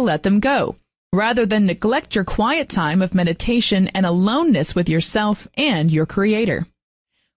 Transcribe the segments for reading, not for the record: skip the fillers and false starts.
let them go, rather than neglect your quiet time of meditation and aloneness with yourself and your Creator.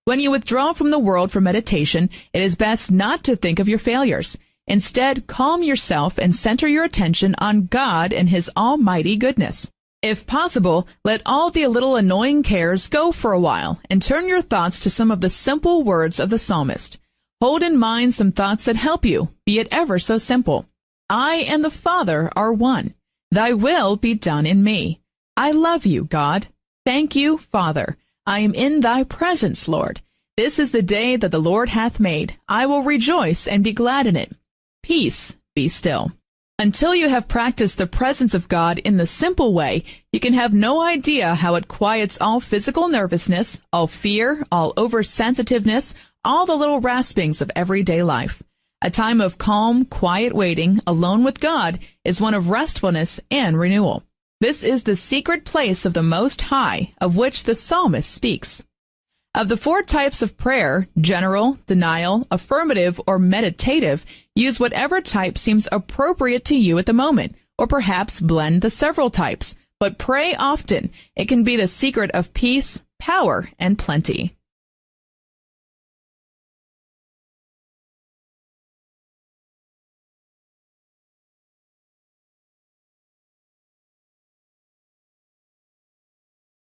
When you withdraw from the world for meditation, it is best not to think of your failures. Instead, calm yourself and center your attention on God and His almighty goodness. If possible, let all the little annoying cares go for a while and turn your thoughts to some of the simple words of the psalmist. Hold in mind some thoughts that help you, be it ever so simple. I and the Father are one. Thy will be done in me. I love you, God. Thank you, Father. I am in thy presence, Lord. This is the day that the Lord hath made. I will rejoice and be glad in it. Peace, be still. Until you have practiced the presence of God in the simple way, you can have no idea how it quiets all physical nervousness, all fear, all oversensitiveness, all the little raspings of everyday life. A time of calm, quiet waiting, alone with God, is one of restfulness and renewal. This is the secret place of the Most High, of which the psalmist speaks. Of the 4 types of prayer, general, denial, affirmative, or meditative, use whatever type seems appropriate to you at the moment, or perhaps blend the several types. But pray often. It can be the secret of peace, power, and plenty.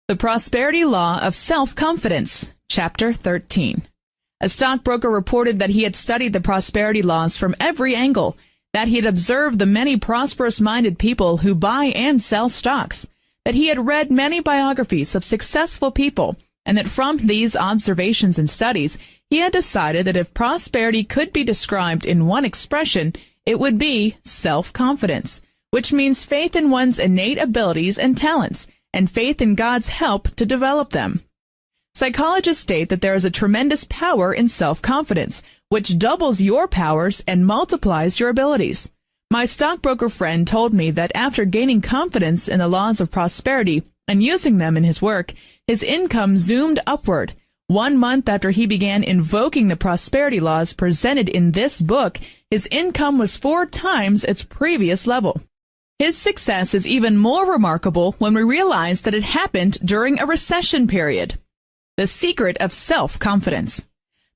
The Prosperity Law of Self-Confidence, Chapter 13. A stockbroker reported that he had studied the prosperity laws from every angle, that he had observed the many prosperous-minded people who buy and sell stocks, that he had read many biographies of successful people, and that from these observations and studies, he had decided that if prosperity could be described in one expression, it would be self-confidence, which means faith in one's innate abilities and talents, and faith in God's help to develop them. Psychologists state that there is a tremendous power in self-confidence, which doubles your powers and multiplies your abilities. My stockbroker friend told me that after gaining confidence in the laws of prosperity and using them in his work, his income zoomed upward. 1 month after he began invoking the prosperity laws presented in this book, his income was 4 times its previous level. His success is even more remarkable when we realize that it happened during a recession period. The secret of self-confidence.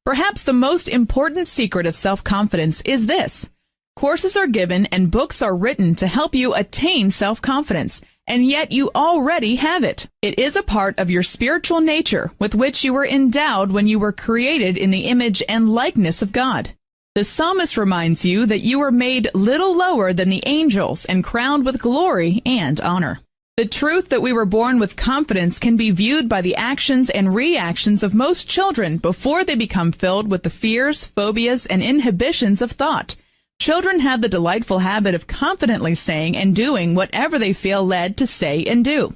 Perhaps the most important secret of self-confidence is this. Courses are given and books are written to help you attain self-confidence, and yet you already have it. It is a part of your spiritual nature with which you were endowed when you were created in the image and likeness of God. The psalmist reminds you that you were made little lower than the angels and crowned with glory and honor. The truth that we were born with confidence can be viewed by the actions and reactions of most children before they become filled with the fears, phobias, and inhibitions of thought. Children have the delightful habit of confidently saying and doing whatever they feel led to say and do.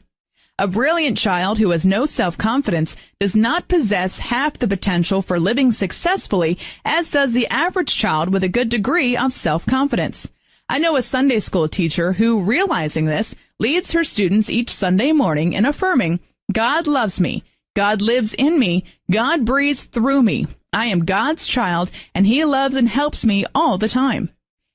A brilliant child who has no self-confidence does not possess half the potential for living successfully as does the average child with a good degree of self-confidence. I know a Sunday school teacher who, realizing this, leads her students each Sunday morning in affirming, God loves me, God lives in me, God breathes through me. I am God's child, and He loves and helps me all the time.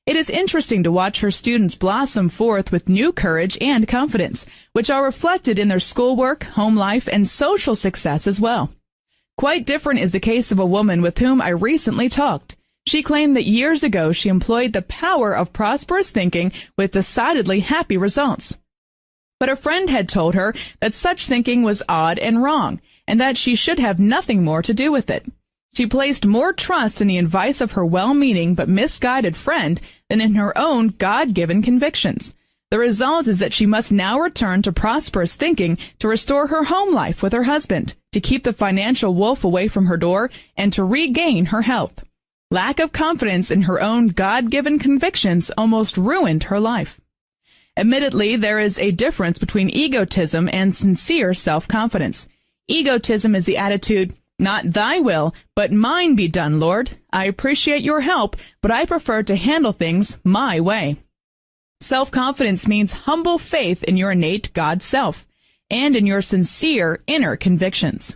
It is interesting to watch her students blossom forth with new courage and confidence, which are reflected in their schoolwork, home life, and social success as well. Quite different is the case of a woman with whom I recently talked. She claimed that years ago she employed the power of prosperous thinking with decidedly happy results. But a friend had told her that such thinking was odd and wrong, and that she should have nothing more to do with it. She placed more trust in the advice of her well-meaning but misguided friend than in her own God-given convictions. The result is that she must now return to prosperous thinking to restore her home life with her husband, to keep the financial wolf away from her door, and to regain her health. Lack of confidence in her own God-given convictions almost ruined her life. Admittedly, there is a difference between egotism and sincere self-confidence. Egotism is the attitude, not thy will, but mine be done, Lord. I appreciate your help, but I prefer to handle things my way. Self-confidence means humble faith in your innate God self and in your sincere inner convictions.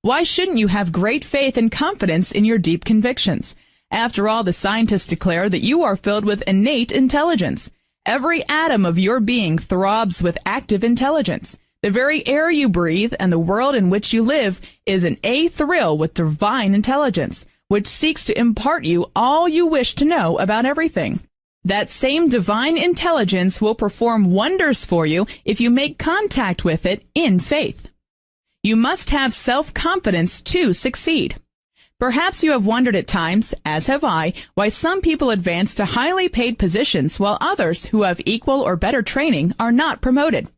Why shouldn't you have great faith and confidence in your deep convictions? After all, the scientists declare that you are filled with innate intelligence. Every atom of your being throbs with active intelligence. The very air you breathe and the world in which you live is an thrill with divine intelligence, which seeks to impart you all you wish to know about everything. That same divine intelligence will perform wonders for you if you make contact with it in faith. You must have self-confidence to succeed. Perhaps you have wondered at times, as have I, why some people advance to highly paid positions while others who have equal or better training are not promoted.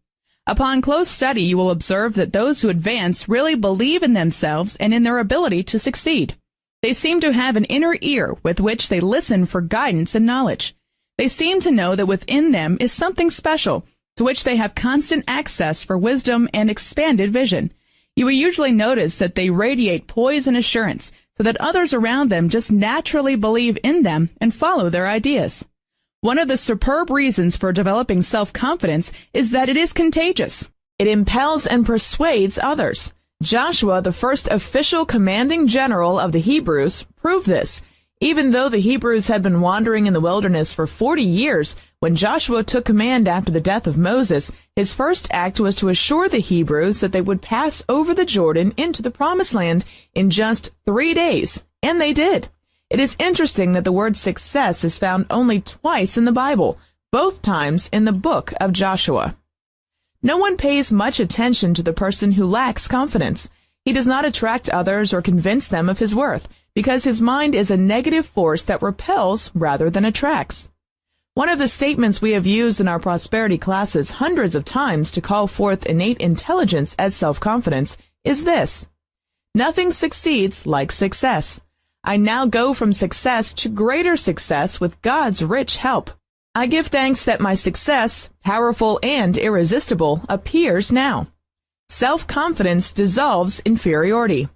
Upon close study, you will observe that those who advance really believe in themselves and in their ability to succeed. They seem to have an inner ear with which they listen for guidance and knowledge. They seem to know that within them is something special, to which they have constant access for wisdom and expanded vision. You will usually notice that they radiate poise and assurance, so that others around them just naturally believe in them and follow their ideas. One of the superb reasons for developing self-confidence is that it is contagious. It impels and persuades others. Joshua, the first official commanding general of the Hebrews, proved this. Even though the Hebrews had been wandering in the wilderness for 40 years, when Joshua took command after the death of Moses, his first act was to assure the Hebrews that they would pass over the Jordan into the Promised Land in just 3 days, and they did. It is interesting that the word success is found only twice in the Bible, both times in the book of Joshua. No one pays much attention to the person who lacks confidence. He does not attract others or convince them of his worth, because his mind is a negative force that repels rather than attracts. One of the statements we have used in our prosperity classes hundreds of times to call forth innate intelligence as self-confidence is this: nothing succeeds like success. I now go from success to greater success with God's rich help. I give thanks that my success, powerful and irresistible, appears now. Self-confidence dissolves inferiority.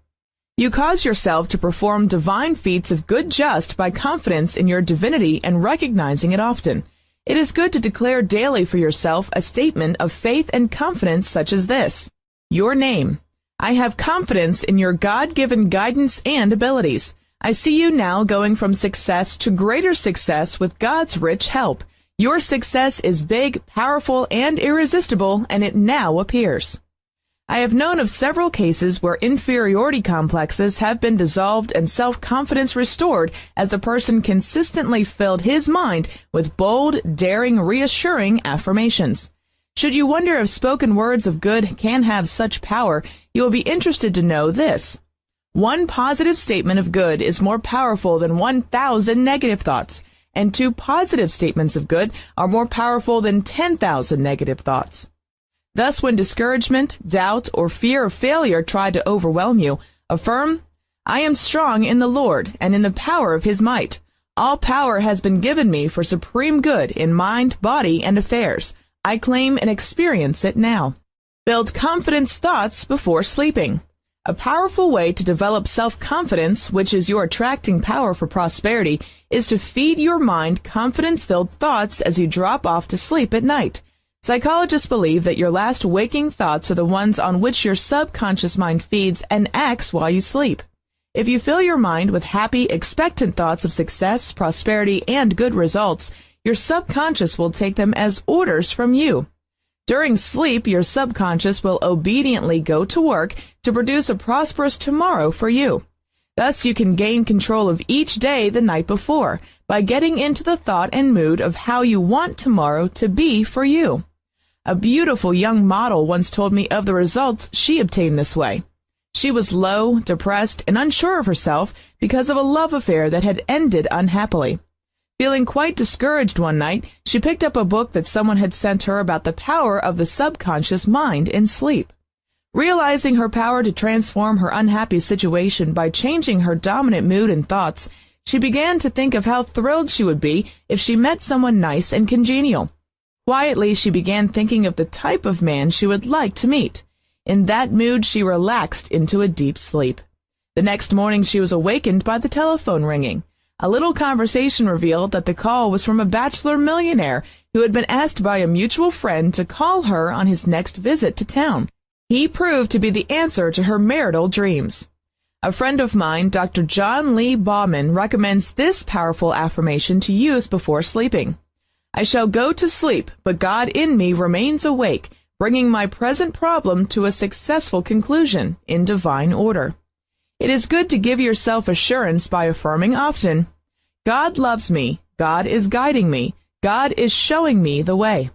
You cause yourself to perform divine feats of good just by confidence in your divinity and recognizing it often. It is good to declare daily for yourself a statement of faith and confidence such as this: your name. I have confidence in your God-given guidance and abilities. I see you now going from success to greater success with God's rich help. Your success is big, powerful, and irresistible, and it now appears. I have known of several cases where inferiority complexes have been dissolved and self-confidence restored as the person consistently filled his mind with bold, daring, reassuring affirmations. Should you wonder if spoken words of good can have such power, you will be interested to know this. One positive statement of good is more powerful than 1,000 negative thoughts, and 2 positive statements of good are more powerful than 10,000 negative thoughts. Thus, when discouragement, doubt, or fear of failure try to overwhelm you, affirm, I am strong in the Lord and in the power of his might. All power has been given me for supreme good in mind, body, and affairs. I claim and experience it now. Build confidence thoughts before sleeping. A powerful way to develop self-confidence, which is your attracting power for prosperity, is to feed your mind confidence-filled thoughts as you drop off to sleep at night. Psychologists believe that your last waking thoughts are the ones on which your subconscious mind feeds and acts while you sleep. If you fill your mind with happy, expectant thoughts of success, prosperity, and good results, your subconscious will take them as orders from you. During sleep, your subconscious will obediently go to work to produce a prosperous tomorrow for you. Thus, you can gain control of each day the night before by getting into the thought and mood of how you want tomorrow to be for you. A beautiful young model once told me of the results she obtained this way. She was low, depressed, and unsure of herself because of a love affair that had ended unhappily. Feeling quite discouraged one night, she picked up a book that someone had sent her about the power of the subconscious mind in sleep. Realizing her power to transform her unhappy situation by changing her dominant mood and thoughts, she began to think of how thrilled she would be if she met someone nice and congenial. Quietly, she began thinking of the type of man she would like to meet. In that mood, she relaxed into a deep sleep. The next morning, she was awakened by the telephone ringing. A little conversation revealed that the call was from a bachelor millionaire who had been asked by a mutual friend to call her on his next visit to town. He proved to be the answer to her marital dreams. A friend of mine, Dr. John Lee Bauman, recommends this powerful affirmation to use before sleeping. I shall go to sleep, but God in me remains awake, bringing my present problem to a successful conclusion in divine order. It is good to give yourself assurance by affirming often, God loves me, God is guiding me, God is showing me the way.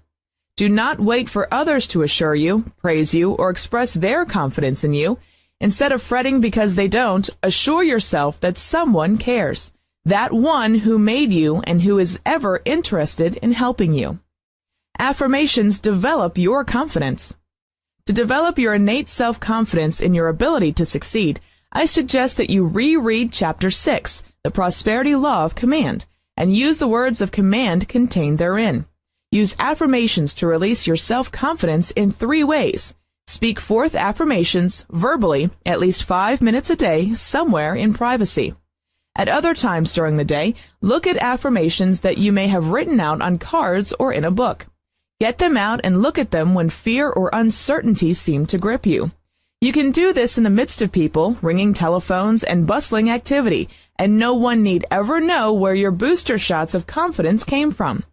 Do not wait for others to assure you, praise you, or express their confidence in you. Instead of fretting because they don't, assure yourself that someone cares, that one who made you and who is ever interested in helping you. Affirmations develop your confidence. To develop your innate self-confidence in your ability to succeed, I suggest that you reread Chapter 6, The Prosperity Law of Command, and use the words of command contained therein. Use affirmations to release your self-confidence in 3 ways. Speak forth affirmations verbally at least 5 minutes a day somewhere in privacy. At other times during the day, look at affirmations that you may have written out on cards or in a book. Get them out and look at them when fear or uncertainty seem to grip you. You can do this in the midst of people, ringing telephones, and bustling activity, and no one need ever know where your booster shots of confidence came from.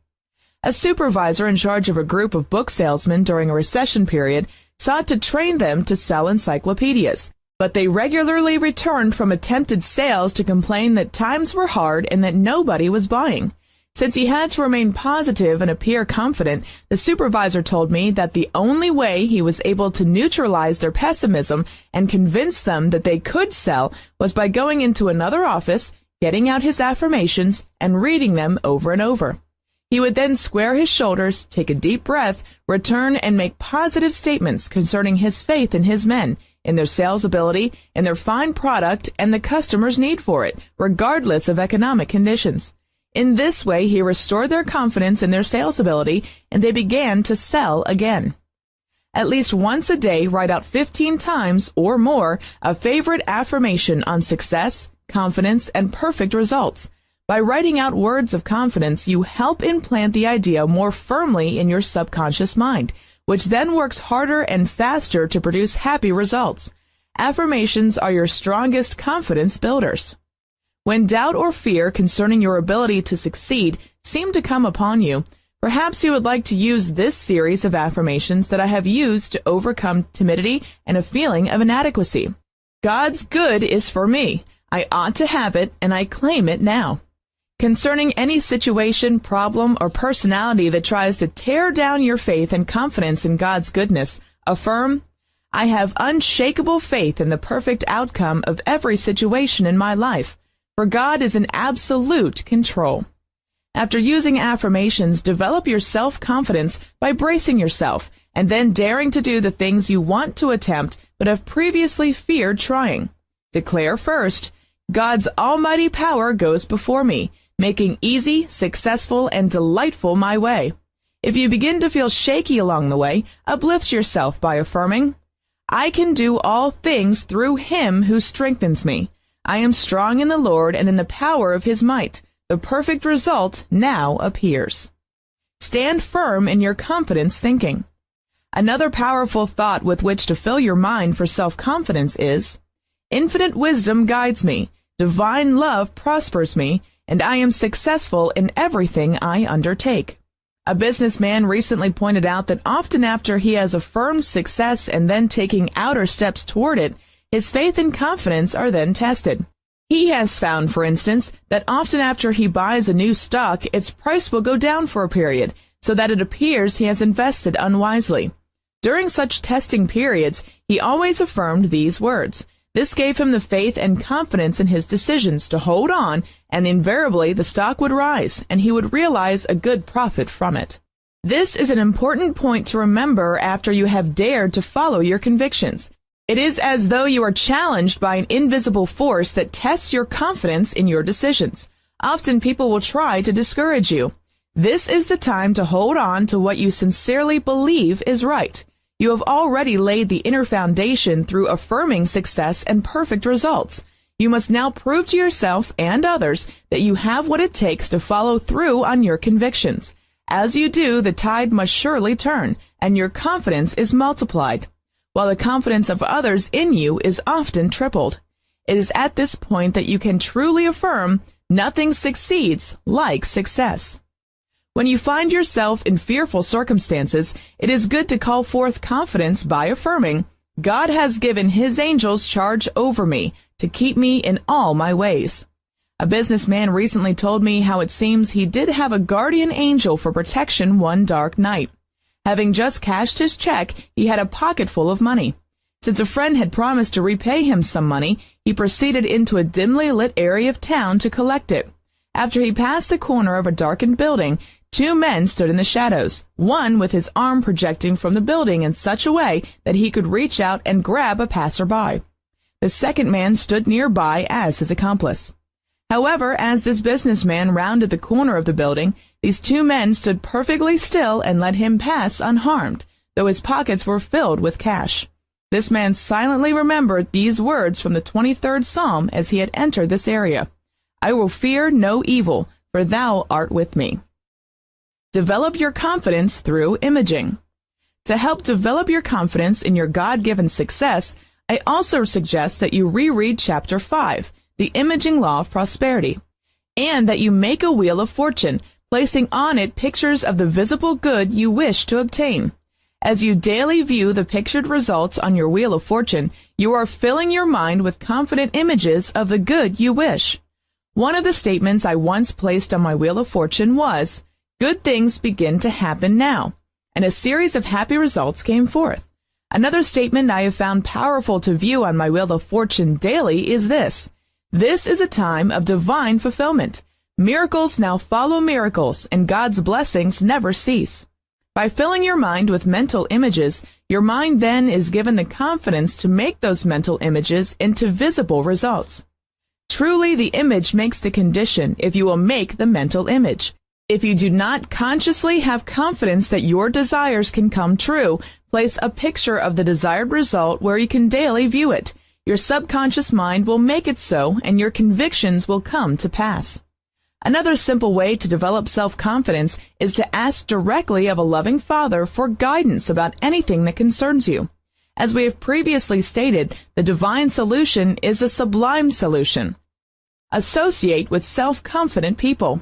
A supervisor in charge of a group of book salesmen during a recession period sought to train them to sell encyclopedias, but they regularly returned from attempted sales to complain that times were hard and that nobody was buying. Since he had to remain positive and appear confident, the supervisor told me that the only way he was able to neutralize their pessimism and convince them that they could sell was by going into another office, getting out his affirmations, and reading them over and over. He would then square his shoulders, take a deep breath, return, and make positive statements concerning his faith in his men, in their sales ability, in their fine product, and the customer's need for it, regardless of economic conditions. In this way, he restored their confidence in their sales ability, and they began to sell again. At least once a day, write out 15 times or more a favorite affirmation on success, confidence, and perfect results. By writing out words of confidence, you help implant the idea more firmly in your subconscious mind, which then works harder and faster to produce happy results. Affirmations are your strongest confidence builders. When doubt or fear concerning your ability to succeed seem to come upon you, perhaps you would like to use this series of affirmations that I have used to overcome timidity and a feeling of inadequacy. God's good is for me. I ought to have it, and I claim it now. Concerning any situation, problem, or personality that tries to tear down your faith and confidence in God's goodness, affirm, I have unshakable faith in the perfect outcome of every situation in my life, for God is in absolute control. After using affirmations, develop your self-confidence by bracing yourself and then daring to do the things you want to attempt but have previously feared trying. Declare first, God's almighty power goes before me, making easy, successful, and delightful my way. If you begin to feel shaky along the way, uplift yourself by affirming, I can do all things through Him who strengthens me. I am strong in the Lord and in the power of His might. The perfect result now appears. Stand firm in your confidence thinking. Another powerful thought with which to fill your mind for self-confidence is, infinite wisdom guides me, divine love prospers me, and I am successful in everything I undertake. A businessman recently pointed out that often after he has affirmed success and then taking outer steps toward it, his faith and confidence are then tested. He has found, for instance, that often after he buys a new stock, its price will go down for a period, so that it appears he has invested unwisely. During such testing periods, he always affirmed these words. This gave him the faith and confidence in his decisions to hold on, and invariably the stock would rise, and he would realize a good profit from it. This is an important point to remember after you have dared to follow your convictions. It is as though you are challenged by an invisible force that tests your confidence in your decisions. Often people will try to discourage you. This is the time to hold on to what you sincerely believe is right. You have already laid the inner foundation through affirming success and perfect results. You must now prove to yourself and others that you have what it takes to follow through on your convictions. As you do, the tide must surely turn, and your confidence is multiplied, while the confidence of others in you is often tripled. It is at this point that you can truly affirm, nothing succeeds like success. When you find yourself in fearful circumstances, it is good to call forth confidence by affirming, God has given his angels charge over me to keep me in all my ways. A businessman recently told me how it seems he did have a guardian angel for protection one dark night. Having just cashed his check, he had a pocket full of money. Since a friend had promised to repay him some money, he proceeded into a dimly lit area of town to collect it. After he passed the corner of a darkened building, two men stood in the shadows, one with his arm projecting from the building in such a way that he could reach out and grab a passerby. The second man stood nearby as his accomplice. However, as this businessman rounded the corner of the building, these two men stood perfectly still and let him pass unharmed, though his pockets were filled with cash. This man silently remembered these words from the 23rd Psalm as he had entered this area. I will fear no evil, for thou art with me. Develop your confidence through imaging. To help develop your confidence in your God-given success, I also suggest that you reread Chapter 5, The Imaging Law of Prosperity, and that you make a wheel of fortune, placing on it pictures of the visible good you wish to obtain. As you daily view the pictured results on your wheel of fortune, you are filling your mind with confident images of the good you wish. One of the statements I once placed on my wheel of fortune was, "Good things begin to happen now," and a series of happy results came forth. Another statement I have found powerful to view on my wheel of fortune daily is this: "This is a time of divine fulfillment. Miracles now follow miracles, and God's blessings never cease." By filling your mind with mental images, your mind then is given the confidence to make those mental images into visible results. Truly, the image makes the condition if you will make the mental image. If you do not consciously have confidence that your desires can come true, place a picture of the desired result where you can daily view it. Your subconscious mind will make it so, and your convictions will come to pass. Another simple way to develop self-confidence is to ask directly of a loving Father for guidance about anything that concerns you. As we have previously stated, the divine solution is a sublime solution. Associate with self-confident people.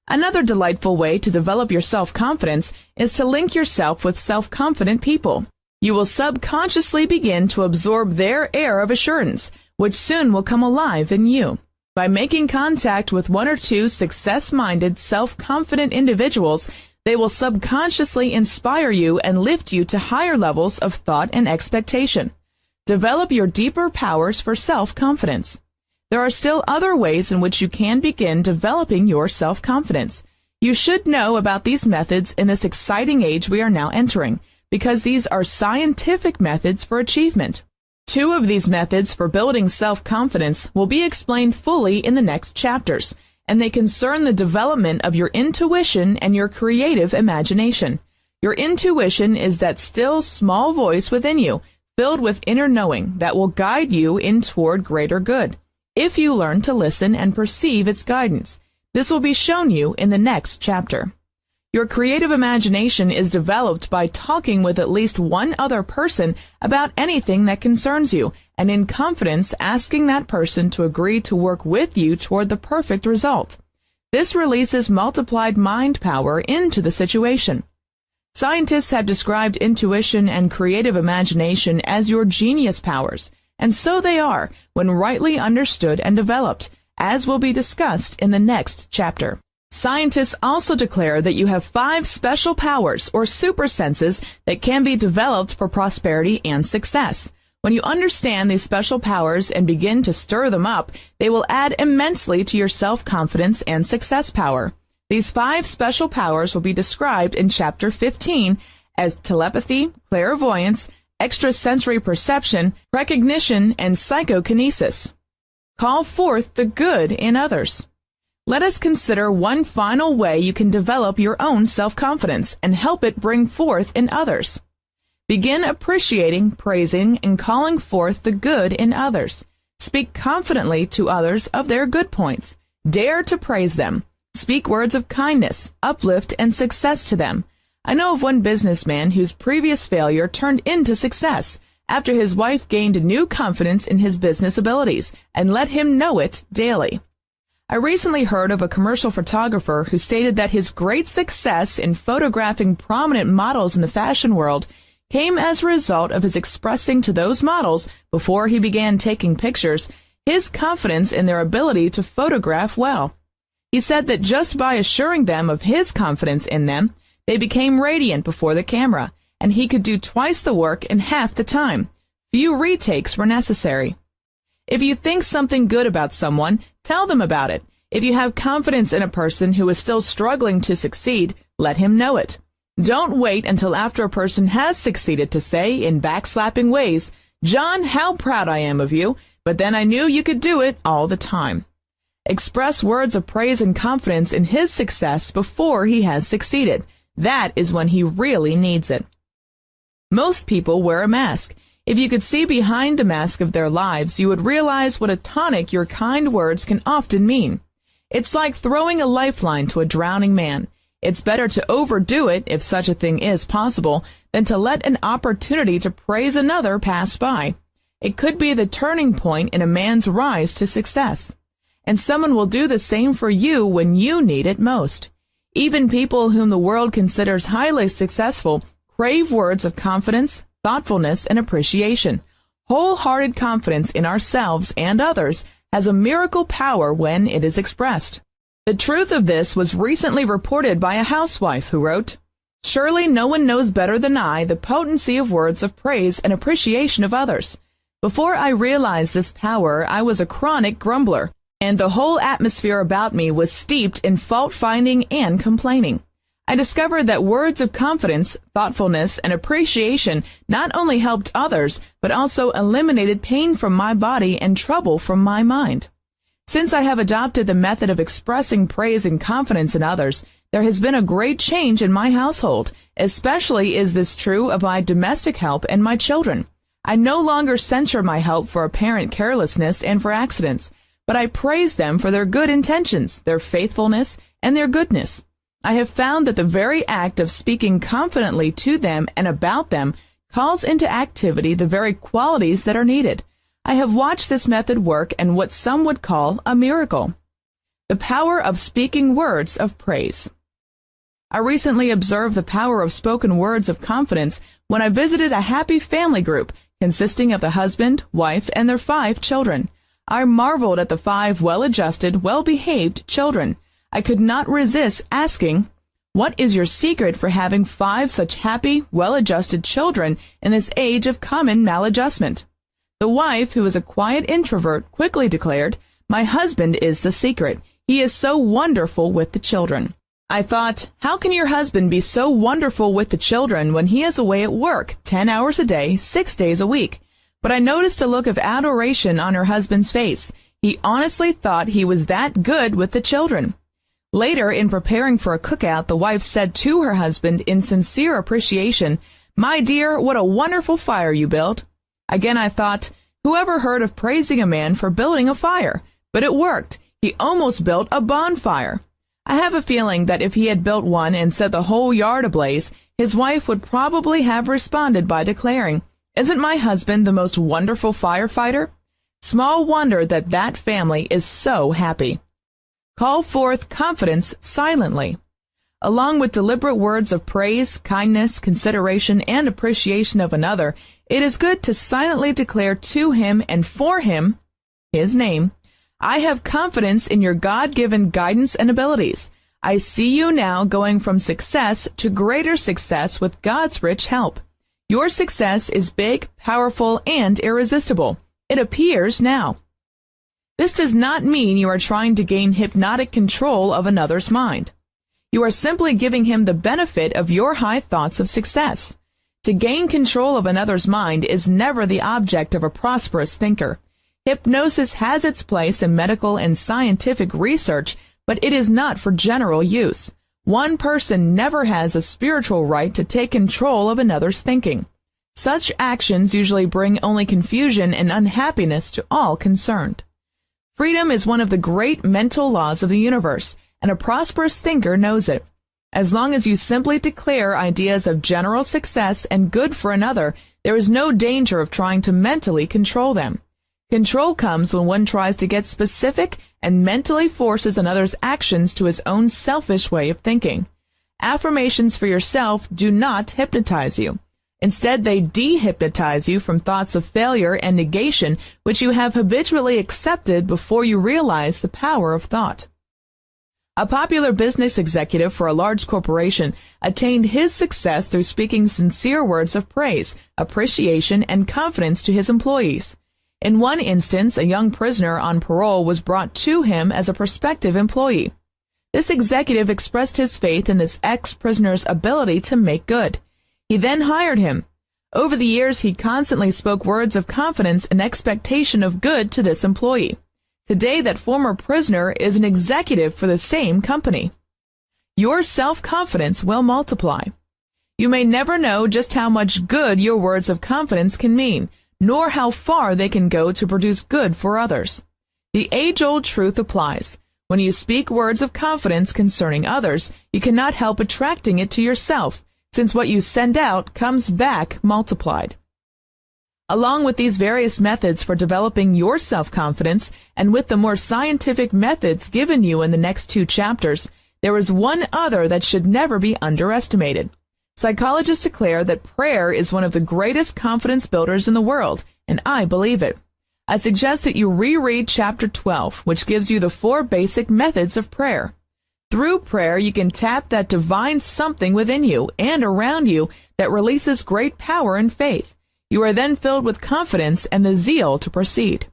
Another delightful way to develop your self-confidence is to link yourself with self-confident people. You will subconsciously begin to absorb their air of assurance, which soon will come alive in you. By making contact with one or two success-minded, self-confident individuals, they will subconsciously inspire you and lift you to higher levels of thought and expectation. Develop your deeper powers for self-confidence. There are still other ways in which you can begin developing your self-confidence. You should know about these methods in this exciting age we are now entering, because these are scientific methods for achievement. Two of these methods for building self-confidence will be explained fully in the next chapters, and they concern the development of your intuition and your creative imagination. Your intuition is that still, small voice within you, filled with inner knowing that will guide you in toward greater good, if you learn to listen and perceive its guidance. This will be shown you in the next chapter. Your creative imagination is developed by talking with at least one other person about anything that concerns you, and in confidence asking that person to agree to work with you toward the perfect result. This releases multiplied mind power into the situation. Scientists have described intuition and creative imagination as your genius powers, and so they are when rightly understood and developed, as will be discussed in the next chapter. Scientists also declare that you have 5 special powers or super senses that can be developed for prosperity and success. When you understand these special powers and begin to stir them up, they will add immensely to your self-confidence and success power. These 5 special powers will be described in Chapter 15 as telepathy, clairvoyance, extrasensory perception, recognition, and psychokinesis. Call forth the good in others. Let us consider one final way you can develop your own self-confidence and help it bring forth in others. Begin appreciating, praising, and calling forth the good in others. Speak confidently to others of their good points. Dare to praise them. Speak words of kindness, uplift, and success to them. I know of one businessman whose previous failure turned into success after his wife gained new confidence in his business abilities and let him know it daily. I recently heard of a commercial photographer who stated that his great success in photographing prominent models in the fashion world came as a result of his expressing to those models, before he began taking pictures, his confidence in their ability to photograph well. He said that just by assuring them of his confidence in them, they became radiant before the camera, and he could do twice the work in half the time. Few retakes were necessary. If you think something good about someone, tell them about it. If you have confidence in a person who is still struggling to succeed, let him know it. Don't wait until after a person has succeeded to say, in backslapping ways, "John, how proud I am of you, but then I knew you could do it all the time." Express words of praise and confidence in his success before he has succeeded. That is when he really needs it. Most people wear a mask. If you could see behind the mask of their lives, you would realize what a tonic your kind words can often mean. It's like throwing a lifeline to a drowning man. It's better to overdo it, if such a thing is possible, than to let an opportunity to praise another pass by. It could be the turning point in a man's rise to success. And someone will do the same for you when you need it most. Even people whom the world considers highly successful crave words of confidence, thoughtfulness, and appreciation. Wholehearted confidence in ourselves and others has a miracle power when it is expressed. The truth of this was recently reported by a housewife who wrote, "Surely no one knows better than I the potency of words of praise and appreciation of others. Before I realized this power, I was a chronic grumbler, and the whole atmosphere about me was steeped in fault-finding and complaining. I discovered that words of confidence, thoughtfulness, and appreciation not only helped others, but also eliminated pain from my body and trouble from my mind. Since I have adopted the method of expressing praise and confidence in others, there has been a great change in my household. Especially is this true of my domestic help and my children. I no longer censure my help for apparent carelessness and for accidents, but I praise them for their good intentions, their faithfulness, and their goodness. I have found that the very act of speaking confidently to them and about them calls into activity the very qualities that are needed. I have watched this method work in what some would call a miracle. The power of speaking words of praise. I recently observed the power of spoken words of confidence when I visited a happy family group consisting of the husband, wife, and their 5 children. I marveled at the 5 well-adjusted, well-behaved children. I could not resist asking, "What is your secret for having 5 such happy, well-adjusted children in this age of common maladjustment?" The wife, who is a quiet introvert, quickly declared, "My husband is the secret. He is so wonderful with the children." I thought, how can your husband be so wonderful with the children when he is away at work 10 hours a day, 6 days a week? But I noticed a look of adoration on her husband's face. He honestly thought he was that good with the children. Later, in preparing for a cookout, the wife said to her husband in sincere appreciation, "My dear, what a wonderful fire you built." Again, I thought, whoever heard of praising a man for building a fire? But it worked. He almost built a bonfire. I have a feeling that if he had built one and set the whole yard ablaze, his wife would probably have responded by declaring, "Isn't my husband the most wonderful firefighter?" Small wonder that that family is so happy. Call forth confidence silently. Along with deliberate words of praise, kindness, consideration, and appreciation of another, it is good to silently declare to him and for him, his name, "I have confidence in your God-given guidance and abilities. I see you now going from success to greater success with God's rich help. Your success is big, powerful, and irresistible. It appears now." This does not mean you are trying to gain hypnotic control of another's mind. You are simply giving him the benefit of your high thoughts of success. To gain control of another's mind is never the object of a prosperous thinker. Hypnosis has its place in medical and scientific research, but it is not for general use. One person never has a spiritual right to take control of another's thinking. Such actions usually bring only confusion and unhappiness to all concerned. Freedom is one of the great mental laws of the universe, and a prosperous thinker knows it. As long as you simply declare ideas of general success and good for another, there is no danger of trying to mentally control them. Control comes when one tries to get specific and mentally forces another's actions to his own selfish way of thinking. Affirmations for yourself do not hypnotize you. Instead, they dehypnotize you from thoughts of failure and negation which you have habitually accepted before you realize the power of thought. A popular business executive for a large corporation attained his success through speaking sincere words of praise, appreciation, and confidence to his employees. In one instance, a young prisoner on parole was brought to him as a prospective employee. This executive expressed his faith in this ex-prisoner's ability to make good. He then hired him. Over the years, he constantly spoke words of confidence and expectation of good to this employee. Today, that former prisoner is an executive for the same company. Your self-confidence will multiply. You may never know just how much good your words of confidence can mean, nor how far they can go to produce good for others. The age-old truth applies. When you speak words of confidence concerning others, you cannot help attracting it to yourself, since what you send out comes back multiplied. Along with these various methods for developing your self-confidence, and with the more scientific methods given you in the next 2 chapters, there is one other that should never be underestimated. Psychologists declare that prayer is one of the greatest confidence builders in the world, and I believe it. I suggest that you reread Chapter 12, which gives you the 4 basic methods of prayer. Through prayer, you can tap that divine something within you and around you that releases great power and faith. You are then filled with confidence and the zeal to proceed.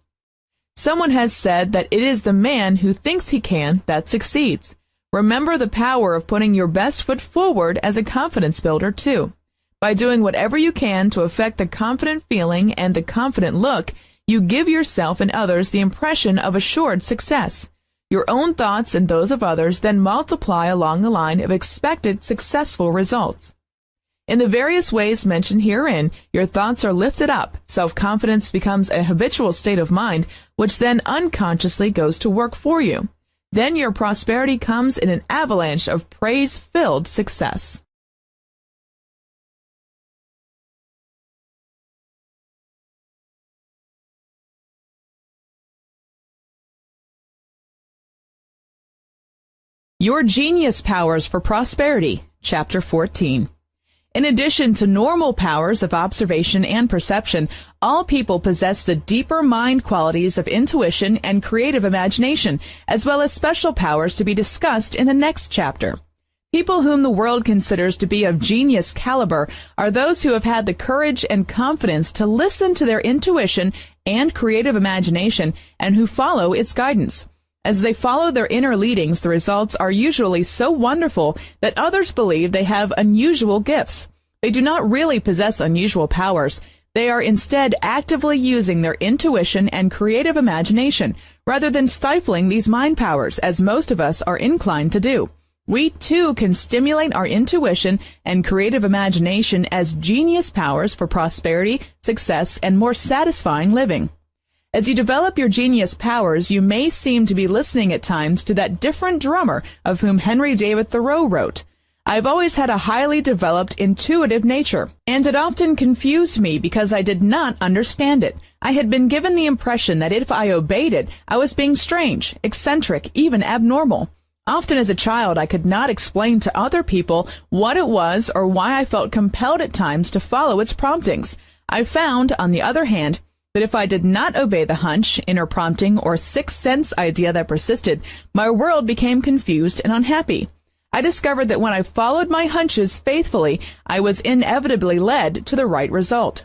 Someone has said that it is the man who thinks he can that succeeds. Remember the power of putting your best foot forward as a confidence builder, too. By doing whatever you can to affect the confident feeling and the confident look, you give yourself and others the impression of assured success. Your own thoughts and those of others then multiply along the line of expected successful results. In the various ways mentioned herein, your thoughts are lifted up, self-confidence becomes a habitual state of mind, which then unconsciously goes to work for you. Then your prosperity comes in an avalanche of praise-filled success. Your Genius Powers for Prosperity, Chapter 14. In addition to normal powers of observation and perception, all people possess the deeper mind qualities of intuition and creative imagination, as well as special powers to be discussed in the next chapter. People whom the world considers to be of genius caliber are those who have had the courage and confidence to listen to their intuition and creative imagination and who follow its guidance. As they follow their inner leadings, the results are usually so wonderful that others believe they have unusual gifts. They do not really possess unusual powers. They are instead actively using their intuition and creative imagination, rather than stifling these mind powers, as most of us are inclined to do. We, too, can stimulate our intuition and creative imagination as genius powers for prosperity, success, and more satisfying living. As you develop your genius powers, you may seem to be listening at times to that different drummer of whom Henry David Thoreau wrote. I've always had a highly developed intuitive nature, and it often confused me because I did not understand it. I had been given the impression that if I obeyed it, I was being strange, eccentric, even abnormal. Often as a child, I could not explain to other people what it was or why I felt compelled at times to follow its promptings. I found, on the other hand, that if I did not obey the hunch, inner prompting, or sixth sense idea that persisted, my world became confused and unhappy. I discovered that when I followed my hunches faithfully, I was inevitably led to the right result.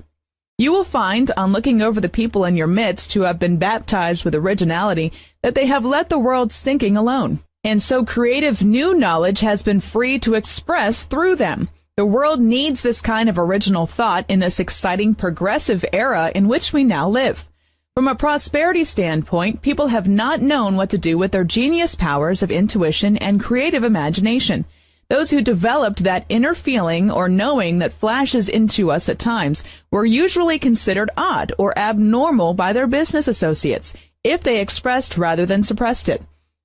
You will find, on looking over the people in your midst who have been baptized with originality, that they have let the world's thinking alone. And so creative new knowledge has been free to express through them. The world needs this kind of original thought in this exciting progressive era in which we now live. From a prosperity standpoint, people have not known what to do with their genius powers of intuition and creative imagination. Those who developed that inner feeling or knowing that flashes into us at times were usually considered odd or abnormal by their business associates, if they expressed rather than suppressed it.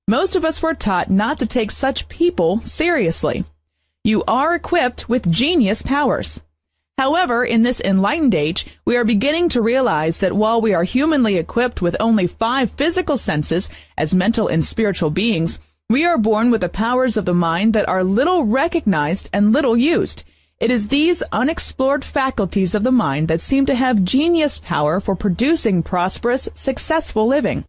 Most of us were taught not to take such people seriously. You are equipped with genius powers. However, in this enlightened age, we are beginning to realize that while we are humanly equipped with only 5 physical senses as mental and spiritual beings, we are born with the powers of the mind that are little recognized and little used. It is these unexplored faculties of the mind that seem to have genius power for producing prosperous, successful living.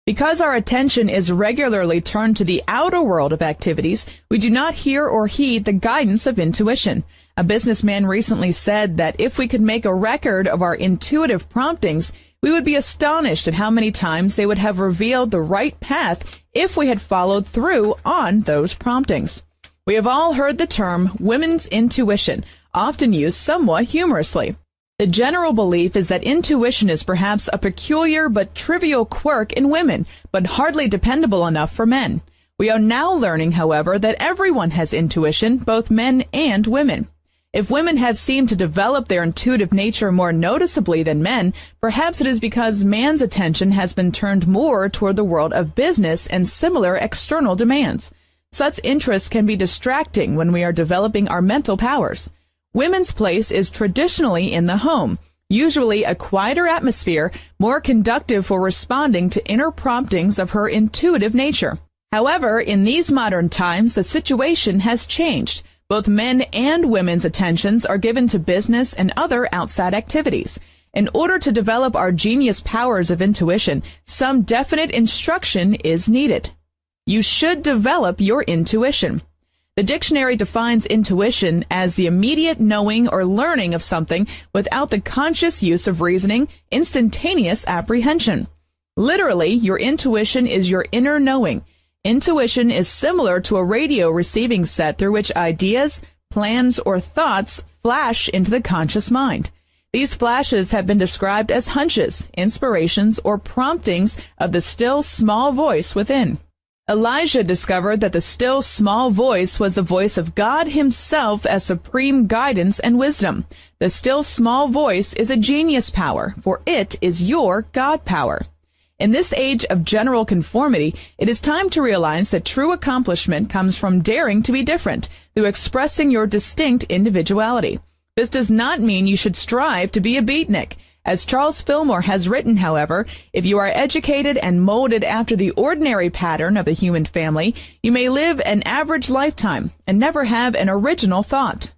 Because our attention is regularly turned to the outer world of activities, we do not hear or heed the guidance of intuition. A businessman recently said that if we could make a record of our intuitive promptings, we would be astonished at how many times they would have revealed the right path if we had followed through on those promptings. We have all heard the term women's intuition, often used somewhat humorously. The general belief is that intuition is perhaps a peculiar but trivial quirk in women, but hardly dependable enough for men. We are now learning, however, that everyone has intuition, both men and women. If women have seemed to develop their intuitive nature more noticeably than men, perhaps it is because man's attention has been turned more toward the world of business and similar external demands. Such interests can be distracting when we are developing our mental powers. Women's place is traditionally in the home, usually a quieter atmosphere, more conducive for responding to inner promptings of her intuitive nature. However, in these modern times, the situation has changed. Both men and women's attentions are given to business and other outside activities. In order to develop our genius powers of intuition, some definite instruction is needed. You should develop your intuition. The dictionary defines intuition as the immediate knowing or learning of something without the conscious use of reasoning, instantaneous apprehension. Literally, your intuition is your inner knowing. Intuition is similar to a radio receiving set through which ideas, plans, or thoughts flash into the conscious mind. These flashes have been described as hunches, inspirations, or promptings of the still small voice within. Elijah discovered that the still small voice was the voice of God himself as supreme guidance and wisdom. The still small voice is a genius power, for it is your God power. In this age of general conformity, it is time to realize that true accomplishment comes from daring to be different, through expressing your distinct individuality. This does not mean you should strive to be a beatnik. As Charles Fillmore has written, however, if you are educated and molded after the ordinary pattern of the human family, you may live an average lifetime and never have an original thought.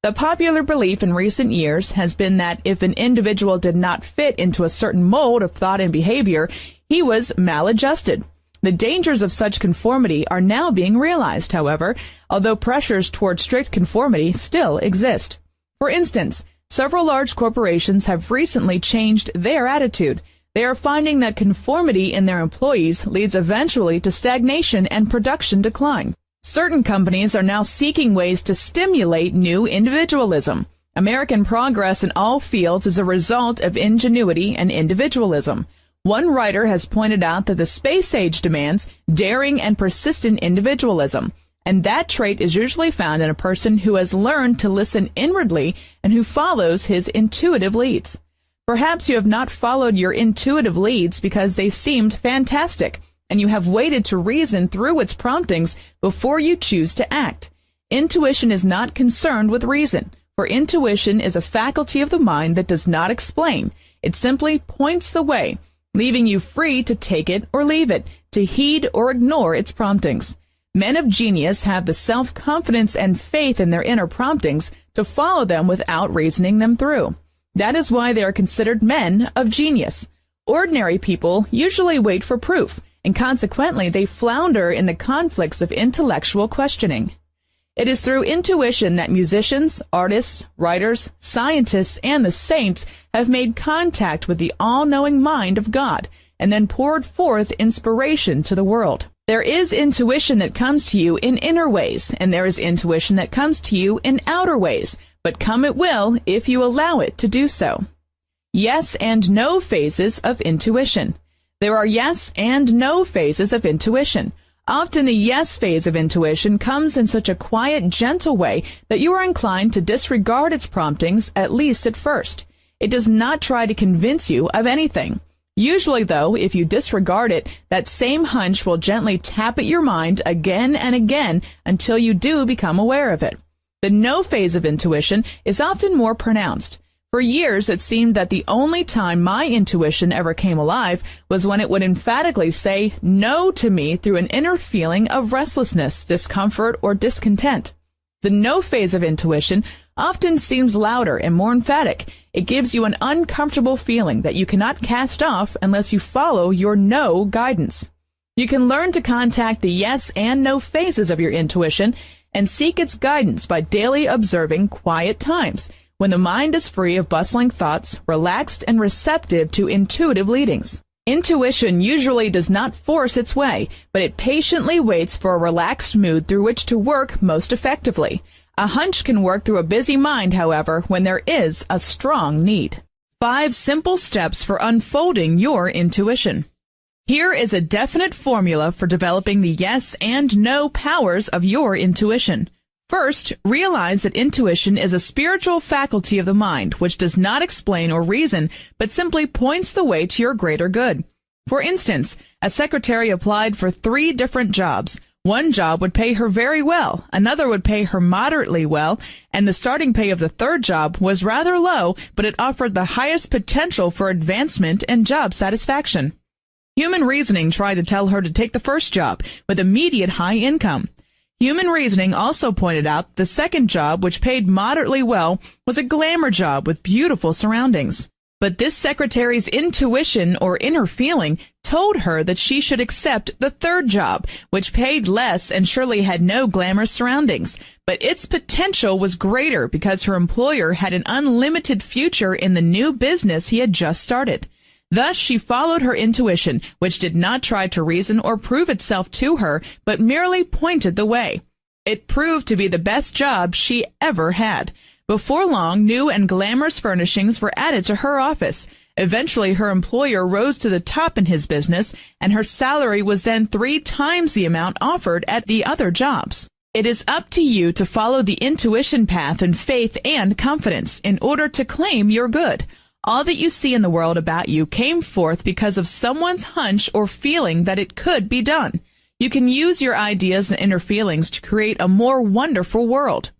The popular belief in recent years has been that if an individual did not fit into a certain mold of thought and behavior, he was maladjusted. The dangers of such conformity are now being realized, however, although pressures toward strict conformity still exist. For instance, several large corporations have recently changed their attitude. They are finding that conformity in their employees leads eventually to stagnation and production decline. Certain companies are now seeking ways to stimulate new individualism. American progress in all fields is a result of ingenuity and individualism. One writer has pointed out that the space age demands daring and persistent individualism, and that trait is usually found in a person who has learned to listen inwardly and who follows his intuitive leads. Perhaps you have not followed your intuitive leads because they seemed fantastic, and you have waited to reason through its promptings before you choose to act. Intuition is not concerned with reason, for intuition is a faculty of the mind that does not explain. It simply points the way, leaving you free to take it or leave it, to heed or ignore its promptings. Men of genius have the self-confidence and faith in their inner promptings to follow them without reasoning them through. That is why they are considered men of genius. Ordinary people usually wait for proof, and consequently they flounder in the conflicts of intellectual questioning. It is through intuition that musicians, artists, writers, scientists, and the saints have made contact with the all-knowing mind of God, and then poured forth inspiration to the world. There is intuition that comes to you in inner ways, and there is intuition that comes to you in outer ways, but come it will if you allow it to do so. Yes and no phases of intuition. There are yes and no phases of intuition. Often the yes phase of intuition comes in such a quiet, gentle way that you are inclined to disregard its promptings, at least at first. It does not try to convince you of anything. Usually, though, if you disregard it, that same hunch will gently tap at your mind again and again until you do become aware of it. The no phase of intuition is often more pronounced. For years, it seemed that the only time my intuition ever came alive was when it would emphatically say no to me through an inner feeling of restlessness, discomfort, or discontent. The no phase of intuition often seems louder and more emphatic. It gives you an uncomfortable feeling that you cannot cast off unless you follow your no guidance. You can learn to contact the yes and no phases of your intuition and seek its guidance by daily observing quiet times, when the mind is free of bustling thoughts, relaxed and receptive to intuitive leadings. Intuition usually does not force its way, but it patiently waits for a relaxed mood through which to work most effectively. A hunch can work through a busy mind, however, when there is a strong need. 5 simple steps for unfolding your intuition. Here is a definite formula for developing the yes and no powers of your intuition. First, realize that intuition is a spiritual faculty of the mind which does not explain or reason, but simply points the way to your greater good. For instance, a secretary applied for 3 different jobs. One job would pay her very well, another would pay her moderately well, and the starting pay of the third job was rather low, but it offered the highest potential for advancement and job satisfaction. Human reasoning tried to tell her to take the first job with immediate high income. Human reasoning also pointed out the second job, which paid moderately well, was a glamour job with beautiful surroundings. But this secretary's intuition or inner feeling told her that she should accept the third job, which paid less and surely had no glamorous surroundings. But its potential was greater because her employer had an unlimited future in the new business he had just started. Thus, she followed her intuition, which did not try to reason or prove itself to her, but merely pointed the way. It proved to be the best job she ever had. Before long, new and glamorous furnishings were added to her office. Eventually, her employer rose to the top in his business, and her salary was then 3 times the amount offered at the other jobs. It is up to you to follow the intuition path in faith and confidence in order to claim your good. All that you see in the world about you came forth because of someone's hunch or feeling that it could be done. You can use your ideas and inner feelings to create a more wonderful world.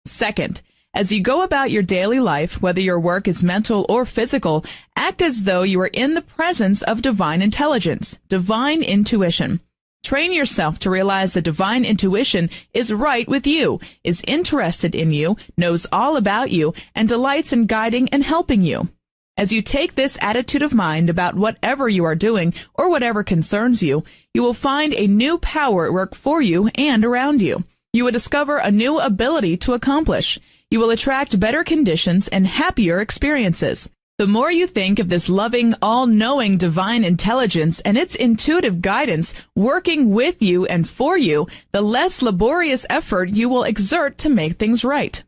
Second, as you go about your daily life, whether your work is mental or physical, act as though you are in the presence of divine intelligence, divine intuition. Train yourself to realize that divine intuition is right with you, is interested in you, knows all about you, and delights in guiding and helping you. As you take this attitude of mind about whatever you are doing or whatever concerns you, you will find a new power at work for you and around you. You will discover a new ability to accomplish. You will attract better conditions and happier experiences. The more you think of this loving, all-knowing divine intelligence and its intuitive guidance working with you and for you, the less laborious effort you will exert to make things right.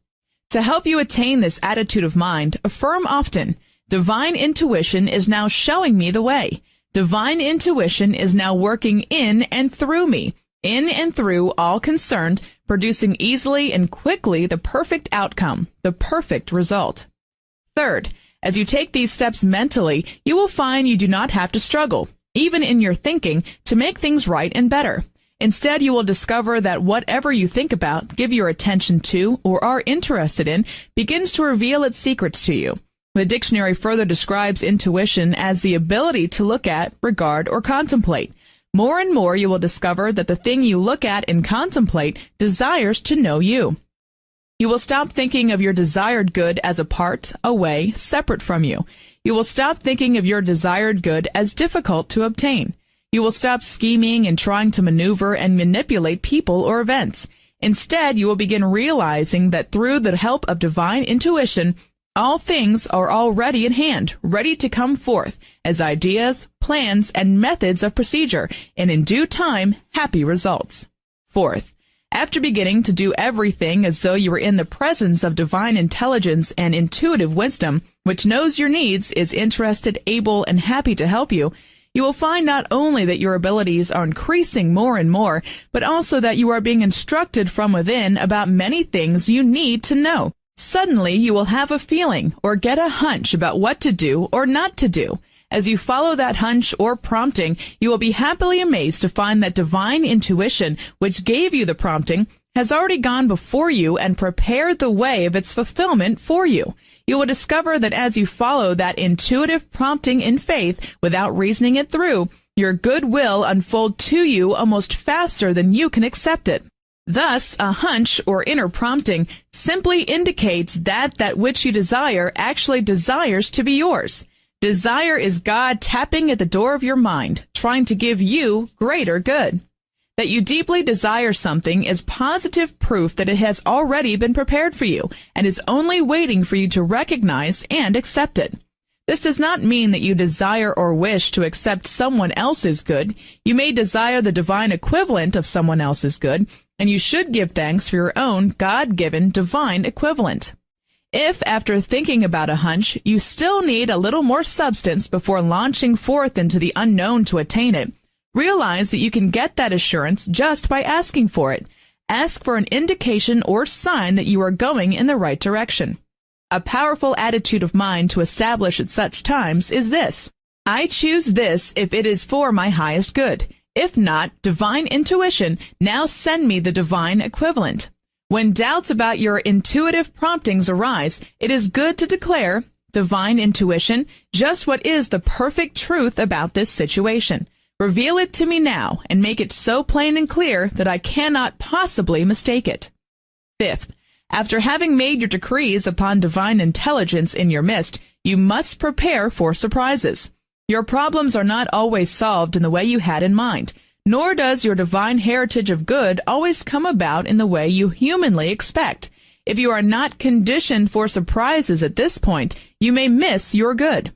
To help you attain this attitude of mind, affirm often, divine intuition is now showing me the way. Divine intuition is now working in and through me, in and through all concerned, producing easily and quickly the perfect outcome, the perfect result. Third, as you take these steps mentally, you will find you do not have to struggle, even in your thinking, to make things right and better. Instead, you will discover that whatever you think about, give your attention to, or are interested in, begins to reveal its secrets to you. The dictionary further describes intuition as the ability to look at, regard, or contemplate. More and more you will discover that the thing you look at and contemplate desires to know you. You will stop thinking of your desired good as apart, away, separate from you. You will stop thinking of your desired good as difficult to obtain. You will stop scheming and trying to maneuver and manipulate people or events. Instead, you will begin realizing that through the help of divine intuition, all things are already at hand, ready to come forth as ideas, plans, and methods of procedure, and in due time, happy results. Fourth, after beginning to do everything as though you were in the presence of divine intelligence and intuitive wisdom, which knows your needs, is interested, able, and happy to help you, you will find not only that your abilities are increasing more and more, but also that you are being instructed from within about many things you need to know. Suddenly, you will have a feeling or get a hunch about what to do or not to do. As you follow that hunch or prompting, you will be happily amazed to find that divine intuition, which gave you the prompting, has already gone before you and prepared the way of its fulfillment for you. You will discover that as you follow that intuitive prompting in faith without reasoning it through, your good will unfold to you almost faster than you can accept it. Thus, a hunch or inner prompting simply indicates that which you desire actually desires to be yours. Desire is God tapping at the door of your mind, trying to give you greater good. That you deeply desire something is positive proof that it has already been prepared for you and is only waiting for you to recognize and accept it. This does not mean that you desire or wish to accept someone else's good. You may desire the divine equivalent of someone else's good, and you should give thanks for your own God-given divine equivalent. If, after thinking about a hunch, you still need a little more substance before launching forth into the unknown to attain it, realize that you can get that assurance just by asking for it. Ask for an indication or sign that you are going in the right direction. A powerful attitude of mind to establish at such times is this: I choose this if it is for my highest good. If not, divine intuition, now send me the divine equivalent. When doubts about your intuitive promptings arise, it is good to declare, divine intuition, just what is the perfect truth about this situation. Reveal it to me now and make it so plain and clear that I cannot possibly mistake it. Fifth, after having made your decrees upon divine intelligence in your midst, you must prepare for surprises. Your problems are not always solved in the way you had in mind, nor does your divine heritage of good always come about in the way you humanly expect. If you are not conditioned for surprises at this point, you may miss your good.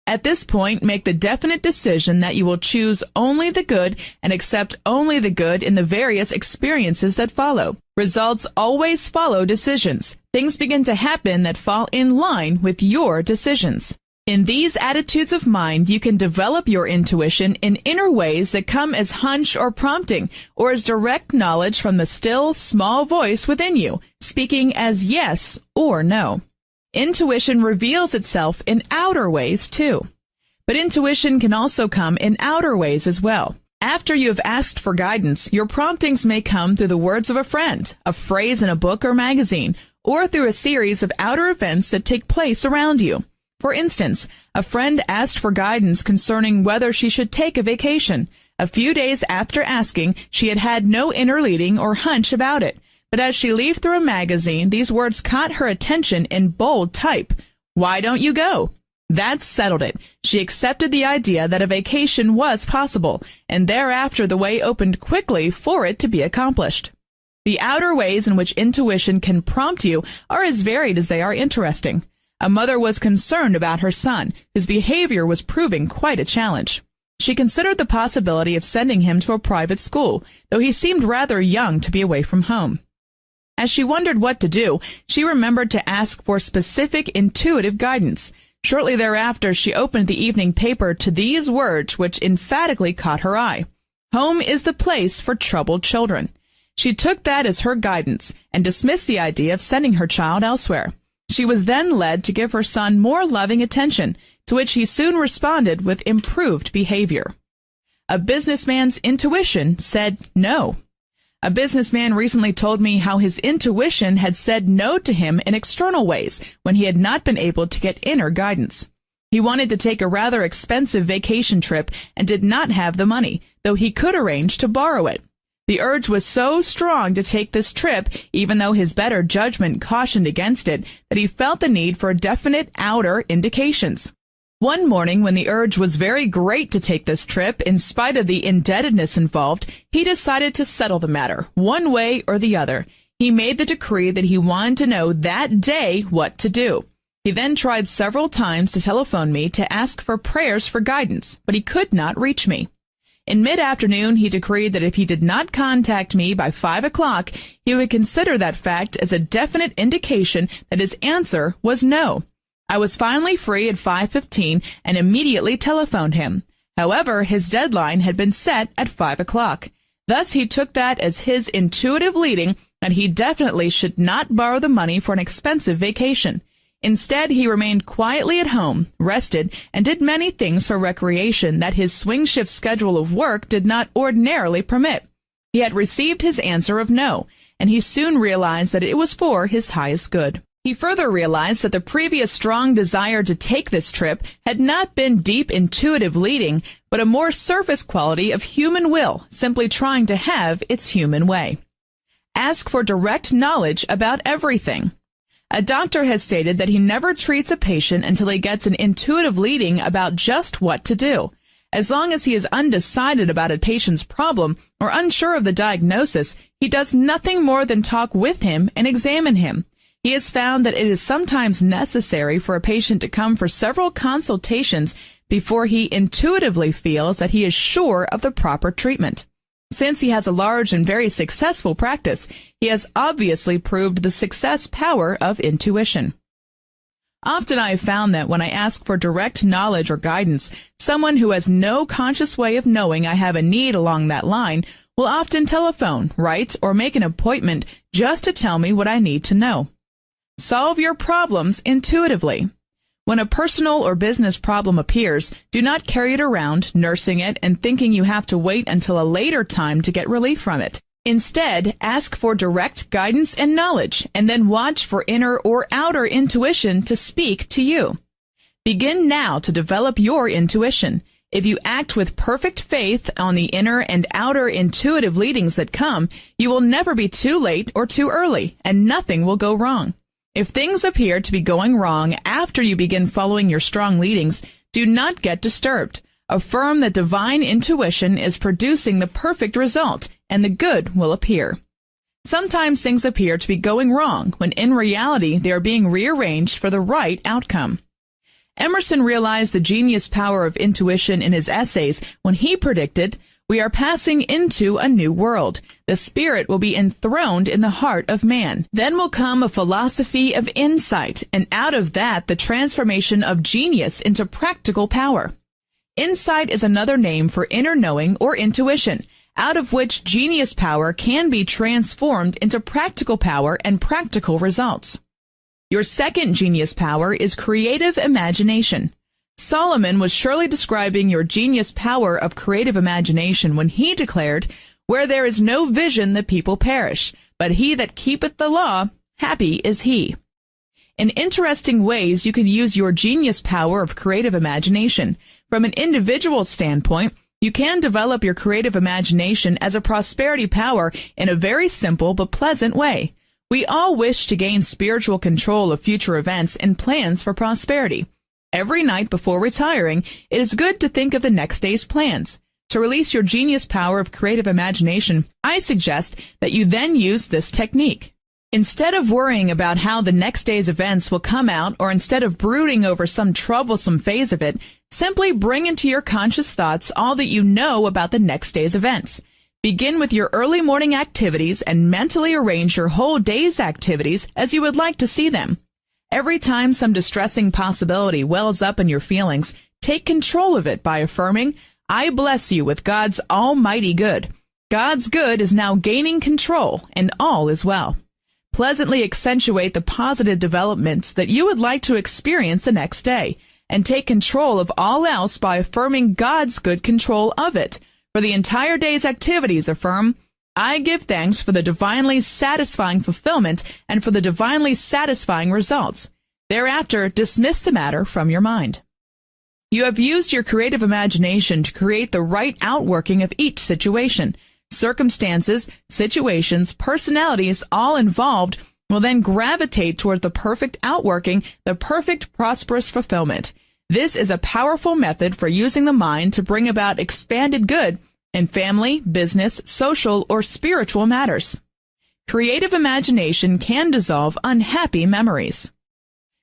At this point, make the definite decision that you will choose only the good and accept only the good in the various experiences that follow. Results always follow decisions. Things begin to happen that fall in line with your decisions. In these attitudes of mind, you can develop your intuition in inner ways that come as hunch or prompting, or as direct knowledge from the still, small voice within you, speaking as yes or no. Intuition reveals itself in outer ways, too. But intuition can also come in outer ways as well. After you have asked for guidance, your promptings may come through the words of a friend, a phrase in a book or magazine, or through a series of outer events that take place around you. For instance, a friend asked for guidance concerning whether she should take a vacation. A few days after asking, she had had no inner leading or hunch about it. But as she leafed through a magazine, these words caught her attention in bold type. Why don't you go? That settled it. She accepted the idea that a vacation was possible, and thereafter the way opened quickly for it to be accomplished. The outer ways in which intuition can prompt you are as varied as they are interesting. A mother was concerned about her son, whose behavior was proving quite a challenge. She considered the possibility of sending him to a private school, though he seemed rather young to be away from home. As she wondered what to do, she remembered to ask for specific intuitive guidance. Shortly thereafter, she opened the evening paper to these words which emphatically caught her eye. Home is the place for troubled children. She took that as her guidance and dismissed the idea of sending her child elsewhere. She was then led to give her son more loving attention, to which he soon responded with improved behavior. A businessman's intuition said no. A businessman recently told me how his intuition had said no to him in external ways when he had not been able to get inner guidance. He wanted to take a rather expensive vacation trip and did not have the money, though he could arrange to borrow it. The urge was so strong to take this trip, even though his better judgment cautioned against it, that he felt the need for definite outer indications. One morning, when the urge was very great to take this trip, in spite of the indebtedness involved, he decided to settle the matter, one way or the other. He made the decree that he wanted to know that day what to do. He then tried several times to telephone me to ask for prayers for guidance, but he could not reach me. In mid-afternoon, he decreed that if he did not contact me by 5 o'clock, he would consider that fact as a definite indication that his answer was no. I was finally free at 5:15 and immediately telephoned him. However, his deadline had been set at 5 o'clock. Thus, he took that as his intuitive leading that he definitely should not borrow the money for an expensive vacation. Instead, he remained quietly at home, rested, and did many things for recreation that his swing shift schedule of work did not ordinarily permit. He had received his answer of no, and he soon realized that it was for his highest good. He further realized that the previous strong desire to take this trip had not been deep intuitive leading, but a more surface quality of human will, simply trying to have its human way. Ask for direct knowledge about everything. A doctor has stated that he never treats a patient until he gets an intuitive leading about just what to do. As long as he is undecided about a patient's problem or unsure of the diagnosis, he does nothing more than talk with him and examine him. He has found that it is sometimes necessary for a patient to come for several consultations before he intuitively feels that he is sure of the proper treatment. Since he has a large and very successful practice, he has obviously proved the success power of intuition. Often I have found that when I ask for direct knowledge or guidance, someone who has no conscious way of knowing I have a need along that line will often telephone, write, or make an appointment just to tell me what I need to know. Solve your problems intuitively. When a personal or business problem appears, do not carry it around, nursing it, and thinking you have to wait until a later time to get relief from it. Instead, ask for direct guidance and knowledge, and then watch for inner or outer intuition to speak to you. Begin now to develop your intuition. If you act with perfect faith on the inner and outer intuitive leadings that come, you will never be too late or too early, and nothing will go wrong. If things appear to be going wrong after you begin following your strong leadings, do not get disturbed. Affirm that divine intuition is producing the perfect result, and the good will appear. Sometimes things appear to be going wrong, when in reality they are being rearranged for the right outcome. Emerson realized the genius power of intuition in his essays when he predicted, "We are passing into a new world. The spirit will be enthroned in the heart of man. Then will come a philosophy of insight, and out of that the transformation of genius into practical power." Insight is another name for inner knowing or intuition, out of which genius power can be transformed into practical power and practical results. Your second genius power is creative imagination. Solomon was surely describing your genius power of creative imagination when he declared, "Where there is no vision, the people perish, but he that keepeth the law, happy is he." In interesting ways, you can use your genius power of creative imagination. From an individual standpoint, you can develop your creative imagination as a prosperity power in a very simple but pleasant way. We all wish to gain spiritual control of future events and plans for prosperity. Every night before retiring, it is good to think of the next day's plans. To release your genius power of creative imagination, I suggest that you then use this technique. Instead of worrying about how the next day's events will come out, or instead of brooding over some troublesome phase of it, simply bring into your conscious thoughts all that you know about the next day's events. Begin with your early morning activities and mentally arrange your whole day's activities as you would like to see them. Every time some distressing possibility wells up in your feelings, take control of it by affirming, "I bless you with God's almighty good. God's good is now gaining control, and all is well." Pleasantly accentuate the positive developments that you would like to experience the next day, and take control of all else by affirming God's good control of it. For the entire day's activities, affirm, "I give thanks for the divinely satisfying fulfillment and for the divinely satisfying results." Thereafter, dismiss the matter from your mind. You have used your creative imagination to create the right outworking of each situation. Circumstances, situations, personalities, all involved, will then gravitate toward the perfect outworking, the perfect prosperous fulfillment. This is a powerful method for using the mind to bring about expanded good in family, business, social, or spiritual matters. Creative imagination can dissolve unhappy memories.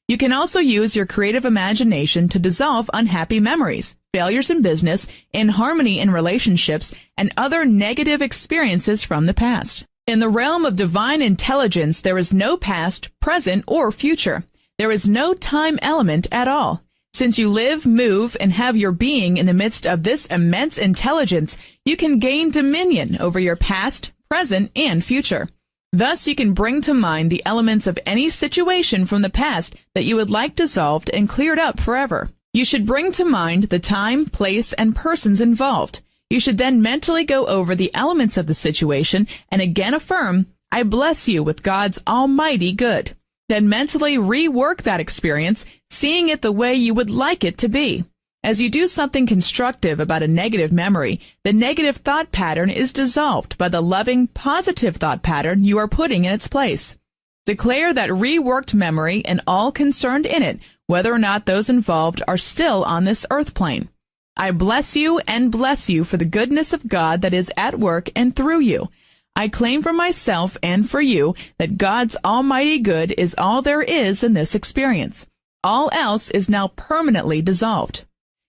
You can also use your creative imagination to dissolve unhappy memories, failures in business, inharmony in relationships, and other negative experiences from the past. In the realm of divine intelligence, there is no past, present, or future. There is no time element at all. Since you live, move, and have your being in the midst of this immense intelligence, you can gain dominion over your past, present, and future. Thus, you can bring to mind the elements of any situation from the past that you would like dissolved and cleared up forever. You should bring to mind the time, place, and persons involved. You should then mentally go over the elements of the situation and again affirm, I bless you with God's almighty good. Then mentally rework that experience, seeing it the way you would like it to be. As you do something constructive about a negative memory, the negative thought pattern is dissolved by the loving, positive thought pattern you are putting in its place. Declare that reworked memory and all concerned in it, whether or not those involved are still on this earth plane. I bless you and bless you for the goodness of God that is at work and through you. I claim for myself and for you that God's almighty good is all there is in this experience. All else is now permanently dissolved.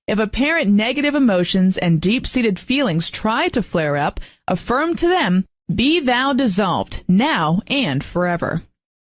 If apparent negative emotions and deep-seated feelings try to flare up, affirm to them, "Be thou dissolved, now and forever."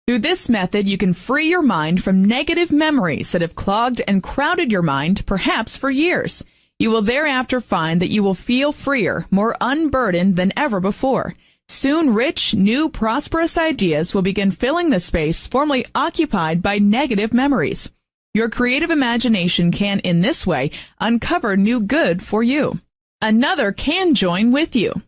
Through this method, you can free your mind from negative memories that have clogged and crowded your mind, perhaps for years. You will thereafter find that you will feel freer, more unburdened than ever before. Soon rich, new, prosperous ideas will begin filling the space formerly occupied by negative memories. Your creative imagination can, in this way, uncover new good for you. Another can join with you.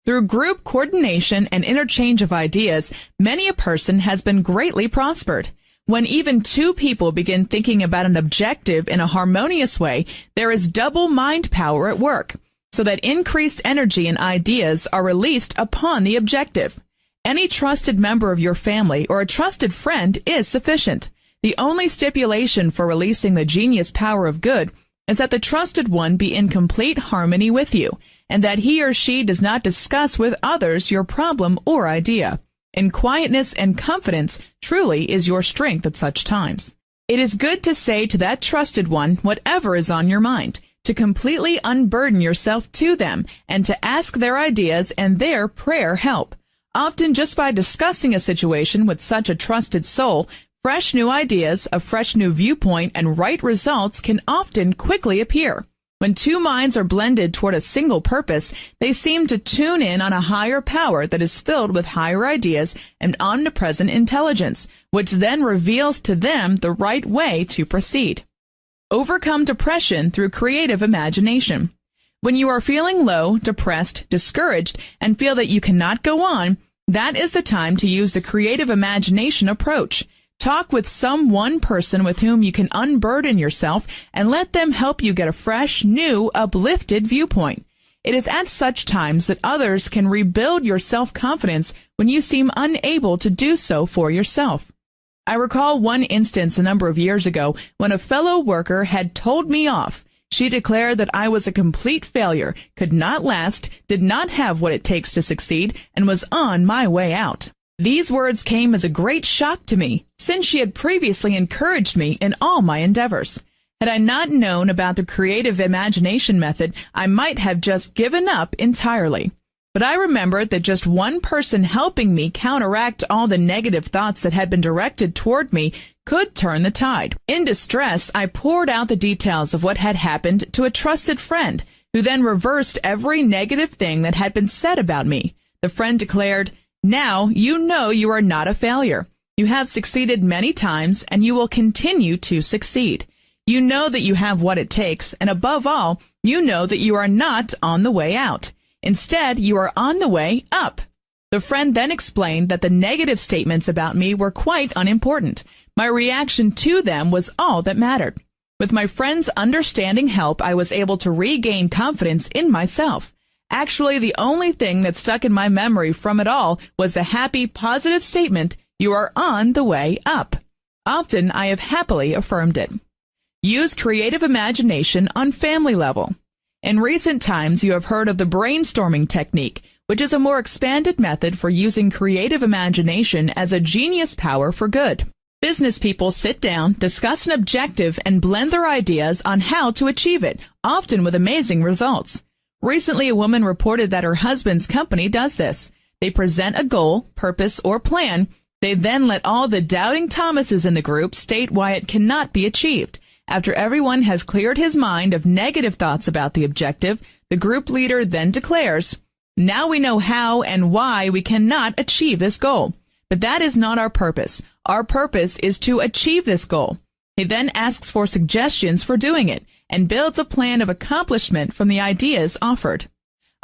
Through group coordination and interchange of ideas, many a person has been greatly prospered. When even two people begin thinking about an objective in a harmonious way, there is double mind power at work, so that increased energy and ideas are released upon the objective. Any trusted member of your family or a trusted friend is sufficient. The only stipulation for releasing the genius power of good is that the trusted one be in complete harmony with you, and that he or she does not discuss with others your problem or idea. In quietness and confidence truly is your strength at such times. It is good to say to that trusted one whatever is on your mind, to completely unburden yourself to them, and to ask their ideas and their prayer help. Often just by discussing a situation with such a trusted soul, fresh new ideas, a fresh new viewpoint, and right results can often quickly appear. When two minds are blended toward a single purpose, they seem to tune in on a higher power that is filled with higher ideas and omnipresent intelligence, which then reveals to them the right way to proceed. Overcome depression through creative imagination. When you are feeling low, depressed, discouraged, and feel that you cannot go on, that is the time to use the creative imagination approach. Talk with some one person with whom you can unburden yourself and let them help you get a fresh, new, uplifted viewpoint. It is at such times that others can rebuild your self-confidence when you seem unable to do so for yourself. I recall one instance a number of years ago when a fellow worker had told me off. She declared that I was a complete failure, could not last, did not have what it takes to succeed, and was on my way out. These words came as a great shock to me, since she had previously encouraged me in all my endeavors. Had I not known about the creative imagination method, I might have just given up entirely. But I remembered that just one person helping me counteract all the negative thoughts that had been directed toward me could turn the tide. In distress, I poured out the details of what had happened to a trusted friend, who then reversed every negative thing that had been said about me. The friend declared, "Now you know you are not a failure. You have succeeded many times, and you will continue to succeed. You know that you have what it takes, and above all, you know that you are not on the way out. Instead, you are on the way up." The friend then explained that the negative statements about me were quite unimportant. My reaction to them was all that mattered. With my friend's understanding help, I was able to regain confidence in myself. Actually, the only thing that stuck in my memory from it all was the happy, positive statement, "You are on the way up." Often, I have happily affirmed it. Use creative imagination on family level. In recent times, you have heard of the brainstorming technique, which is a more expanded method for using creative imagination as a genius power for good. Business people sit down, discuss an objective, and blend their ideas on how to achieve it, often with amazing results. Recently, a woman reported that her husband's company does this. They present a goal, purpose, or plan. They then let all the doubting Thomases in the group state why it cannot be achieved. After everyone has cleared his mind of negative thoughts about the objective, the group leader then declares, "Now we know how and why we cannot achieve this goal. But that is not our purpose. Our purpose is to achieve this goal." He then asks for suggestions for doing it, and builds a plan of accomplishment from the ideas offered.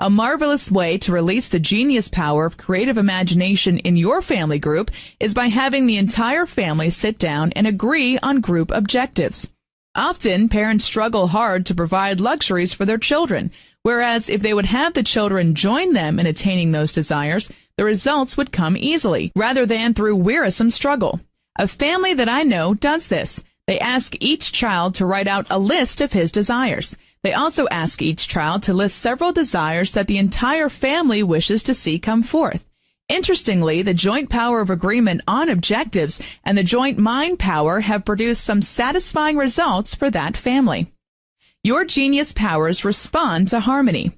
A marvelous way to release the genius power of creative imagination in your family group is by having the entire family sit down and agree on group objectives. Often, parents struggle hard to provide luxuries for their children, whereas if they would have the children join them in attaining those desires, the results would come easily, rather than through wearisome struggle. A family that I know does this. They ask each child to write out a list of his desires. They also ask each child to list several desires that the entire family wishes to see come forth. Interestingly, the joint power of agreement on objectives and the joint mind power have produced some satisfying results for that family. Your genius powers respond to harmony.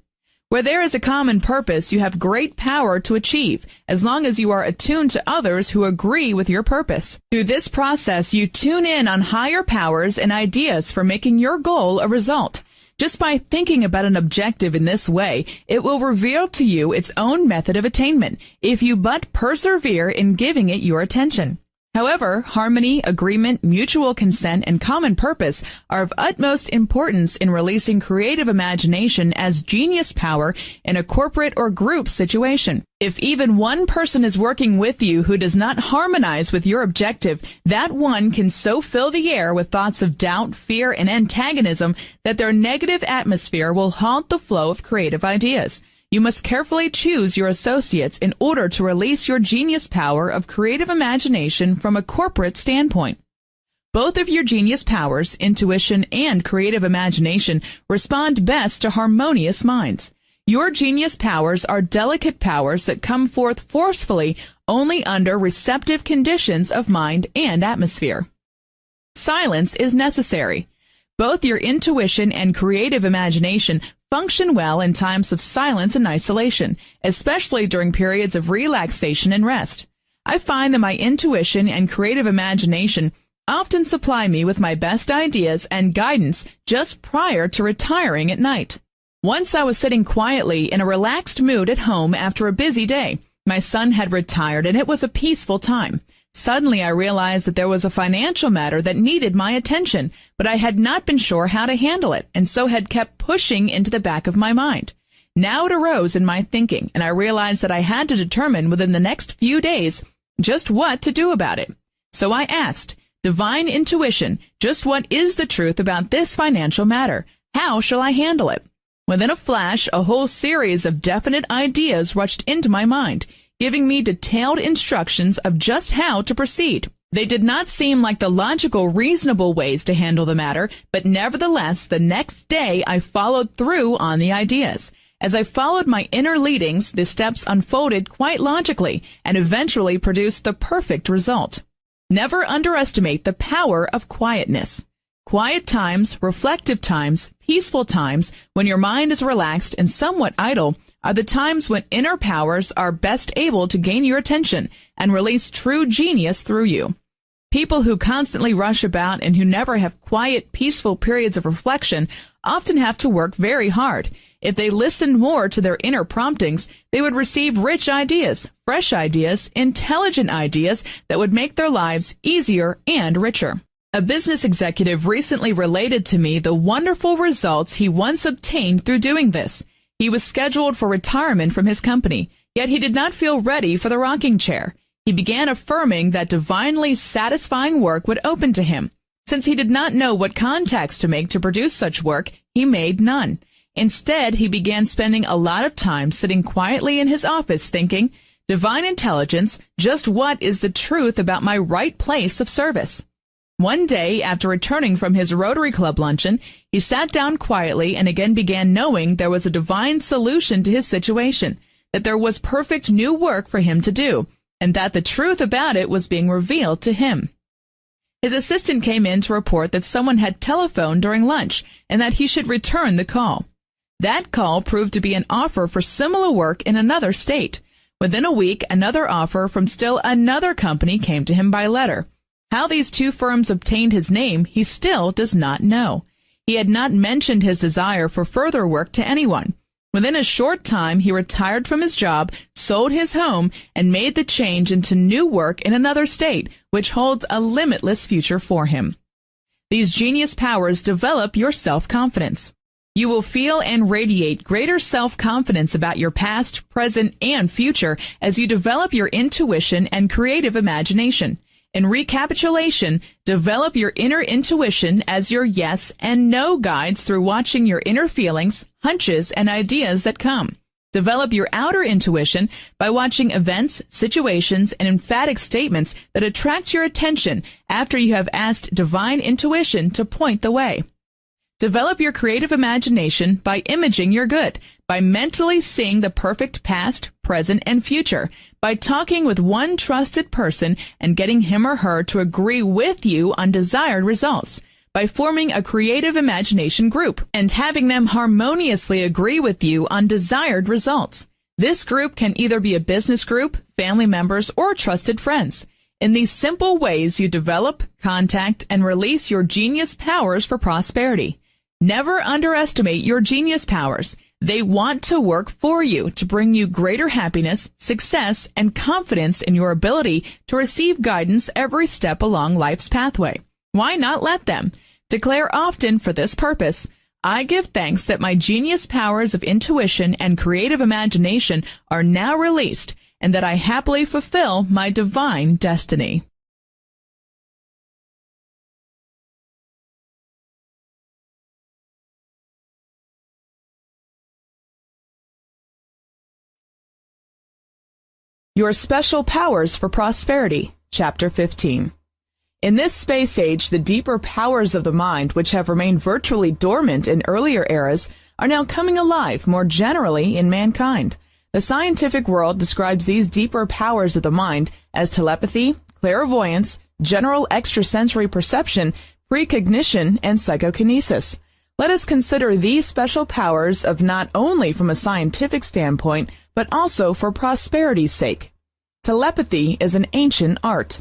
Where there is a common purpose, you have great power to achieve, as long as you are attuned to others who agree with your purpose. Through this process, you tune in on higher powers and ideas for making your goal a result. Just by thinking about an objective in this way, it will reveal to you its own method of attainment, if you but persevere in giving it your attention. However, harmony, agreement, mutual consent, and common purpose are of utmost importance in releasing creative imagination as genius power in a corporate or group situation. If even one person is working with you who does not harmonize with your objective, that one can so fill the air with thoughts of doubt, fear, and antagonism that their negative atmosphere will halt the flow of creative ideas. You must carefully choose your associates in order to release your genius power of creative imagination from a corporate standpoint. Both of your genius powers, intuition and creative imagination, respond best to harmonious minds. Your genius powers are delicate powers that come forth forcefully only under receptive conditions of mind and atmosphere. Silence is necessary. Both your intuition and creative imagination function well in times of silence and isolation, especially during periods of relaxation and rest. I find that my intuition and creative imagination often supply me with my best ideas and guidance just prior to retiring at night. Once I was sitting quietly in a relaxed mood at home after a busy day. My son had retired and it was a peaceful time. Suddenly I realized that there was a financial matter that needed my attention, but I had not been sure how to handle it, and so had kept pushing into the back of my mind. Now it arose in my thinking, and I realized that I had to determine within the next few days just what to do about it. So I asked, Divine Intuition, just what is the truth about this financial matter? How shall I handle it? Within a flash, a whole series of definite ideas rushed into my mind, giving me detailed instructions of just how to proceed. They did not seem like the logical, reasonable ways to handle the matter, but nevertheless, the next day I followed through on the ideas. As I followed my inner leadings, the steps unfolded quite logically and eventually produced the perfect result. Never underestimate the power of quietness. Quiet times, reflective times, peaceful times, when your mind is relaxed and somewhat idle, are the times when inner powers are best able to gain your attention and release true genius through you. People who constantly rush about and who never have quiet, peaceful periods of reflection often have to work very hard. If they listened more to their inner promptings, they would receive rich ideas, fresh ideas, intelligent ideas that would make their lives easier and richer. A business executive recently related to me the wonderful results he once obtained through doing this. He was scheduled for retirement from his company, yet he did not feel ready for the rocking chair. He began affirming that divinely satisfying work would open to him. Since he did not know what contacts to make to produce such work, he made none. Instead, he began spending a lot of time sitting quietly in his office thinking, Divine Intelligence, just what is the truth about my right place of service? One day, after returning from his Rotary Club luncheon, he sat down quietly and again began knowing there was a divine solution to his situation, that there was perfect new work for him to do, and that the truth about it was being revealed to him. His assistant came in to report that someone had telephoned during lunch and that he should return the call. That call proved to be an offer for similar work in another state. Within a week, another offer from still another company came to him by letter. How these two firms obtained his name, he still does not know. He had not mentioned his desire for further work to anyone. Within a short time, he retired from his job, sold his home, and made the change into new work in another state, which holds a limitless future for him. These genius powers develop your self-confidence. You will feel and radiate greater self-confidence about your past, present, and future as you develop your intuition and creative imagination. In recapitulation, develop your inner intuition as your yes and no guides through watching your inner feelings, hunches, and ideas that come. Develop your outer intuition by watching events, situations, and emphatic statements that attract your attention after you have asked divine intuition to point the way. Develop your creative imagination by imaging your good, by mentally seeing the perfect past, present, and future, by talking with one trusted person and getting him or her to agree with you on desired results, by forming a creative imagination group and having them harmoniously agree with you on desired results. This group can either be a business group, family members, or trusted friends. In these simple ways, you develop, contact, and release your genius powers for prosperity. Never underestimate your genius powers. They want to work for you to bring you greater happiness, success, and confidence in your ability to receive guidance every step along life's pathway. Why not let them? Declare often for this purpose, I give thanks that my genius powers of intuition and creative imagination are now released and that I happily fulfill my divine destiny. Your Special Powers for Prosperity, Chapter 15. In this space age, the deeper powers of the mind, which have remained virtually dormant in earlier eras, are now coming alive more generally in mankind. The scientific world describes these deeper powers of the mind as telepathy, clairvoyance, general extrasensory perception, precognition, and psychokinesis. Let us consider these special powers of not only from a scientific standpoint, but also for prosperity's sake. Telepathy is an ancient art.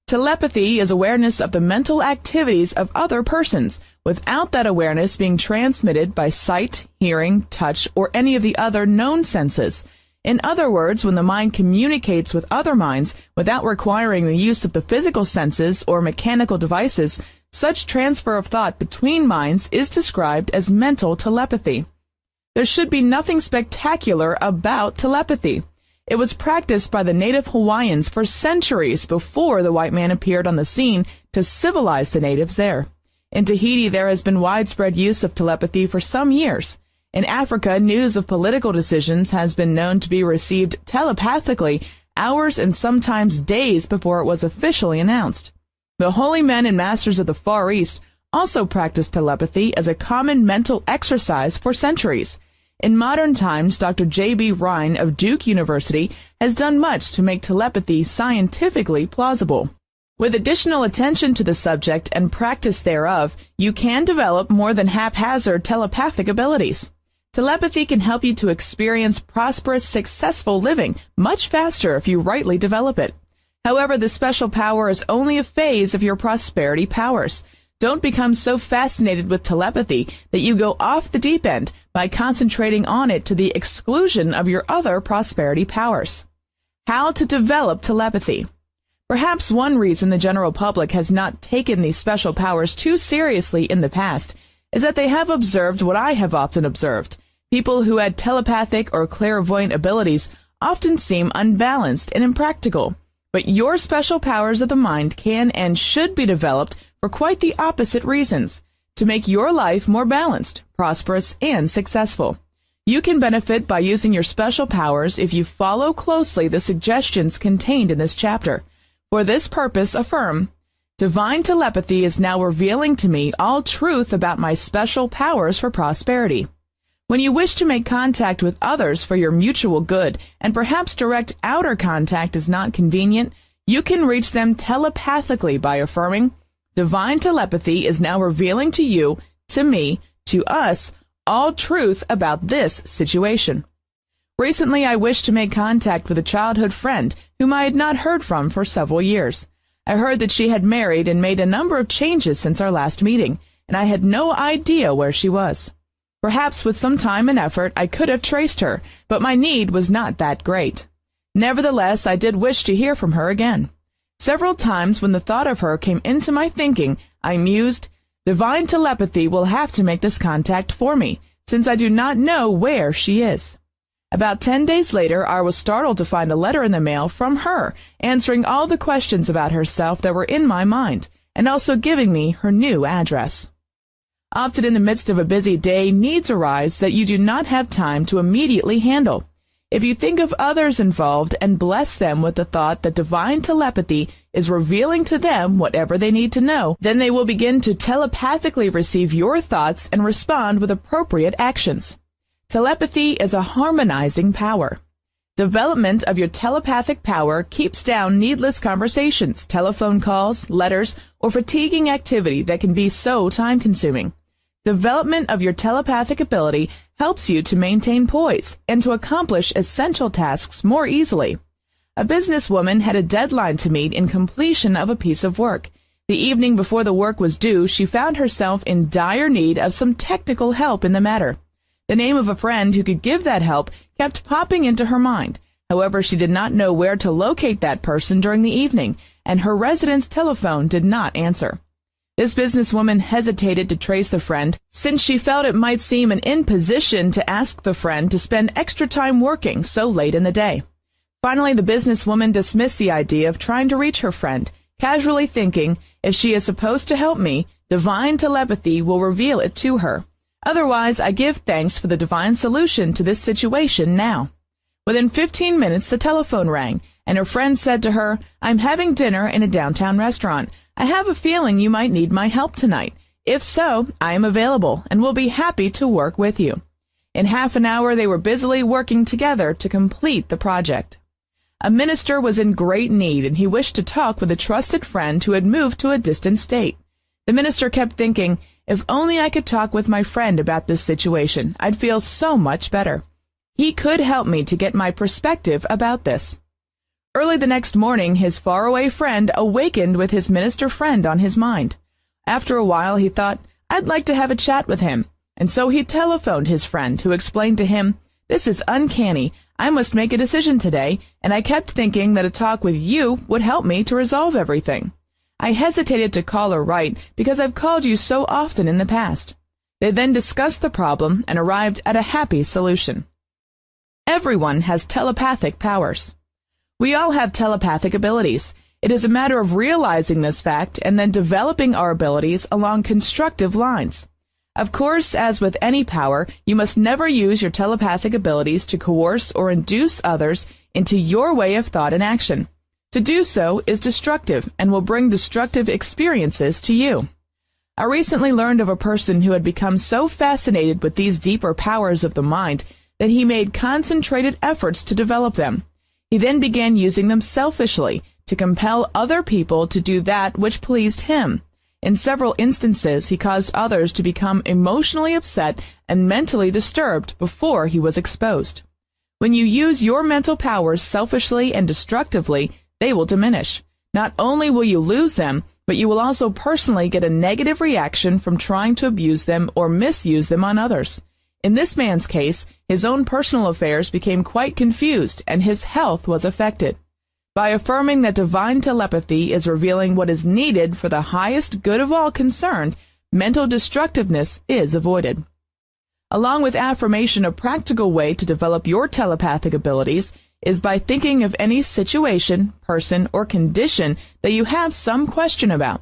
Telepathy is awareness of the mental activities of other persons, without that awareness being transmitted by sight, hearing, touch, or any of the other known senses. In other words, when the mind communicates with other minds without requiring the use of the physical senses or mechanical devices, such transfer of thought between minds is described as mental telepathy. There should be nothing spectacular about telepathy. It was practiced by the native Hawaiians for centuries before the white man appeared on the scene to civilize the natives there. In Tahiti, there has been widespread use of telepathy for some years. In Africa, news of political decisions has been known to be received telepathically hours and sometimes days before it was officially announced. The holy men and masters of the Far East also practiced telepathy as a common mental exercise for centuries. In modern times, Dr. J.B. Rhine of Duke University has done much to make telepathy scientifically plausible. With additional attention to the subject and practice thereof, you can develop more than haphazard telepathic abilities. Telepathy can help you to experience prosperous, successful living much faster if you rightly develop it. However, the special power is only a phase of your prosperity powers. Don't become so fascinated with telepathy that you go off the deep end by concentrating on it to the exclusion of your other prosperity powers. How to develop telepathy. Perhaps one reason the general public has not taken these special powers too seriously in the past is that they have observed what I have often observed. People who had telepathic or clairvoyant abilities often seem unbalanced and impractical. But your special powers of the mind can and should be developed for quite the opposite reasons, to make your life more balanced, prosperous, and successful. You can benefit by using your special powers if you follow closely the suggestions contained in this chapter. For this purpose, affirm, Divine telepathy is now revealing to me all truth about my special powers for prosperity. When you wish to make contact with others for your mutual good, and perhaps direct outer contact is not convenient, you can reach them telepathically by affirming, Divine telepathy is now revealing to you, to me, to us, all truth about this situation. Recently, I wished to make contact with a childhood friend whom I had not heard from for several years. I heard that she had married and made a number of changes since our last meeting, and I had no idea where she was. Perhaps with some time and effort I could have traced her, but my need was not that great. Nevertheless, I did wish to hear from her again. Several times when the thought of her came into my thinking, I mused, Divine telepathy will have to make this contact for me, since I do not know where she is. About 10 days later, I was startled to find a letter in the mail from her, answering all the questions about herself that were in my mind, and also giving me her new address. Often in the midst of a busy day, needs arise that you do not have time to immediately handle. If you think of others involved and bless them with the thought that divine telepathy is revealing to them whatever they need to know, then they will begin to telepathically receive your thoughts and respond with appropriate actions. Telepathy is a harmonizing power. Development of your telepathic power keeps down needless conversations, telephone calls, letters, or fatiguing activity that can be so time-consuming. Development of your telepathic ability helps you to maintain poise and to accomplish essential tasks more easily. A businesswoman had a deadline to meet in completion of a piece of work. The evening before the work was due, she found herself in dire need of some technical help in the matter. The name of a friend who could give that help kept popping into her mind. However, she did not know where to locate that person during the evening, and her residence telephone did not answer. This businesswoman hesitated to trace the friend, since she felt it might seem an imposition to ask the friend to spend extra time working so late in the day. Finally, the businesswoman dismissed the idea of trying to reach her friend, casually thinking, if she is supposed to help me, divine telepathy will reveal it to her. Otherwise, I give thanks for the divine solution to this situation now. Within 15 minutes, the telephone rang, and her friend said to her, I'm having dinner in a downtown restaurant. I have a feeling you might need my help tonight. If so, I am available and will be happy to work with you. In half an hour, they were busily working together to complete the project. A minister was in great need, and he wished to talk with a trusted friend who had moved to a distant state. The minister kept thinking, if only I could talk with my friend about this situation, I'd feel so much better. He could help me to get my perspective about this. Early the next morning, his faraway friend awakened with his minister friend on his mind. After a while, he thought, I'd like to have a chat with him. And so he telephoned his friend, who explained to him, this is uncanny. I must make a decision today, and I kept thinking that a talk with you would help me to resolve everything. I hesitated to call or write because I've called you so often in the past. They then discussed the problem and arrived at a happy solution. Everyone has telepathic powers. We all have telepathic abilities. It is a matter of realizing this fact and then developing our abilities along constructive lines. Of course, as with any power, you must never use your telepathic abilities to coerce or induce others into your way of thought and action. To do so is destructive and will bring destructive experiences to you. I recently learned of a person who had become so fascinated with these deeper powers of the mind that he made concentrated efforts to develop them. He then began using them selfishly to compel other people to do that which pleased him. In several instances, he caused others to become emotionally upset and mentally disturbed before he was exposed. When you use your mental powers selfishly and destructively, they will diminish. Not only will you lose them, but you will also personally get a negative reaction from trying to abuse them or misuse them on others. In this man's case, his own personal affairs became quite confused and his health was affected. By affirming that divine telepathy is revealing what is needed for the highest good of all concerned, mental destructiveness is avoided. Along with affirmation, a practical way to develop your telepathic abilities is by thinking of any situation, person, or condition that you have some question about.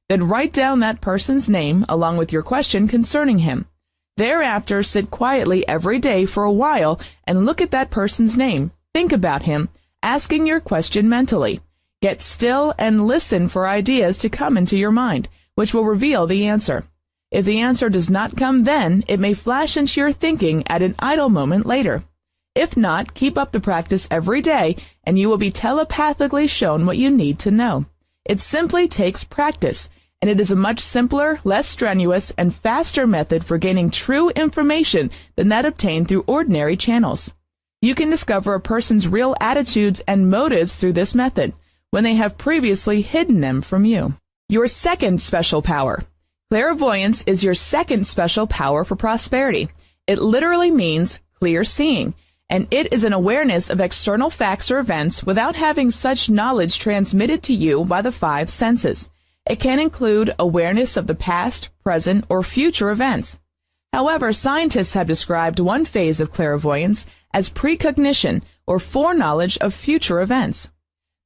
Then write down that person's name along with your question concerning him. Thereafter, sit quietly every day for a while and look at that person's name. Think about him, asking your question mentally. Get still and listen for ideas to come into your mind, which will reveal the answer. If the answer does not come then, it may flash into your thinking at an idle moment later. If not, keep up the practice every day, and you will be telepathically shown what you need to know. It simply takes practice, and it is a much simpler, less strenuous, and faster method for gaining true information than that obtained through ordinary channels. You can discover a person's real attitudes and motives through this method, when they have previously hidden them from you. Your second special power. Clairvoyance is your second special power for prosperity. It literally means clear seeing, and it is an awareness of external facts or events without having such knowledge transmitted to you by the five senses. It can include awareness of the past, present, or future events. However, scientists have described one phase of clairvoyance as precognition, or foreknowledge of future events.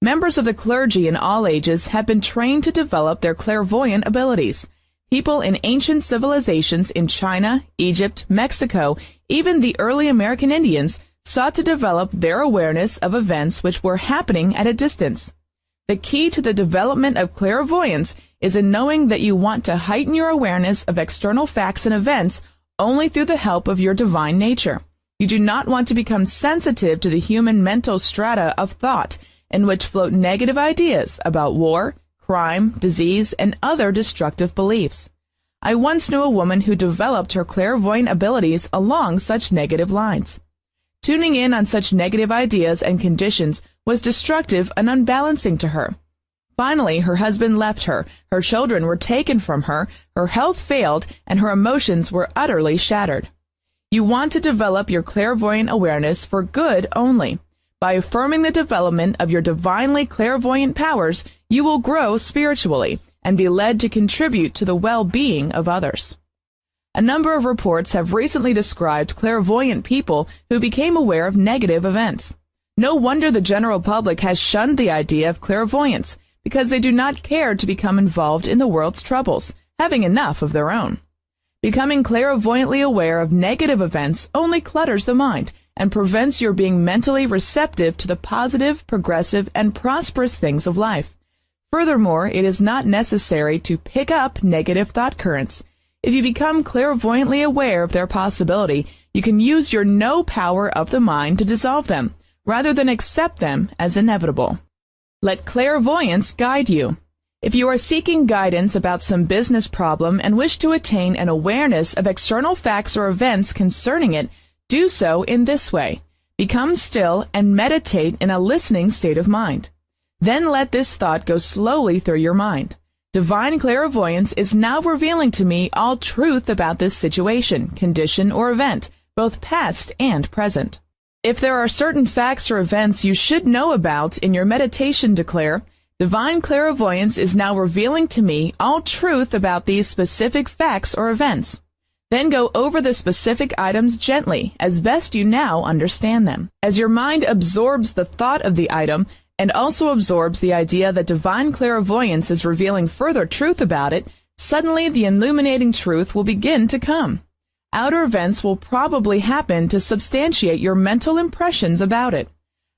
Members of the clergy in all ages have been trained to develop their clairvoyant abilities. People in ancient civilizations in China, Egypt, Mexico, even the early American Indians sought to develop their awareness of events which were happening at a distance. The key to the development of clairvoyance is in knowing that you want to heighten your awareness of external facts and events only through the help of your divine nature. You do not want to become sensitive to the human mental strata of thought in which float negative ideas about war, crime, disease, and other destructive beliefs. I once knew a woman who developed her clairvoyant abilities along such negative lines. Tuning in on such negative ideas and conditions was destructive and unbalancing to her. Finally, her husband left her, her children were taken from her, her health failed, and her emotions were utterly shattered. You want to develop your clairvoyant awareness for good only. By affirming the development of your divinely clairvoyant powers, you will grow spiritually and be led to contribute to the well-being of others. A number of reports have recently described clairvoyant people who became aware of negative events. No wonder the general public has shunned the idea of clairvoyance, because they do not care to become involved in the world's troubles, having enough of their own. Becoming clairvoyantly aware of negative events only clutters the mind and prevents your being mentally receptive to the positive, progressive, and prosperous things of life. Furthermore, it is not necessary to pick up negative thought currents. If you become clairvoyantly aware of their possibility, you can use your know power of the mind to dissolve them, rather than accept them as inevitable. Let clairvoyance guide you. If you are seeking guidance about some business problem and wish to attain an awareness of external facts or events concerning it, do so in this way. Become still and meditate in a listening state of mind. Then let this thought go slowly through your mind. Divine clairvoyance is now revealing to me all truth about this situation, condition, or event, both past and present. If there are certain facts or events you should know about in your meditation, declare, Divine clairvoyance is now revealing to me all truth about these specific facts or events. Then go over the specific items gently, as best you now understand them. As your mind absorbs the thought of the item, and also absorbs the idea that divine clairvoyance is revealing further truth about it, suddenly the illuminating truth will begin to come. Outer events will probably happen to substantiate your mental impressions about it.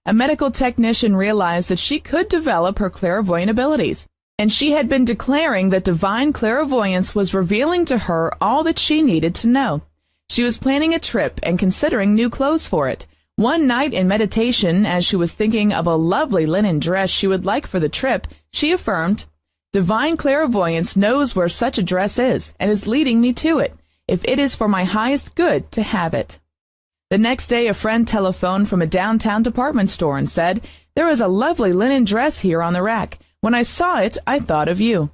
A medical technician realized that she could develop her clairvoyant abilities, and she had been declaring that divine clairvoyance was revealing to her all that she needed to know. She was planning a trip and considering new clothes for it. One night in meditation, as she was thinking of a lovely linen dress she would like for the trip, she affirmed, Divine clairvoyance knows where such a dress is and is leading me to it, if it is for my highest good to have it. The next day, a friend telephoned from a downtown department store and said, There is a lovely linen dress here on the rack. When I saw it, I thought of you.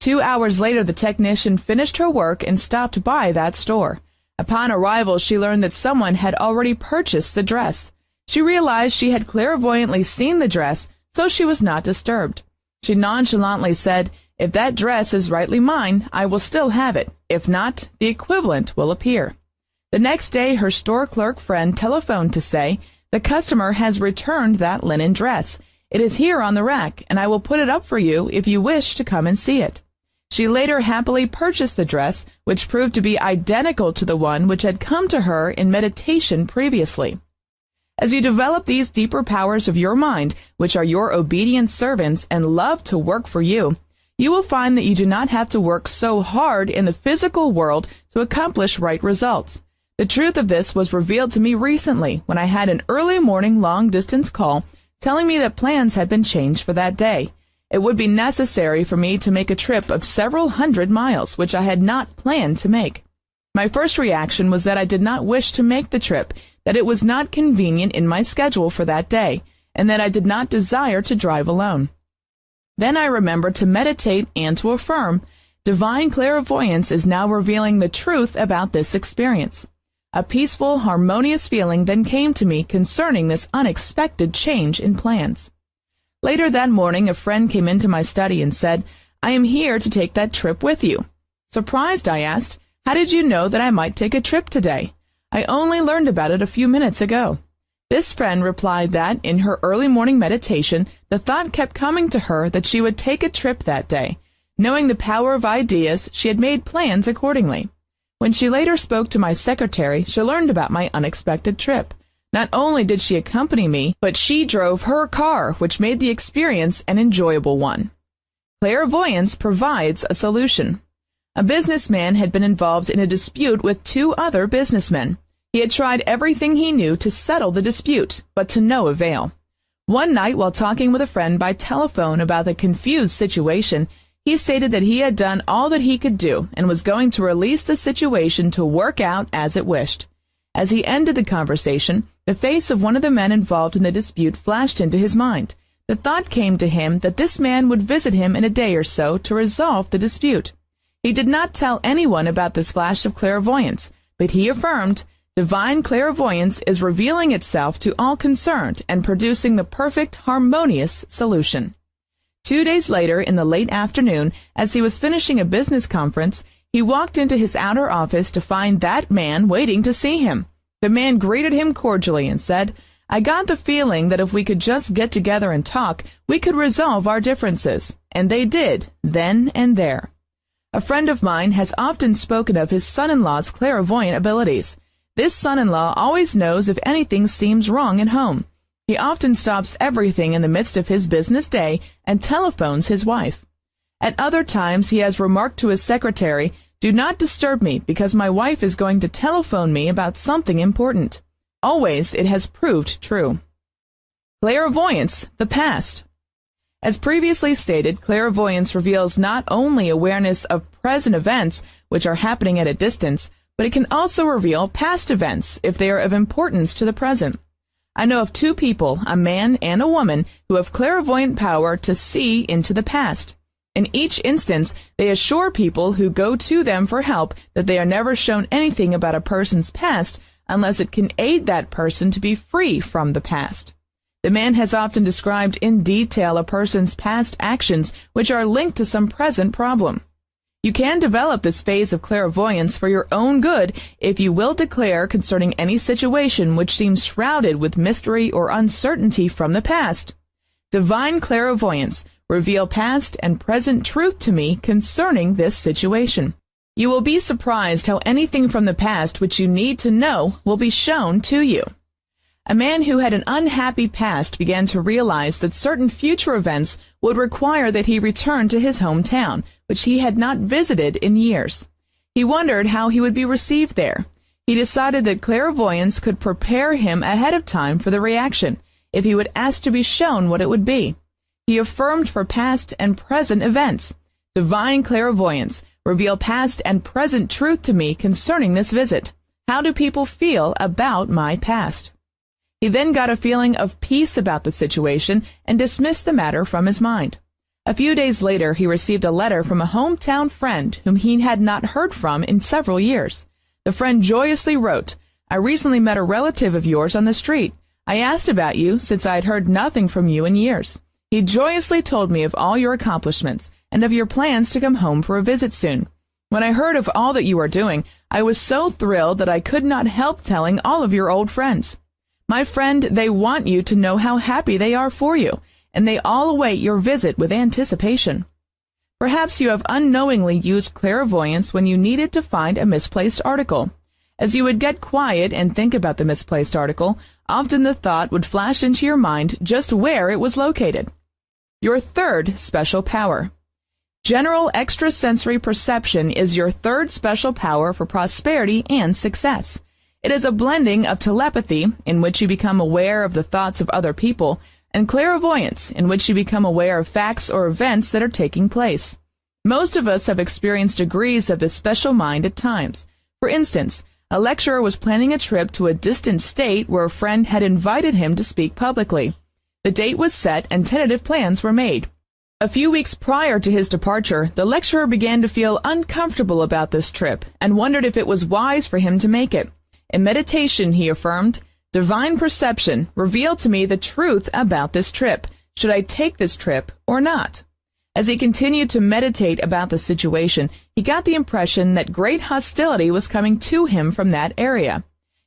2 hours later, the technician finished her work and stopped by that store. Upon arrival, she learned that someone had already purchased the dress. She realized she had clairvoyantly seen the dress, so she was not disturbed. She nonchalantly said, If that dress is rightly mine, I will still have it. If not, the equivalent will appear. The next day, her store clerk friend telephoned to say, The customer has returned that linen dress. It is here on the rack, and I will put it up for you if you wish to come and see it. She later happily purchased the dress, which proved to be identical to the one which had come to her in meditation previously. As you develop these deeper powers of your mind, which are your obedient servants and love to work for you, you will find that you do not have to work so hard in the physical world to accomplish right results. The truth of this was revealed to me recently when I had an early morning long-distance call telling me that plans had been changed for that day. It would be necessary for me to make a trip of several hundred miles, which I had not planned to make. My first reaction was that I did not wish to make the trip, that it was not convenient in my schedule for that day, and that I did not desire to drive alone. Then I remembered to meditate and to affirm, Divine clairvoyance is now revealing the truth about this experience. A peaceful, harmonious feeling then came to me concerning this unexpected change in plans. Later that morning, a friend came into my study and said, I am here to take that trip with you. Surprised, I asked, how did you know that I might take a trip today? I only learned about it a few minutes ago. This friend replied that, in her early morning meditation, the thought kept coming to her that she would take a trip that day. Knowing the power of ideas, she had made plans accordingly. When she later spoke to my secretary, she learned about my unexpected trip. Not only did she accompany me, but she drove her car, which made the experience an enjoyable one. Clairvoyance provides a solution. A businessman had been involved in a dispute with two other businessmen. He had tried everything he knew to settle the dispute, but to no avail. One night, while talking with a friend by telephone about the confused situation, he stated that he had done all that he could do and was going to release the situation to work out as it wished. As he ended the conversation, the face of one of the men involved in the dispute flashed into his mind. The thought came to him that this man would visit him in a day or so to resolve the dispute. He did not tell anyone about this flash of clairvoyance, but he affirmed, divine clairvoyance is revealing itself to all concerned and producing the perfect, harmonious solution. 2 days later, in the late afternoon, as he was finishing a business conference, he walked into his outer office to find that man waiting to see him. The man greeted him cordially and said, I got the feeling that if we could just get together and talk, we could resolve our differences. And they did, then and there. A friend of mine has often spoken of his son-in-law's clairvoyant abilities. This son-in-law always knows if anything seems wrong at home. He often stops everything in the midst of his business day and telephones his wife. At other times, he has remarked to his secretary, do not disturb me because my wife is going to telephone me about something important. Always it has proved true. Clairvoyance, the past. As previously stated, clairvoyance reveals not only awareness of present events, which are happening at a distance, but it can also reveal past events if they are of importance to the present. I know of two people, a man and a woman, who have clairvoyant power to see into the past. In each instance, they assure people who go to them for help that they are never shown anything about a person's past unless it can aid that person to be free from the past. The man has often described in detail a person's past actions which are linked to some present problem. You can develop this phase of clairvoyance for your own good if you will declare concerning any situation which seems shrouded with mystery or uncertainty from the past. Divine clairvoyance, reveal past and present truth to me concerning this situation. You will be surprised how anything from the past which you need to know will be shown to you. A man who had an unhappy past began to realize that certain future events would require that he return to his hometown, which he had not visited in years. He wondered how he would be received there. He decided that clairvoyance could prepare him ahead of time for the reaction, if he would ask to be shown what it would be. He affirmed for past and present events. Divine clairvoyance, reveal past and present truth to me concerning this visit. How do people feel about my past? He then got a feeling of peace about the situation and dismissed the matter from his mind. A few days later, he received a letter from a hometown friend whom he had not heard from in several years. The friend joyously wrote, I recently met a relative of yours on the street. I asked about you since I had heard nothing from you in years. He joyously told me of all your accomplishments and of your plans to come home for a visit soon. When I heard of all that you are doing, I was so thrilled that I could not help telling all of your old friends. My friend, they want you to know how happy they are for you, and they all await your visit with anticipation. Perhaps you have unknowingly used clairvoyance when you needed to find a misplaced article. As you would get quiet and think about the misplaced article, often the thought would flash into your mind just where it was located. Your third special power. General extrasensory perception is your third special power for prosperity and success. It is a blending of telepathy, in which you become aware of the thoughts of other people, and clairvoyance, in which you become aware of facts or events that are taking place. Most of us have experienced degrees of this special mind at times. For instance, a lecturer was planning a trip to a distant state where a friend had invited him to speak publicly. The date was set and tentative plans were made. A few weeks prior to his departure, the lecturer began to feel uncomfortable about this trip and wondered if it was wise for him to make it. In meditation, he affirmed, divine perception revealed to me the truth about this trip. Should I take this trip or not? As he continued to meditate about the situation, he got the impression that great hostility was coming to him from that area.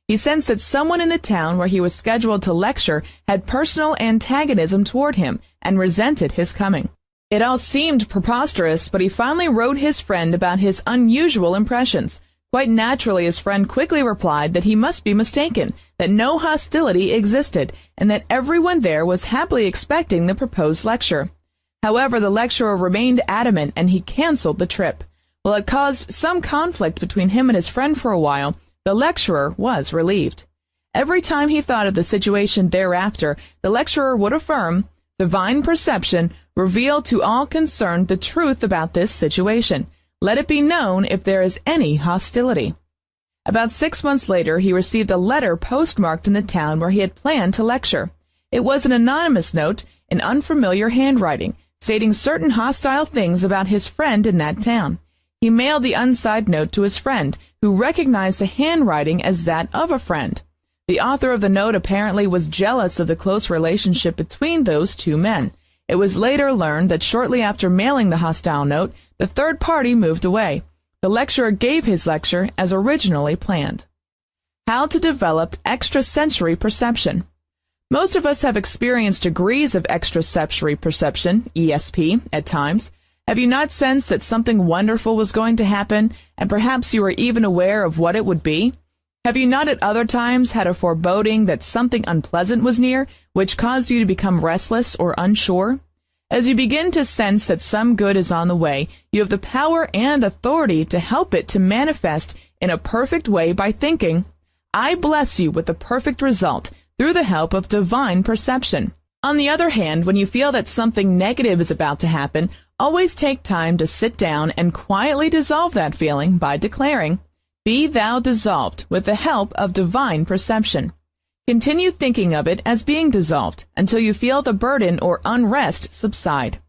He sensed that someone in the town where he was scheduled to lecture had personal antagonism toward him and resented his coming. It all seemed preposterous, but he finally wrote his friend about his unusual impressions. Quite naturally, his friend quickly replied that he must be mistaken, that no hostility existed, and that everyone there was happily expecting the proposed lecture. However, the lecturer remained adamant, and he canceled the trip. While it caused some conflict between him and his friend for a while, the lecturer was relieved. Every time he thought of the situation thereafter, the lecturer would affirm, "Divine perception revealed to all concerned the truth about this situation. Let it be known if there is any hostility." About 6 months later, he received a letter postmarked in the town where he had planned to lecture. It was an anonymous note in unfamiliar handwriting, stating certain hostile things about his friend in that town. He mailed the unsigned note to his friend, who recognized the handwriting as that of a friend. The author of the note apparently was jealous of the close relationship between those two men. It was later learned that shortly after mailing the hostile note, the third party moved away. The lecturer gave his lecture as originally planned. How to develop extrasensory perception. Most of us have experienced degrees of extrasensory perception, ESP, at times. Have you not sensed that something wonderful was going to happen, and perhaps you were even aware of what it would be? Have you not at other times had a foreboding that something unpleasant was near, which caused you to become restless or unsure? As you begin to sense that some good is on the way, you have the power and authority to help it to manifest in a perfect way by thinking, "I bless you with the perfect result through the help of divine perception." On the other hand, when you feel that something negative is about to happen, always take time to sit down and quietly dissolve that feeling by declaring, "Be thou dissolved with the help of divine perception." Continue thinking of it as being dissolved until you feel the burden or unrest subside.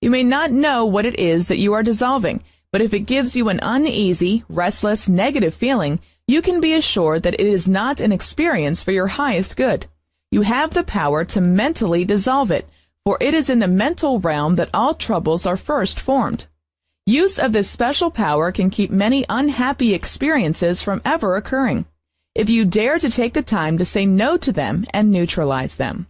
You may not know what it is that you are dissolving, but if it gives you an uneasy, restless, negative feeling, you can be assured that it is not an experience for your highest good. You have the power to mentally dissolve it, for it is in the mental realm that all troubles are first formed. Use of this special power can keep many unhappy experiences from ever occurring, if you dare to take the time to say no to them and neutralize them.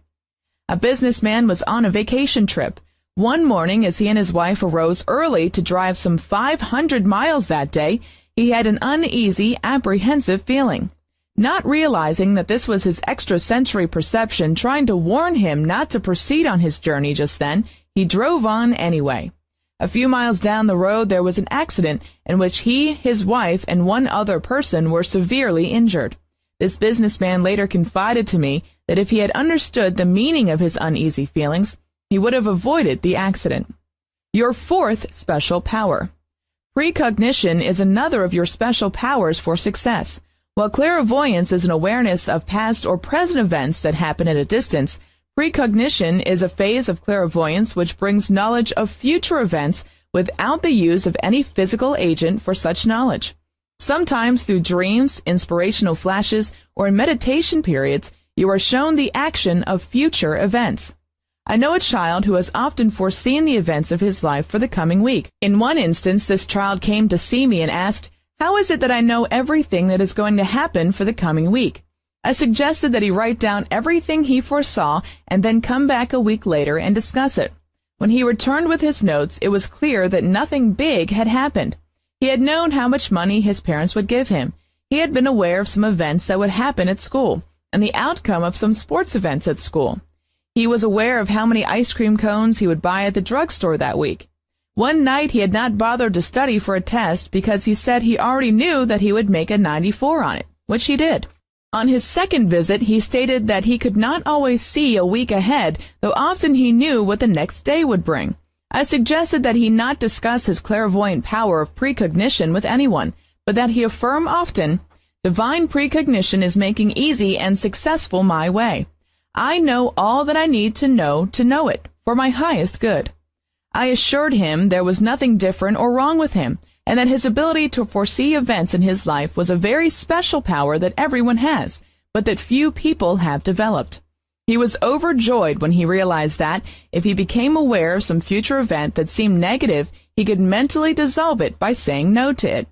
A businessman was on a vacation trip. One morning, as he and his wife arose early to drive some 500 miles that day, he had an uneasy, apprehensive feeling. Not realizing that this was his extrasensory perception trying to warn him not to proceed on his journey just then, he drove on anyway. A few miles down the road, there was an accident in which he, his wife, and one other person were severely injured. This businessman later confided to me that if he had understood the meaning of his uneasy feelings, he would have avoided the accident. Your fourth special power. Precognition is another of your special powers for success. While clairvoyance is an awareness of past or present events that happen at a distance, precognition is a phase of clairvoyance which brings knowledge of future events without the use of any physical agent for such knowledge. Sometimes through dreams, inspirational flashes, or in meditation periods, you are shown the action of future events. I know a child who has often foreseen the events of his life for the coming week. In one instance, this child came to see me and asked, "How is it that I know everything that is going to happen for the coming week?" I suggested that he write down everything he foresaw and then come back a week later and discuss it. When he returned with his notes, it was clear that nothing big had happened. He had known how much money his parents would give him. He had been aware of some events that would happen at school and the outcome of some sports events at school. He was aware of how many ice cream cones he would buy at the drugstore that week. One night he had not bothered to study for a test because he said he already knew that he would make a 94 on it, which he did. On his second visit, he stated that he could not always see a week ahead, though often he knew what the next day would bring. I suggested that he not discuss his clairvoyant power of precognition with anyone, but that he affirm often, "Divine precognition is making easy and successful my way. I know all that I need to know it, for my highest good." I assured him there was nothing different or wrong with him, and that his ability to foresee events in his life was a very special power that everyone has, but that few people have developed. He was overjoyed when he realized that, if he became aware of some future event that seemed negative, he could mentally dissolve it by saying no to it.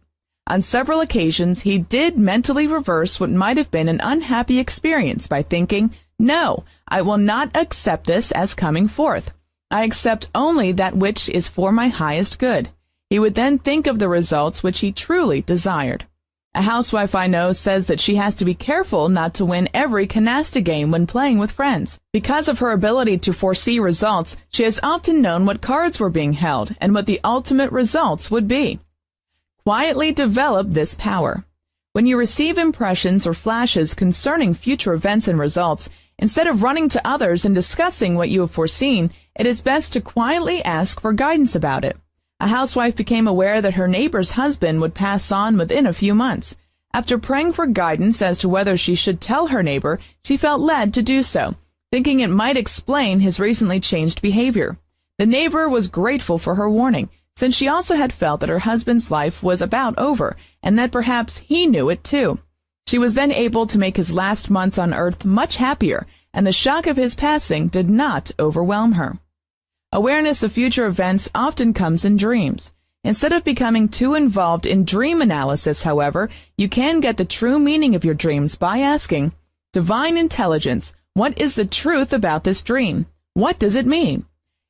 On several occasions, he did mentally reverse what might have been an unhappy experience by thinking, "No, I will not accept this as coming forth. I accept only that which is for my highest good." He would then think of the results which he truly desired. A housewife I know says that she has to be careful not to win every canasta game when playing with friends. Because of her ability to foresee results, she has often known what cards were being held and what the ultimate results would be. Quietly develop this power. When you receive impressions or flashes concerning future events and results, instead of running to others and discussing what you have foreseen, it is best to quietly ask for guidance about it. A housewife became aware that her neighbor's husband would pass on within a few months. After praying for guidance as to whether she should tell her neighbor, she felt led to do so, thinking it might explain his recently changed behavior. The neighbor was grateful for her warning, since she also had felt that her husband's life was about over, and that perhaps he knew it too. She was then able to make his last months on earth much happier, and the shock of his passing did not overwhelm her. Awareness of future events often comes in dreams. Instead of becoming too involved in dream analysis, however, you can get the true meaning of your dreams by asking, "Divine Intelligence, what is the truth about this dream? What does it mean?"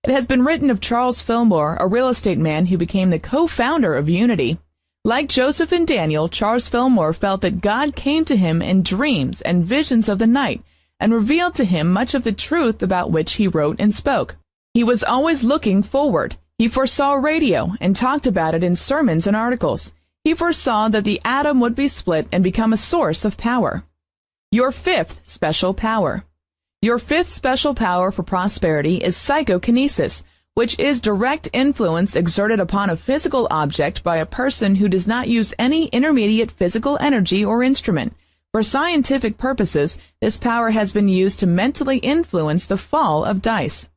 It has been written of Charles Fillmore, a real estate man who became the co-founder of Unity. Like Joseph and Daniel, Charles Fillmore felt that God came to him in dreams and visions of the night and revealed to him much of the truth about which he wrote and spoke. He was always looking forward. He foresaw radio and talked about it in sermons and articles. He foresaw that the atom would be split and become a source of power. Your fifth special power. Your fifth special power for prosperity is psychokinesis, which is direct influence exerted upon a physical object by a person who does not use any intermediate physical energy or instrument. For scientific purposes, this power has been used to mentally influence the fall of dice.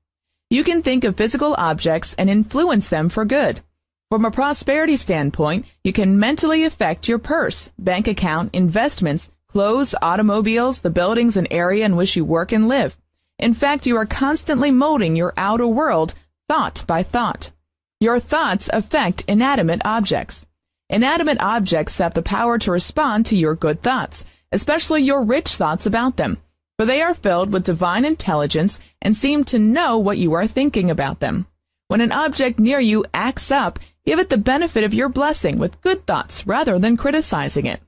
You can think of physical objects and influence them for good. From a prosperity standpoint, you can mentally affect your purse, bank account, investments, clothes, automobiles, the buildings and area in which you work and live. In fact, you are constantly molding your outer world, thought by thought. Your thoughts affect inanimate objects. Inanimate objects have the power to respond to your good thoughts, especially your rich thoughts about them, for they are filled with divine intelligence and seem to know what you are thinking about them. When an object near you acts up, give it the benefit of your blessing with good thoughts rather than criticizing it.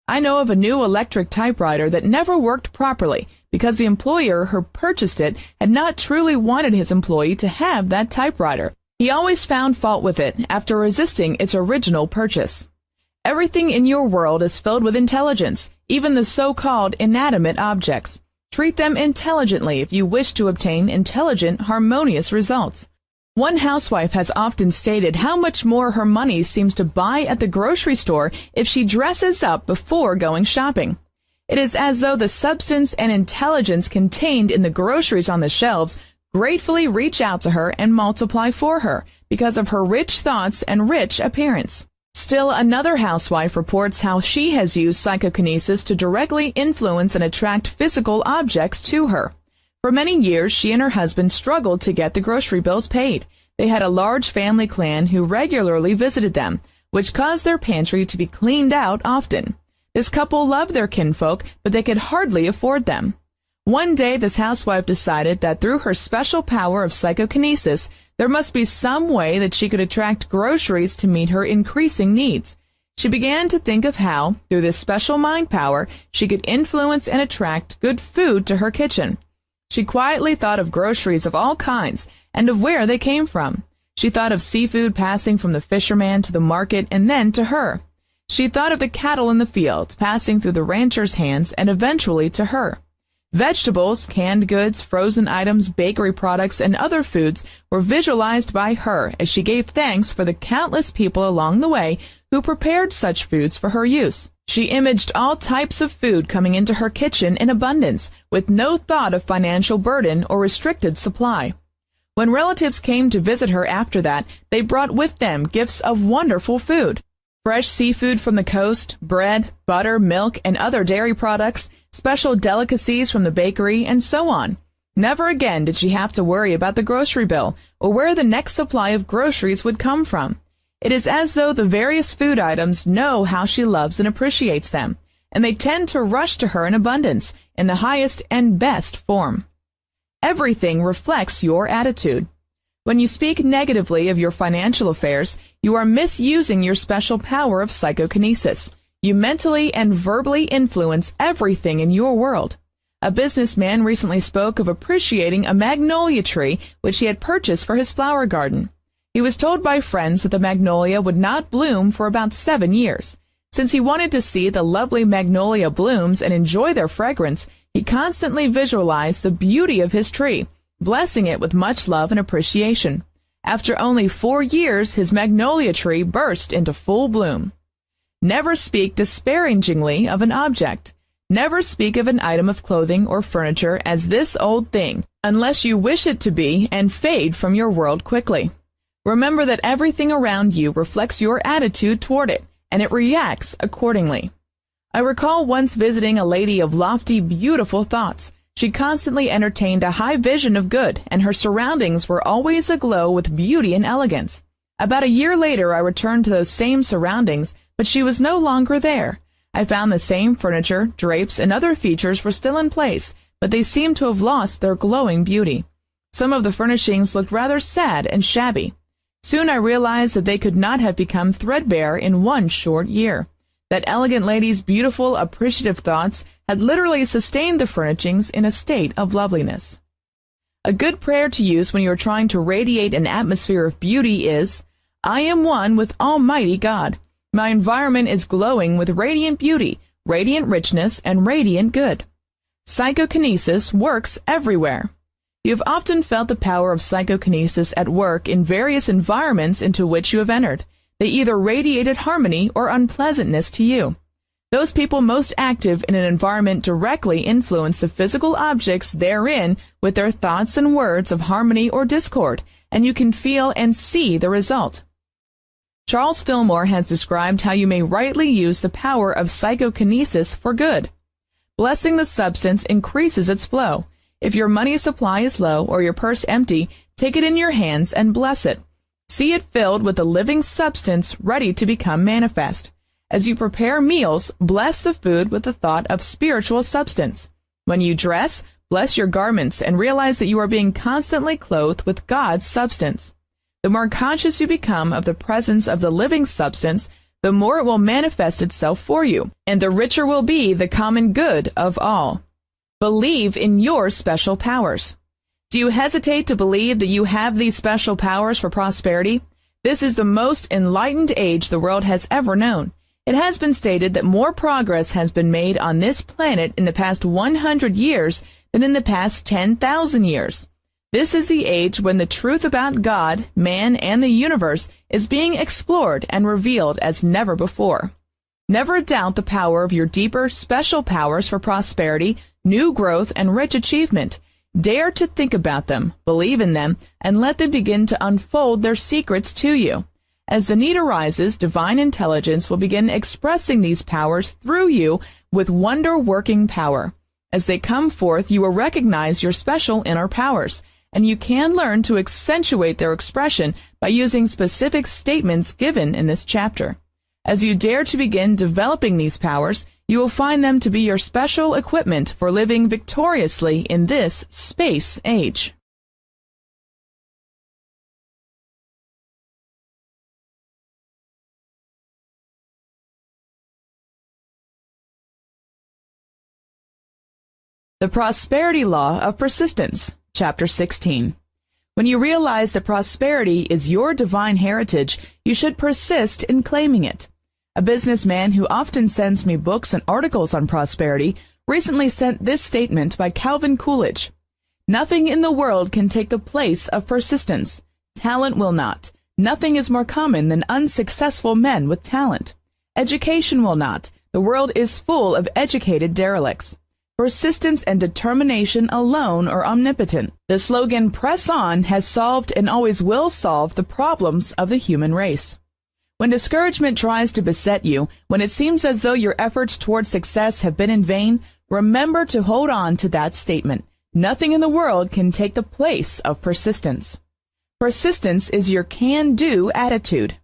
I know of a new electric typewriter that never worked properly because the employer who purchased it had not truly wanted his employee to have that typewriter. He always found fault with it after resisting its original purchase. Everything in your world is filled with intelligence, even the so-called inanimate objects. Treat them intelligently if you wish to obtain intelligent, harmonious results. One housewife has often stated how much more her money seems to buy at the grocery store if she dresses up before going shopping. It is as though the substance and intelligence contained in the groceries on the shelves gratefully reach out to her and multiply for her because of her rich thoughts and rich appearance. Still another housewife reports how she has used psychokinesis to directly influence and attract physical objects to her. For many years, she and her husband struggled to get the grocery bills paid. They had a large family clan who regularly visited them, which caused their pantry to be cleaned out often. This couple loved their kinfolk, but they could hardly afford them. One day, this housewife decided that through her special power of psychokinesis, there must be some way that she could attract groceries to meet her increasing needs. She began to think of how, through this special mind power, she could influence and attract good food to her kitchen. She quietly thought of groceries of all kinds and of where they came from. She thought of seafood passing from the fisherman to the market and then to her. She thought of the cattle in the fields passing through the rancher's hands and eventually to her. Vegetables, canned goods, frozen items, bakery products, and other foods were visualized by her as she gave thanks for the countless people along the way who prepared such foods for her use. She imaged all types of food coming into her kitchen in abundance, with no thought of financial burden or restricted supply. When relatives came to visit her after that, they brought with them gifts of wonderful food. Fresh seafood from the coast, bread, butter, milk, and other dairy products, special delicacies from the bakery, and so on. Never again did she have to worry about the grocery bill or where the next supply of groceries would come from. It is as though the various food items know how she loves and appreciates them, and they tend to rush to her in abundance, in the highest and best form. Everything reflects your attitude. When you speak negatively of your financial affairs, you are misusing your special power of psychokinesis. You mentally and verbally influence everything in your world. A businessman recently spoke of appreciating a magnolia tree which he had purchased for his flower garden. He was told by friends that the magnolia would not bloom for about 7 years. Since he wanted to see the lovely magnolia blooms and enjoy their fragrance, he constantly visualized the beauty of his tree, blessing it with much love and appreciation. After only 4 years, his magnolia tree burst into full bloom. Never speak disparagingly of an object. Never speak of an item of clothing or furniture as this old thing, unless you wish it to be and fade from your world quickly. Remember that everything around you reflects your attitude toward it, and it reacts accordingly. I recall once visiting a lady of lofty, beautiful thoughts. She constantly entertained a high vision of good, and her surroundings were always aglow with beauty and elegance. About a year later, I returned to those same surroundings, but she was no longer there. I found the same furniture, drapes, and other features were still in place, but they seemed to have lost their glowing beauty. Some of the furnishings looked rather sad and shabby. Soon I realized that they could not have become threadbare in 1 short year. That elegant lady's beautiful, appreciative thoughts had literally sustained the furnishings in a state of loveliness. A good prayer to use when you are trying to radiate an atmosphere of beauty is, I am one with Almighty God. My environment is glowing with radiant beauty, radiant richness, and radiant good. Psychokinesis works everywhere. You have often felt the power of psychokinesis at work in various environments into which you have entered. They either radiated harmony or unpleasantness to you. Those people most active in an environment directly influence the physical objects therein with their thoughts and words of harmony or discord, and you can feel and see the result. Charles Fillmore has described how you may rightly use the power of psychokinesis for good. Blessing the substance increases its flow. If your money supply is low or your purse empty, take it in your hands and bless it. See it filled with the living substance ready to become manifest. As you prepare meals, bless the food with the thought of spiritual substance. When you dress, bless your garments and realize that you are being constantly clothed with God's substance. The more conscious you become of the presence of the living substance, the more it will manifest itself for you, and the richer will be the common good of all. Believe in your special powers. Do you hesitate to believe that you have these special powers for prosperity? This is the most enlightened age the world has ever known. It has been stated that more progress has been made on this planet in the past 100 years than in the past 10,000 years. This is the age when the truth about God, man, and the universe is being explored and revealed as never before. Never doubt the power of your deeper, special powers for prosperity, new growth, and rich achievement. Dare to think about them, believe in them, and let them begin to unfold their secrets to you. As the need arises, divine intelligence will begin expressing these powers through you with wonder-working power. As they come forth, you will recognize your special inner powers, and you can learn to accentuate their expression by using specific statements given in this chapter. As you dare to begin developing these powers, you will find them to be your special equipment for living victoriously in this space age. The Prosperity Law of Persistence, Chapter 16. When you realize that prosperity is your divine heritage, you should persist in claiming it. A businessman who often sends me books and articles on prosperity recently sent this statement by Calvin Coolidge. Nothing in the world can take the place of persistence. Talent will not. Nothing is more common than unsuccessful men with talent. Education will not. The world is full of educated derelicts. Persistence and determination alone are omnipotent. The slogan, "Press on," has solved and always will solve the problems of the human race. When discouragement tries to beset you, when it seems as though your efforts toward success have been in vain, remember to hold on to that statement. Nothing in the world can take the place of persistence. Persistence is your can-do attitude.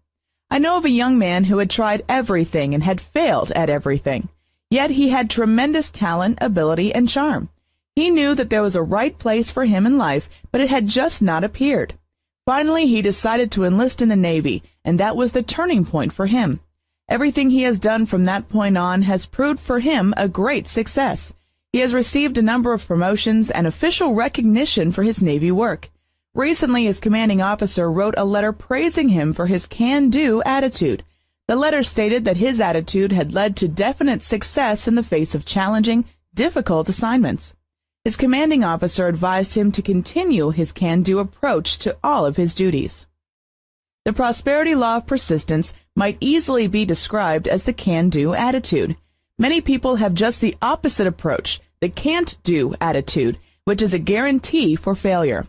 I know of a young man who had tried everything and had failed at everything. Yet he had tremendous talent, ability, and charm. He knew that there was a right place for him in life, but it had just not appeared. Finally, he decided to enlist in the Navy, and that was the turning point for him. Everything he has done from that point on has proved for him a great success. He has received a number of promotions and official recognition for his Navy work. Recently, his commanding officer wrote a letter praising him for his can-do attitude. The letter stated that his attitude had led to definite success in the face of challenging, difficult assignments. His commanding officer advised him to continue his can-do approach to all of his duties. The prosperity law of persistence might easily be described as the can-do attitude. Many people have just the opposite approach, the can't-do attitude, which is a guarantee for failure.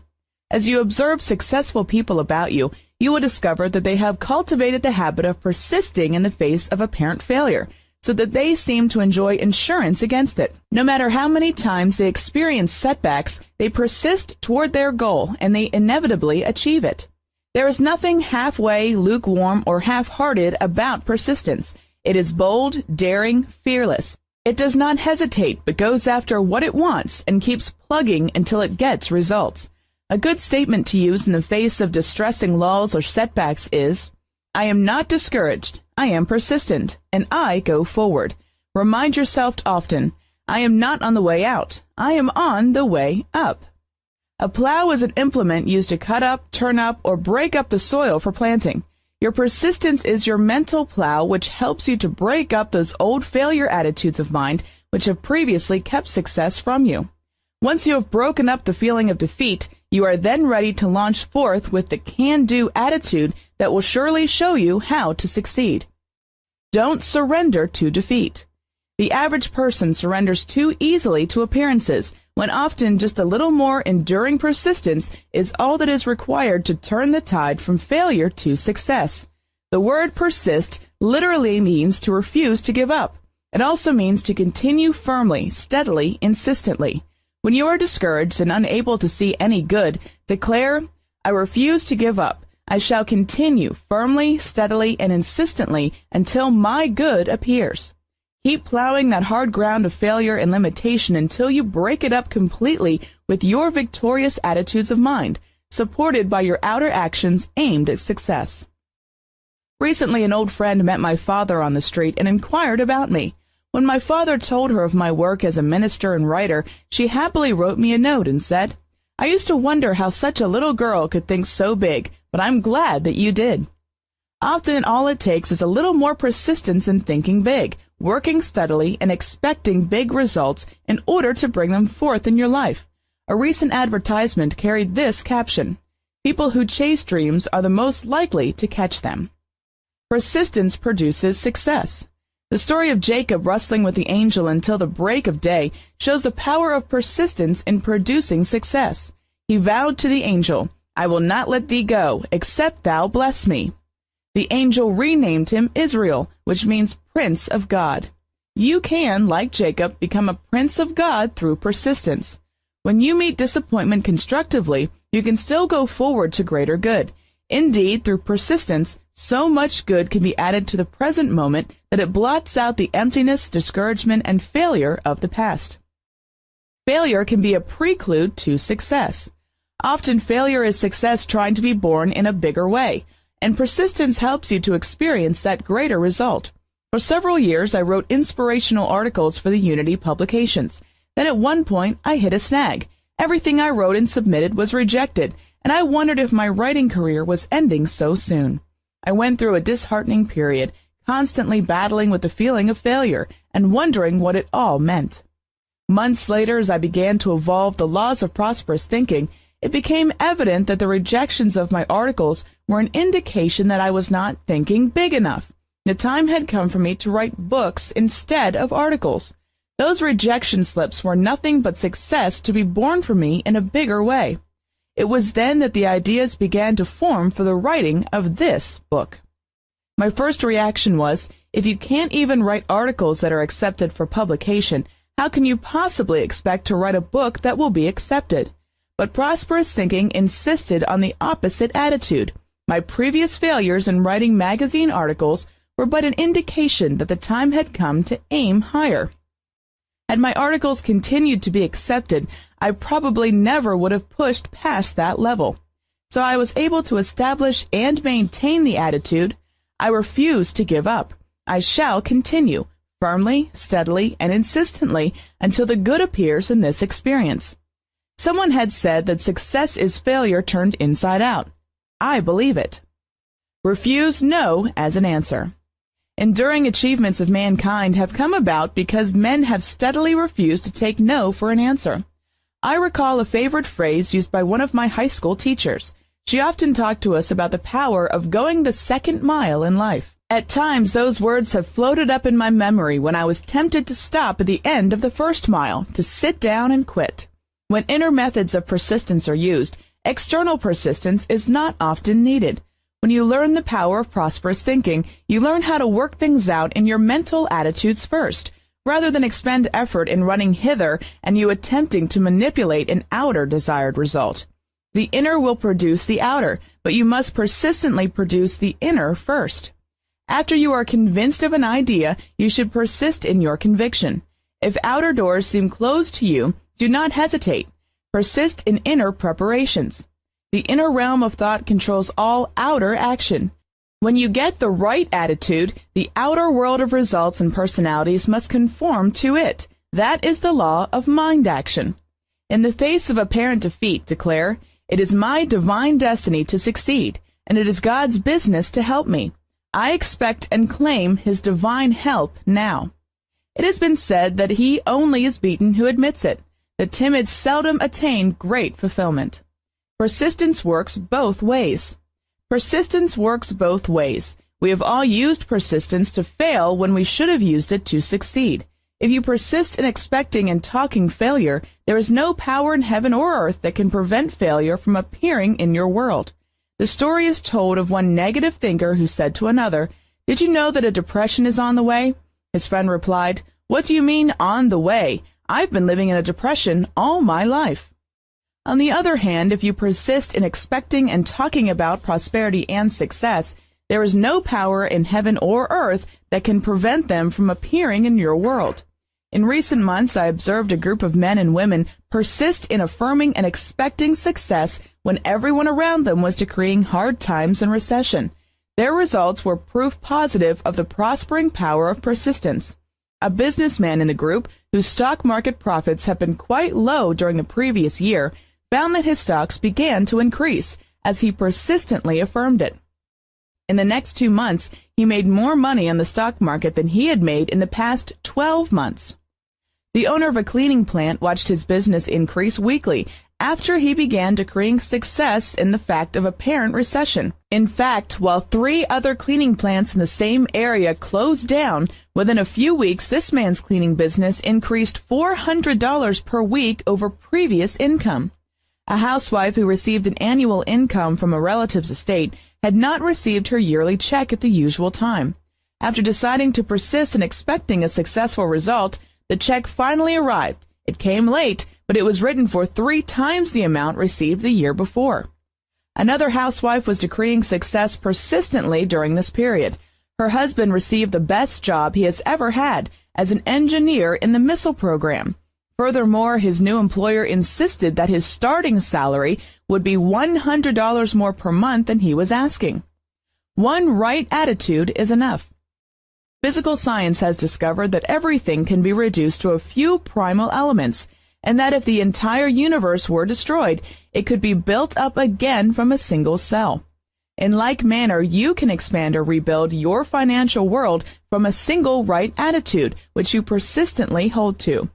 As you observe successful people about you, you will discover that they have cultivated the habit of persisting in the face of apparent failure, so that they seem to enjoy insurance against it. No matter how many times they experience setbacks, they persist toward their goal, and they inevitably achieve it. There is nothing halfway, lukewarm, or half-hearted about persistence. It is bold, daring, fearless. It does not hesitate, but goes after what it wants and keeps plugging until it gets results. A good statement to use in the face of distressing lulls or setbacks is, I am not discouraged, I am persistent, and I go forward. Remind yourself often, I am not on the way out, I am on the way up. A plow is an implement used to cut up, turn up, or break up the soil for planting. Your persistence is your mental plow, which helps you to break up those old failure attitudes of mind which have previously kept success from you. Once you have broken up the feeling of defeat, you are then ready to launch forth with the can-do attitude that will surely show you how to succeed. Don't surrender to defeat. The average person surrenders too easily to appearances, when often just a little more enduring persistence is all that is required to turn the tide from failure to success. The word persist literally means to refuse to give up. It also means to continue firmly, steadily, insistently. When you are discouraged and unable to see any good, declare, I refuse to give up. I shall continue firmly, steadily, and insistently until my good appears. Keep plowing that hard ground of failure and limitation until you break it up completely with your victorious attitudes of mind, supported by your outer actions aimed at success. Recently, an old friend met my father on the street and inquired about me. When my father told her of my work as a minister and writer, she happily wrote me a note and said, I used to wonder how such a little girl could think so big, but I'm glad that you did. Often all it takes is a little more persistence in thinking big, working steadily, and expecting big results in order to bring them forth in your life. A recent advertisement carried this caption, People who chase dreams are the most likely to catch them. Persistence produces success. The story of Jacob wrestling with the angel until the break of day shows the power of persistence in producing success. He vowed to the angel, I will not let thee go, except thou bless me. The angel renamed him Israel, which means Prince of God. You can, like Jacob, become a Prince of God through persistence. When you meet disappointment constructively, you can still go forward to greater good. Indeed, through persistence, so much good can be added to the present moment that it blots out the emptiness, discouragement, and failure of the past. Failure can be a prelude to success. Often failure is success trying to be born in a bigger way, and persistence helps you to experience that greater result. For several years, I wrote inspirational articles for the Unity publications. Then at one point, I hit a snag. Everything I wrote and submitted was rejected, and I wondered if my writing career was ending so soon. I went through a disheartening period, constantly battling with the feeling of failure and wondering what it all meant. Months later, as I began to evolve the laws of prosperous thinking, it became evident that the rejections of my articles were an indication that I was not thinking big enough. The time had come for me to write books instead of articles. Those rejection slips were nothing but success to be born for me in a bigger way. It was then that the ideas began to form for the writing of this book. My first reaction was, if you can't even write articles that are accepted for publication, How can you possibly expect to write a book that will be accepted? But prosperous thinking insisted on the opposite attitude. My previous failures in writing magazine articles were but an indication that the time had come to aim higher. Had my articles continued to be accepted, I probably never would have pushed past that level. So I was able to establish and maintain the attitude, I refuse to give up. I shall continue, firmly, steadily, and insistently until the good appears in this experience. Someone had said that success is failure turned inside out. I believe it. Refuse no as an answer. Enduring achievements of mankind have come about because men have steadily refused to take no for an answer. I recall a favorite phrase used by one of my high school teachers. She often talked to us about the power of going the second mile in life. At times, those words have floated up in my memory when I was tempted to stop at the end of the first mile, to sit down and quit. When inner methods of persistence are used, external persistence is not often needed. When you learn the power of prosperous thinking, you learn how to work things out in your mental attitudes first, rather than expend effort in running hither and you attempting to manipulate an outer desired result. The inner will produce the outer, but you must persistently produce the inner first. After you are convinced of an idea, you should persist in your conviction. If outer doors seem closed to you, do not hesitate. Persist in inner preparations. The inner realm of thought controls all outer action. When you get the right attitude, the outer world of results and personalities must conform to it. That is the law of mind action. In the face of apparent defeat, declare, "It is my divine destiny to succeed, and it is God's business to help me. I expect and claim His divine help now." It has been said that he only is beaten who admits it. The timid seldom attain great fulfillment. Persistence works both ways. Persistence works both ways. We have all used persistence to fail when we should have used it to succeed. If you persist in expecting and talking failure, there is no power in heaven or earth that can prevent failure from appearing in your world. The story is told of one negative thinker who said to another, "Did you know that a depression is on the way?" His friend replied, "What do you mean, on the way? I've been living in a depression all my life." On the other hand, if you persist in expecting and talking about prosperity and success, there is no power in heaven or earth that can prevent them from appearing in your world. In recent months, I observed a group of men and women persist in affirming and expecting success when everyone around them was decreeing hard times and recession. Their results were proof positive of the prospering power of persistence. A businessman in the group, whose stock market profits have been quite low during the previous year, found that his stocks began to increase as he persistently affirmed it. In the next 2 months, he made more money on the stock market than he had made in the past 12 months. The owner of a cleaning plant watched his business increase weekly after he began decreeing success in the fact of apparent recession. In fact, while 3 other cleaning plants in the same area closed down, within a few weeks this man's cleaning business increased $400 per week over previous income. A housewife who received an annual income from a relative's estate had not received her yearly check at the usual time. After deciding to persist in expecting a successful result, the check finally arrived. It came late, but it was written for 3 times the amount received the year before. Another housewife was decreeing success persistently during this period. Her husband received the best job he has ever had as an engineer in the missile program. Furthermore, his new employer insisted that his starting salary would be $100 more per month than he was asking. One right attitude is enough. Physical science has discovered that everything can be reduced to a few primal elements, and that if the entire universe were destroyed, it could be built up again from a single cell. In like manner, you can expand or rebuild your financial world from a single right attitude, which you persistently hold to.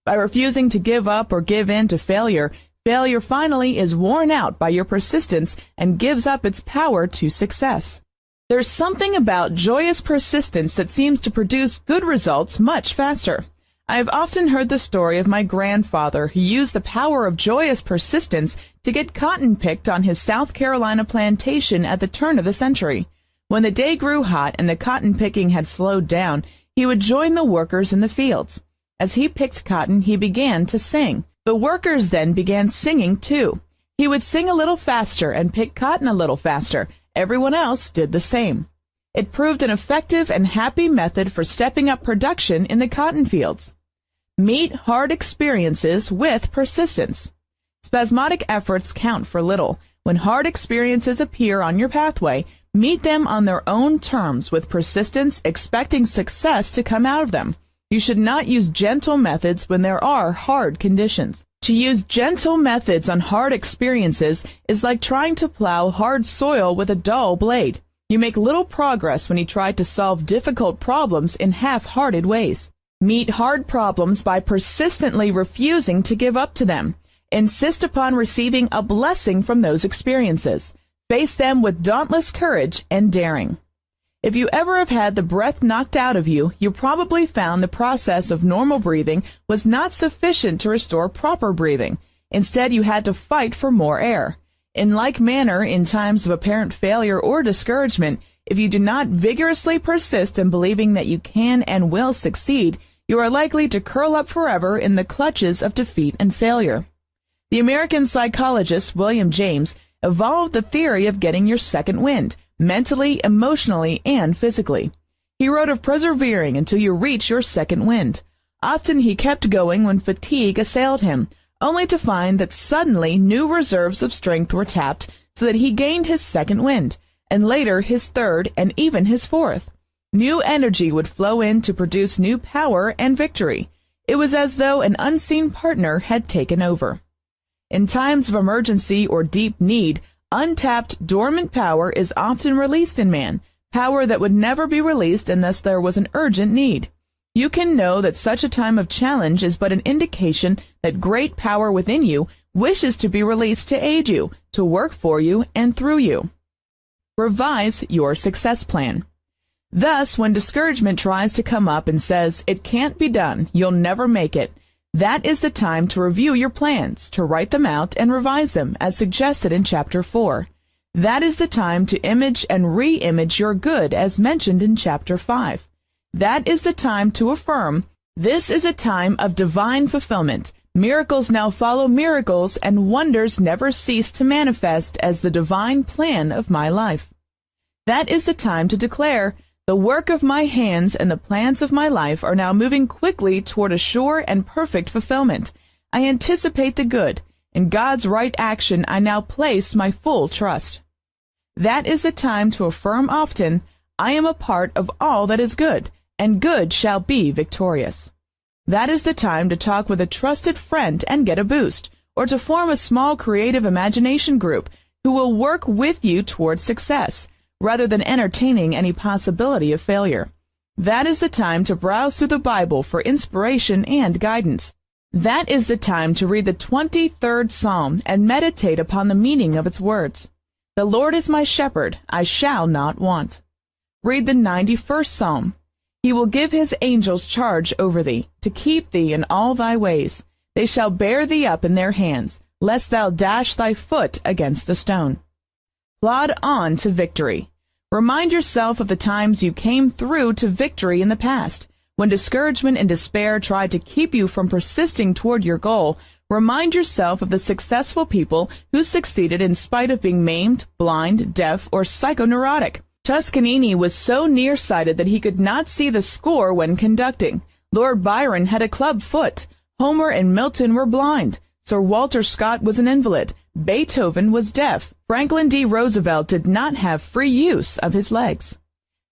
By refusing to give up or give in to failure, failure finally is worn out by your persistence and gives up its power to success. There's something about joyous persistence that seems to produce good results much faster. I have often heard the story of my grandfather who used the power of joyous persistence to get cotton picked on his South Carolina plantation at the turn of the century. When the day grew hot and the cotton picking had slowed down, he would join the workers in the fields. As he picked cotton, he began to sing. The workers then began singing too. He would sing a little faster and pick cotton a little faster. Everyone else did the same. It proved an effective and happy method for stepping up production in the cotton fields. Meet hard experiences with persistence. Spasmodic efforts count for little. When hard experiences appear on your pathway, meet them on their own terms with persistence, expecting success to come out of them. You should not use gentle methods when there are hard conditions. To use gentle methods on hard experiences is like trying to plow hard soil with a dull blade. You make little progress when you try to solve difficult problems in half-hearted ways. Meet hard problems by persistently refusing to give up to them. Insist upon receiving a blessing from those experiences. Face them with dauntless courage and daring. If you ever have had the breath knocked out of you, you probably found the process of normal breathing was not sufficient to restore proper breathing. Instead, you had to fight for more air. In like manner, in times of apparent failure or discouragement, if you do not vigorously persist in believing that you can and will succeed, you are likely to curl up forever in the clutches of defeat and failure. The American psychologist William James evolved the theory of getting your second wind, mentally, emotionally, and physically. He wrote of persevering until you reach your second wind. Often he kept going when fatigue assailed him, only to find that suddenly new reserves of strength were tapped so that he gained his second wind, and later his third and even his fourth. New energy would flow in to produce new power and victory. It was as though an unseen partner had taken over. In times of emergency or deep need, untapped, dormant power is often released in man, power that would never be released unless there was an urgent need. You can know that such a time of challenge is but an indication that great power within you wishes to be released to aid you, to work for you and through you. Revise your success plan. Thus, when discouragement tries to come up and says, "It can't be done, you'll never make it," that is the time to review your plans, to write them out and revise them, as suggested in Chapter 4. That is the time to image and re-image your good, as mentioned in Chapter 5. That is the time to affirm, "This is a time of divine fulfillment. Miracles now follow miracles, and wonders never cease to manifest as the divine plan of my life." That is the time to declare, "The work of my hands and the plans of my life are now moving quickly toward a sure and perfect fulfillment. I anticipate the good. In God's right action I now place my full trust." That is the time to affirm often, "I am a part of all that is good, and good shall be victorious." That is the time to talk with a trusted friend and get a boost, or to form a small creative imagination group who will work with you toward success, rather than entertaining any possibility of failure. That is the time to browse through the Bible for inspiration and guidance. That is the time to read the 23rd Psalm and meditate upon the meaning of its words. "The Lord is my shepherd, I shall not want." Read the 91st Psalm. "He will give his angels charge over thee, to keep thee in all thy ways. They shall bear thee up in their hands, lest thou dash thy foot against a stone." Plod on to victory. Remind yourself of the times you came through to victory in the past. When discouragement and despair tried to keep you from persisting toward your goal, remind yourself of the successful people who succeeded in spite of being maimed, blind, deaf, or psychoneurotic. Toscanini was so nearsighted that he could not see the score when conducting. Lord Byron had a club foot. Homer and Milton were blind. Sir Walter Scott was an invalid. Beethoven was deaf. Franklin D. Roosevelt did not have free use of his legs.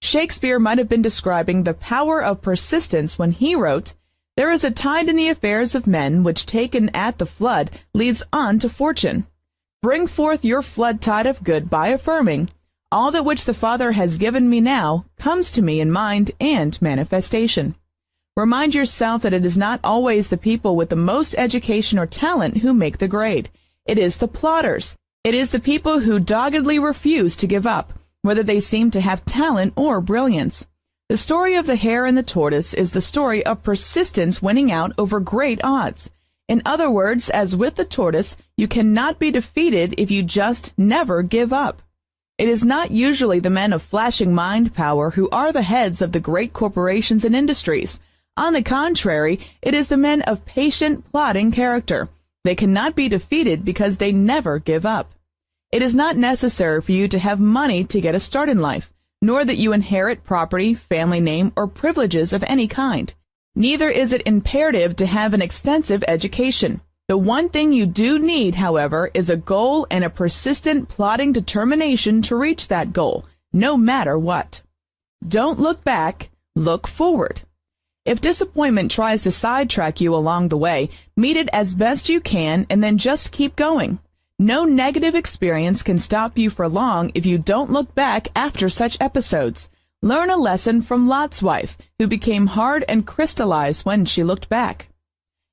Shakespeare might have been describing the power of persistence when he wrote, "There is a tide in the affairs of men which taken at the flood leads on to fortune. Bring forth your flood tide of good by affirming, all that which the Father has given me now comes to me in mind and manifestation." Remind yourself that it is not always the people with the most education or talent who make the grade. It is the plodders. It is the people who doggedly refuse to give up, whether they seem to have talent or brilliance. The story of the hare and the tortoise is the story of persistence winning out over great odds. In other words, as with the tortoise, you cannot be defeated if you just never give up. It is not usually the men of flashing mind power who are the heads of the great corporations and industries. On the contrary, it is the men of patient, plodding character. They cannot be defeated because they never give up. It is not necessary for you to have money to get a start in life, nor that you inherit property, family name, or privileges of any kind. Neither is it imperative to have an extensive education. The one thing you do need, however, is a goal and a persistent, plodding determination to reach that goal, no matter what. Don't look back, look forward. If disappointment tries to sidetrack you along the way, meet it as best you can and then just keep going. No negative experience can stop you for long if you don't look back after such episodes. Learn a lesson from Lot's wife, who became hard and crystallized when she looked back.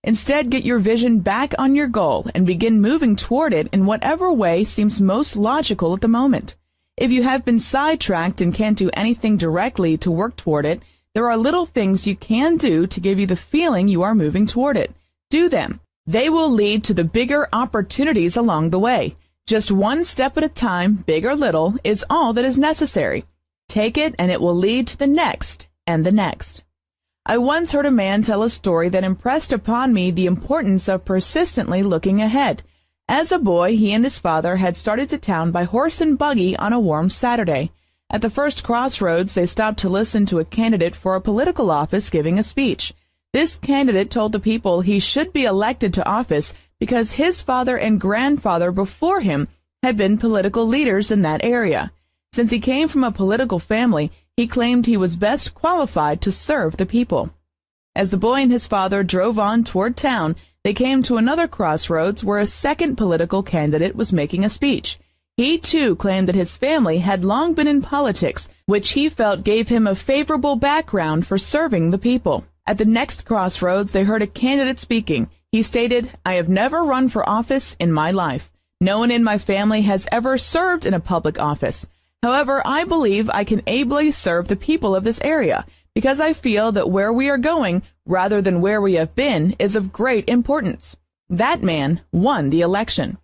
Instead, get your vision back on your goal and begin moving toward it in whatever way seems most logical at the moment. If you have been sidetracked and can't do anything directly to work toward it, there are little things you can do to give you the feeling you are moving toward it. Do them. They will lead to the bigger opportunities along the way. Just one step at a time, big or little, is all that is necessary. Take it and it will lead to the next and the next. I once heard a man tell a story that impressed upon me the importance of persistently looking ahead. As a boy, he and his father had started to town by horse and buggy on a warm Saturday. At the first crossroads, they stopped to listen to a candidate for a political office giving a speech. This candidate told the people he should be elected to office because his father and grandfather before him had been political leaders in that area. Since he came from a political family, he claimed he was best qualified to serve the people. As the boy and his father drove on toward town, they came to another crossroads where a second political candidate was making a speech. He, too, claimed that his family had long been in politics, which he felt gave him a favorable background for serving the people. At the next crossroads, they heard a candidate speaking. He stated, "I have never run for office in my life. No one in my family has ever served in a public office. However, I believe I can ably serve the people of this area because I feel that where we are going, rather than where we have been, is of great importance." That man won the election.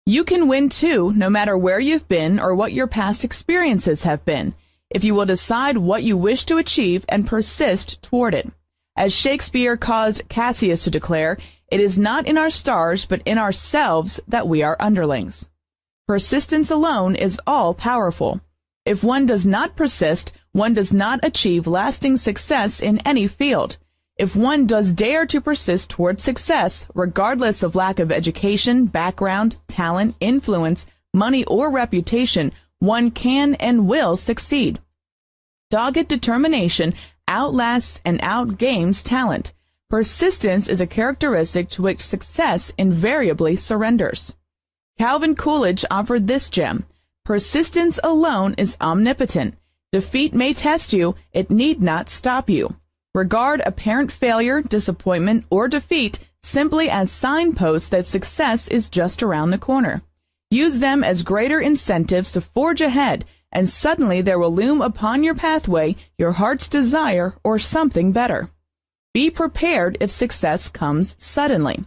You can win too, no matter where you've been or what your past experiences have been, if you will decide what you wish to achieve and persist toward it. As Shakespeare caused Cassius to declare, "It is not in our stars, but in ourselves that we are underlings." Persistence alone is all-powerful. If one does not persist, one does not achieve lasting success in any field. If one does dare to persist toward success, regardless of lack of education, background, talent, influence, money, or reputation, one can and will succeed. Dogged determination outlasts and outgames talent. Persistence is a characteristic to which success invariably surrenders. Calvin Coolidge offered this gem: persistence alone is omnipotent. Defeat may test you, it need not stop you. Regard apparent failure, disappointment, or defeat simply as signposts that success is just around the corner. Use them as greater incentives to forge ahead, and suddenly there will loom upon your pathway your heart's desire or something better. Be prepared if success comes suddenly.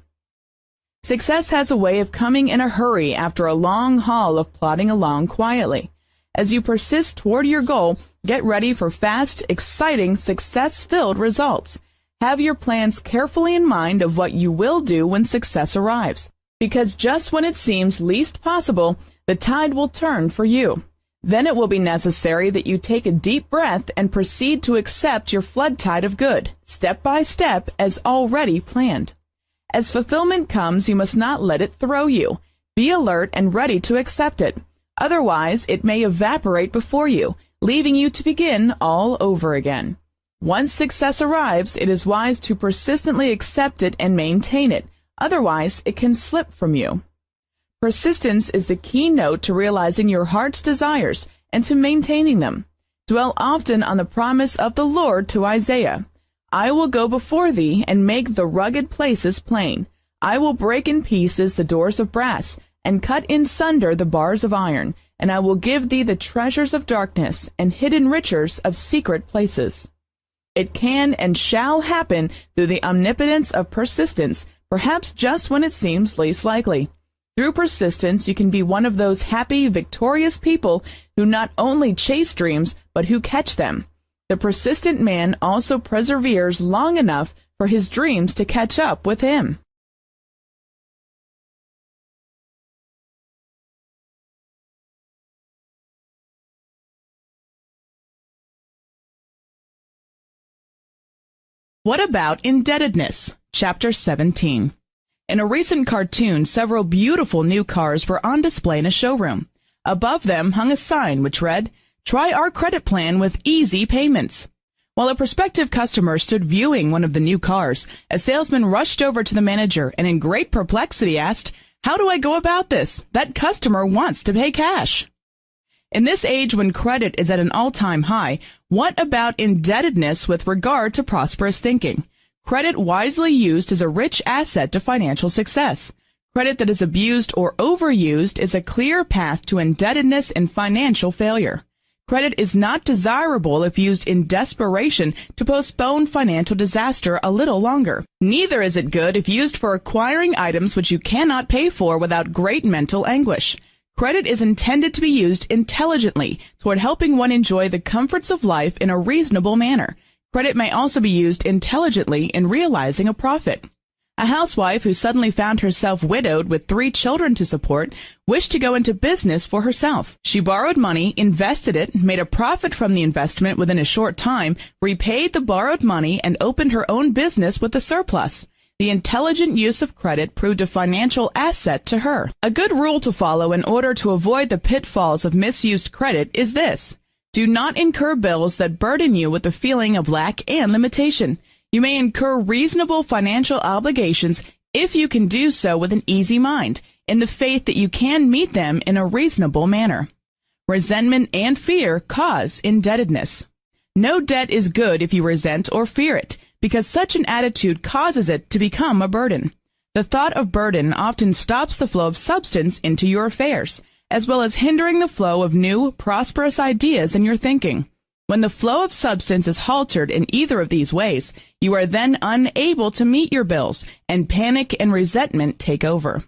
Success has a way of coming in a hurry after a long haul of plodding along quietly. As you persist toward your goal, get ready for fast, exciting, success-filled results. Have your plans carefully in mind of what you will do when success arrives, because just when it seems least possible, the tide will turn for you. Then it will be necessary that you take a deep breath and proceed to accept your flood tide of good, step by step, as already planned. As fulfillment comes, you must not let it throw you. Be alert and ready to accept it. Otherwise, it may evaporate before you, leaving you to begin all over again. Once success arrives, it is wise to persistently accept it and maintain it. Otherwise, it can slip from you. Persistence is the keynote to realizing your heart's desires and to maintaining them. Dwell often on the promise of the Lord to Isaiah. "I will go before thee and make the rugged places plain. I will break in pieces the doors of brass and cut in sunder the bars of iron, and I will give thee the treasures of darkness and hidden riches of secret places." It can and shall happen through the omnipotence of persistence, perhaps just when it seems least likely. Through persistence, you can be one of those happy, victorious people who not only chase dreams, but who catch them. The persistent man also perseveres long enough for his dreams to catch up with him. What about indebtedness? Chapter 17. In a recent cartoon, several beautiful new cars were on display in a showroom. Above them hung a sign which read, "Try our credit plan with easy payments." While a prospective customer stood viewing one of the new cars, a salesman rushed over to the manager and in great perplexity asked, "How do I go about this? That customer wants to pay cash." In this age when credit is at an all-time high, what about indebtedness with regard to prosperous thinking? Credit wisely used is a rich asset to financial success. Credit that is abused or overused is a clear path to indebtedness and financial failure. Credit is not desirable if used in desperation to postpone financial disaster a little longer. Neither is it good if used for acquiring items which you cannot pay for without great mental anguish. Credit is intended to be used intelligently toward helping one enjoy the comforts of life in a reasonable manner. Credit may also be used intelligently in realizing a profit. A housewife who suddenly found herself widowed with 3 children to support wished to go into business for herself. She borrowed money, invested it, made a profit from the investment within a short time, repaid the borrowed money, and opened her own business with the surplus. The intelligent use of credit proved a financial asset to her. A good rule to follow in order to avoid the pitfalls of misused credit is this: do not incur bills that burden you with the feeling of lack and limitation. You may incur reasonable financial obligations if you can do so with an easy mind, in the faith that you can meet them in a reasonable manner. Resentment and fear cause indebtedness. No debt is good if you resent or fear it, because such an attitude causes it to become a burden. The thought of burden often stops the flow of substance into your affairs, as well as hindering the flow of new, prosperous ideas in your thinking. When the flow of substance is halted in either of these ways, you are then unable to meet your bills, and panic and resentment take over.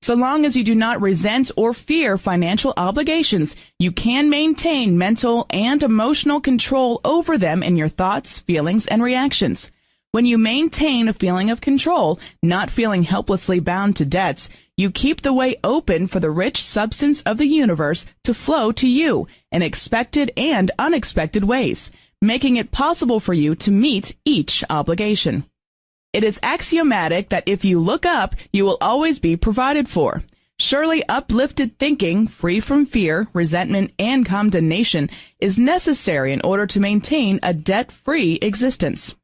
So long as you do not resent or fear financial obligations, you can maintain mental and emotional control over them in your thoughts, feelings, and reactions. When you maintain a feeling of control, not feeling helplessly bound to debts, you keep the way open for the rich substance of the universe to flow to you in expected and unexpected ways, making it possible for you to meet each obligation. It is axiomatic that if you look up, you will always be provided for. Surely uplifted thinking, free from fear, resentment, and condemnation, is necessary in order to maintain a debt-free existence.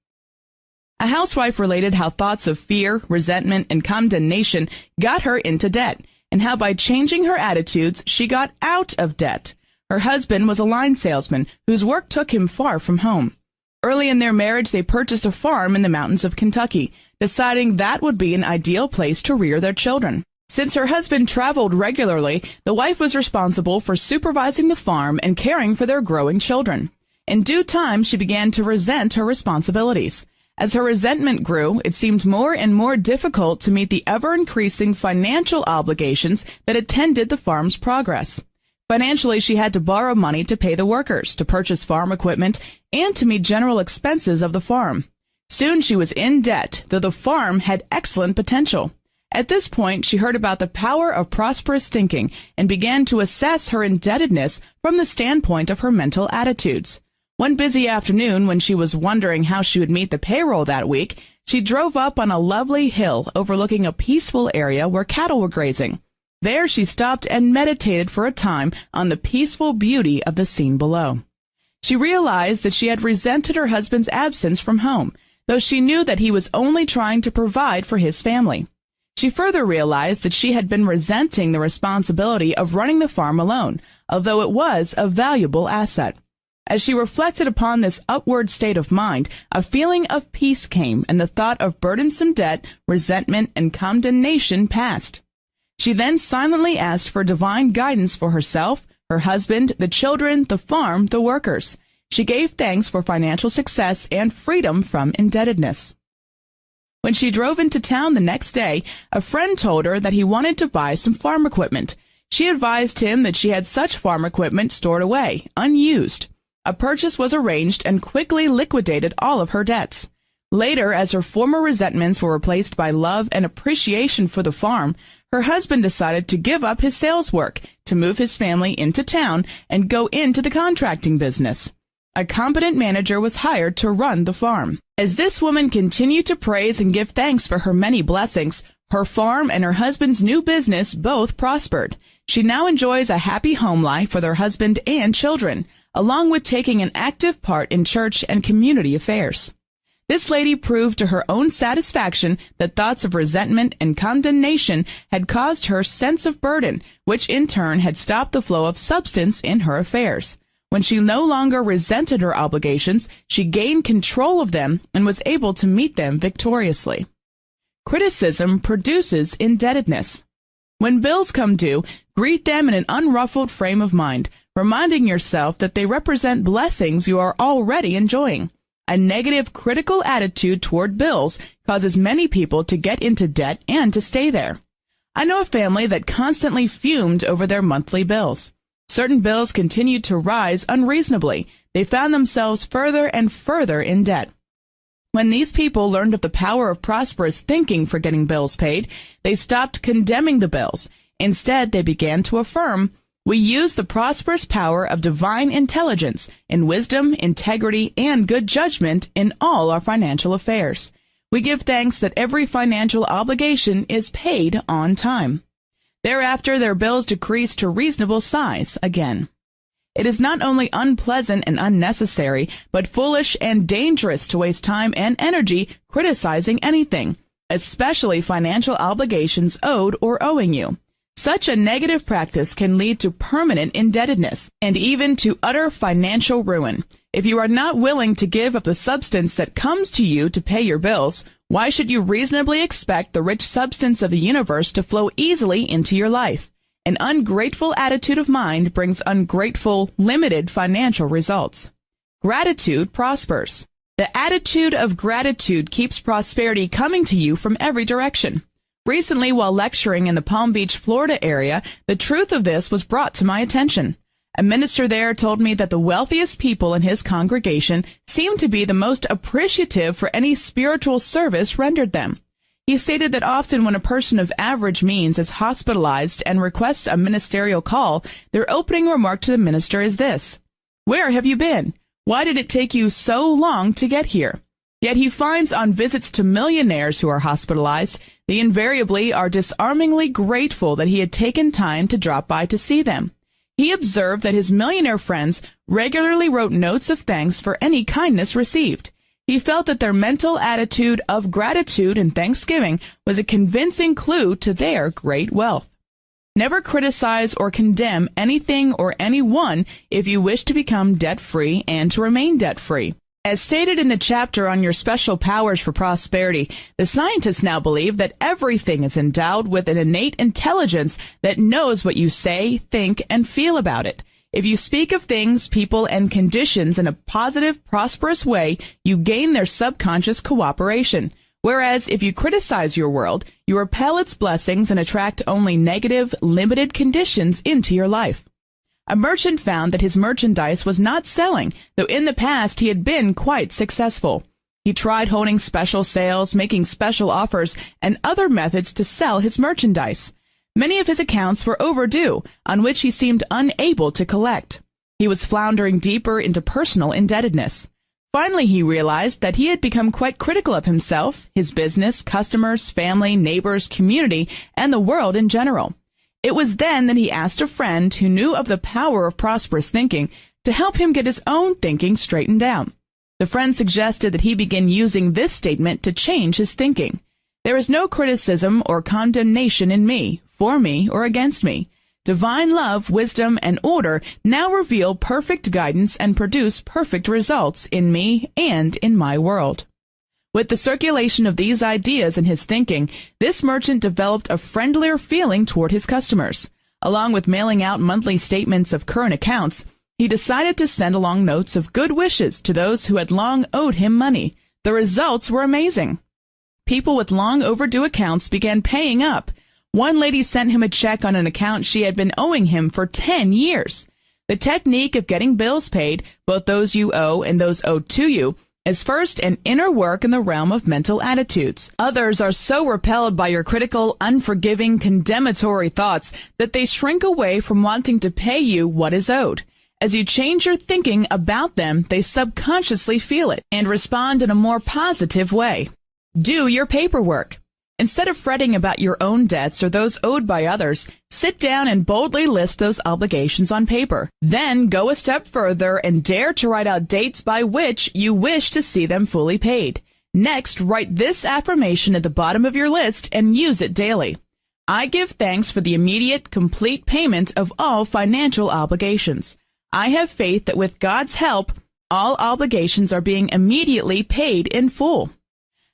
A housewife related how thoughts of fear, resentment, and condemnation got her into debt, and how by changing her attitudes, she got out of debt. Her husband was a line salesman whose work took him far from home. Early in their marriage, they purchased a farm in the mountains of Kentucky, deciding that would be an ideal place to rear their children. Since her husband traveled regularly, the wife was responsible for supervising the farm and caring for their growing children. In due time, she began to resent her responsibilities. As her resentment grew, it seemed more and more difficult to meet the ever-increasing financial obligations that attended the farm's progress. Financially, she had to borrow money to pay the workers, to purchase farm equipment, and to meet general expenses of the farm. Soon she was in debt, though the farm had excellent potential. At this point, she heard about the power of prosperous thinking and began to assess her indebtedness from the standpoint of her mental attitudes. One busy afternoon, when she was wondering how she would meet the payroll that week, she drove up on a lovely hill overlooking a peaceful area where cattle were grazing. There she stopped and meditated for a time on the peaceful beauty of the scene below. She realized that she had resented her husband's absence from home, though she knew that he was only trying to provide for his family. She further realized that she had been resenting the responsibility of running the farm alone, although it was a valuable asset. As she reflected upon this upward state of mind, a feeling of peace came, and the thought of burdensome debt, resentment, and condemnation passed. She then silently asked for divine guidance for herself, her husband, the children, the farm, the workers. She gave thanks for financial success and freedom from indebtedness. When she drove into town the next day, a friend told her that he wanted to buy some farm equipment. She advised him that she had such farm equipment stored away, unused. A purchase was arranged and quickly liquidated all of her debts. Later, as her former resentments were replaced by love and appreciation for the farm, her husband decided to give up his sales work, to move his family into town and go into the contracting business. A competent manager was hired to run the farm. As this woman continued to praise and give thanks for her many blessings, her farm and her husband's new business both prospered. She now enjoys a happy home life with her husband and children, along with taking an active part in church and community affairs. This lady proved to her own satisfaction that thoughts of resentment and condemnation had caused her sense of burden, which in turn had stopped the flow of substance in her affairs. When she no longer resented her obligations, she gained control of them and was able to meet them victoriously. Criticism produces indebtedness. When bills come due, greet them in an unruffled frame of mind, reminding yourself that they represent blessings you are already enjoying. A negative, critical attitude toward bills causes many people to get into debt and to stay there. I know a family that constantly fumed over their monthly bills. Certain bills continued to rise unreasonably. They found themselves further and further in debt. When these people learned of the power of prosperous thinking for getting bills paid, they stopped condemning the bills. Instead, they began to affirm, "We use the prosperous power of divine intelligence in wisdom, integrity, and good judgment in all our financial affairs. We give thanks that every financial obligation is paid on time." Thereafter, their bills decreased to reasonable size again. It is not only unpleasant and unnecessary, but foolish and dangerous to waste time and energy criticizing anything, especially financial obligations owed or owing you. Such a negative practice can lead to permanent indebtedness and even to utter financial ruin. If you are not willing to give up the substance that comes to you to pay your bills, why should you reasonably expect the rich substance of the universe to flow easily into your life? An ungrateful attitude of mind brings ungrateful, limited financial results. Gratitude prospers. The attitude of gratitude keeps prosperity coming to you from every direction. Recently, while lecturing in the Palm Beach, Florida area, the truth of this was brought to my attention. A minister there told me that the wealthiest people in his congregation seemed to be the most appreciative for any spiritual service rendered them. He stated that often when a person of average means is hospitalized and requests a ministerial call, their opening remark to the minister is this: "Where have you been? Why did it take you so long to get here?" Yet he finds on visits to millionaires who are hospitalized, they invariably are disarmingly grateful that he had taken time to drop by to see them. He observed that his millionaire friends regularly wrote notes of thanks for any kindness received. He felt that their mental attitude of gratitude and thanksgiving was a convincing clue to their great wealth. Never criticize or condemn anything or anyone if you wish to become debt-free and to remain debt-free. As stated in the chapter on your special powers for prosperity, the scientists now believe that everything is endowed with an innate intelligence that knows what you say, think, and feel about it. If you speak of things, people, and conditions in a positive, prosperous way, you gain their subconscious cooperation. Whereas if you criticize your world, you repel its blessings and attract only negative, limited conditions into your life. A merchant found that his merchandise was not selling, though in the past he had been quite successful. He tried holding special sales, making special offers, and other methods to sell his merchandise. Many of his accounts were overdue, on which he seemed unable to collect. He was floundering deeper into personal indebtedness. Finally, he realized that he had become quite critical of himself, his business, customers, family, neighbors, community, and the world in general. It was then that he asked a friend who knew of the power of prosperous thinking to help him get his own thinking straightened out. The friend suggested that he begin using this statement to change his thinking. "There is no criticism or condemnation in me, for me, or against me. Divine love, wisdom, and order now reveal perfect guidance and produce perfect results in me and in my world." With the circulation of these ideas in his thinking, this merchant developed a friendlier feeling toward his customers. Along with mailing out monthly statements of current accounts, he decided to send along notes of good wishes to those who had long owed him money. The results were amazing. People with long overdue accounts began paying up. One lady sent him a check on an account she had been owing him for 10 years. The technique of getting bills paid, both those you owe and those owed to you, is first an inner work in the realm of mental attitudes. Others are so repelled by your critical, unforgiving, condemnatory thoughts that they shrink away from wanting to pay you what is owed. As you change your thinking about them, they subconsciously feel it and respond in a more positive way. Do your paperwork. Instead of fretting about your own debts or those owed by others, sit down and boldly list those obligations on paper. Then go a step further and dare to write out dates by which you wish to see them fully paid. Next, write this affirmation at the bottom of your list and use it daily. I give thanks for the immediate, complete payment of all financial obligations. I have faith that with God's help, all obligations are being immediately paid in full.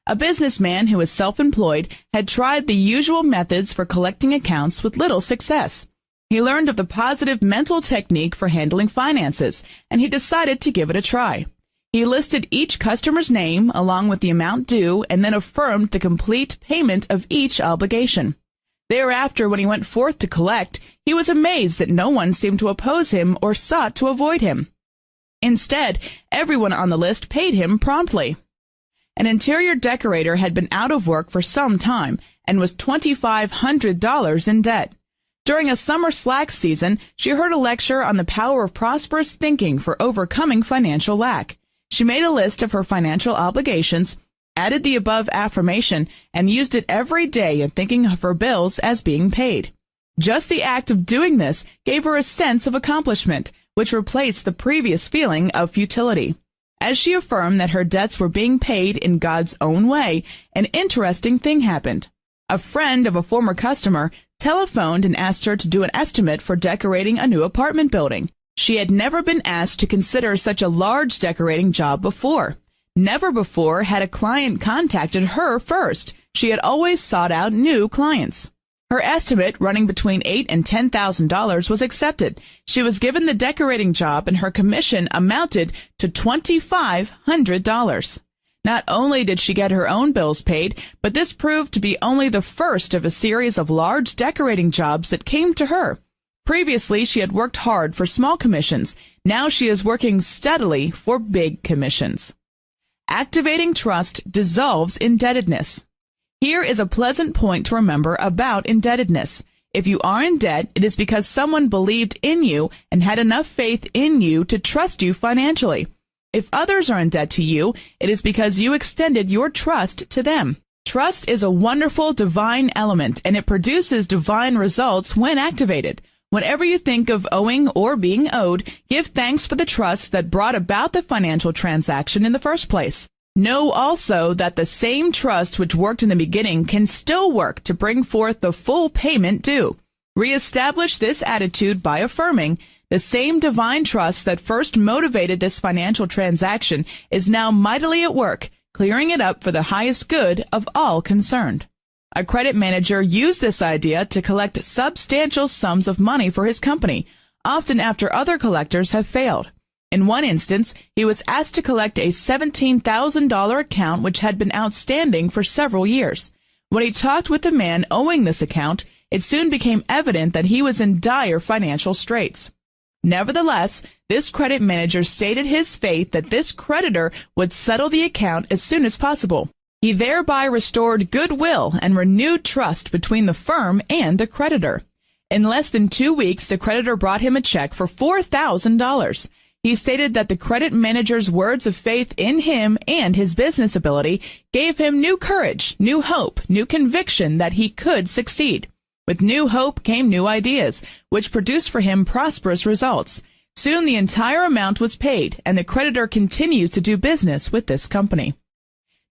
A businessman who was self-employed had tried the usual methods for collecting accounts with little success. He learned of the positive mental technique for handling finances, and he decided to give it a try. He listed each customer's name along with the amount due and then affirmed the complete payment of each obligation. Thereafter, when he went forth to collect, he was amazed that no one seemed to oppose him or sought to avoid him. Instead, everyone on the list paid him promptly. An interior decorator had been out of work for some time and was $2,500 in debt. During a summer slack season, she heard a lecture on the power of prosperous thinking for overcoming financial lack. She made a list of her financial obligations, added the above affirmation, and used it every day in thinking of her bills as being paid. Just the act of doing this gave her a sense of accomplishment, which replaced the previous feeling of futility. As she affirmed that her debts were being paid in God's own way, an interesting thing happened. A friend of a former customer telephoned and asked her to do an estimate for decorating a new apartment building. She had never been asked to consider such a large decorating job before. Never before had a client contacted her first. She had always sought out new clients. Her estimate, running between $8,000 and $10,000, was accepted. She was given the decorating job, and her commission amounted to $2,500. Not only did she get her own bills paid, but this proved to be only the first of a series of large decorating jobs that came to her. Previously, she had worked hard for small commissions. Now she is working steadily for big commissions. Activating trust dissolves indebtedness. Here is a pleasant point to remember about indebtedness. If you are in debt, it is because someone believed in you and had enough faith in you to trust you financially. If others are in debt to you, it is because you extended your trust to them. Trust is a wonderful divine element, and it produces divine results when activated. Whenever you think of owing or being owed, give thanks for the trust that brought about the financial transaction in the first place. Know also that the same trust which worked in the beginning can still work to bring forth the full payment due. Reestablish this attitude by affirming, the same divine trust that first motivated this financial transaction is now mightily at work, clearing it up for the highest good of all concerned. A credit manager used this idea to collect substantial sums of money for his company, often after other collectors have failed. In one instance, he was asked to collect a $17,000 account which had been outstanding for several years. When he talked with the man owing this account, it soon became evident that he was in dire financial straits. Nevertheless, this credit manager stated his faith that this creditor would settle the account as soon as possible. He thereby restored goodwill and renewed trust between the firm and the creditor. In less than 2 weeks, the creditor brought him a check for $4,000. He stated that the credit manager's words of faith in him and his business ability gave him new courage, new hope, new conviction that he could succeed. With new hope came new ideas, which produced for him prosperous results. Soon the entire amount was paid, and the creditor continues to do business with this company.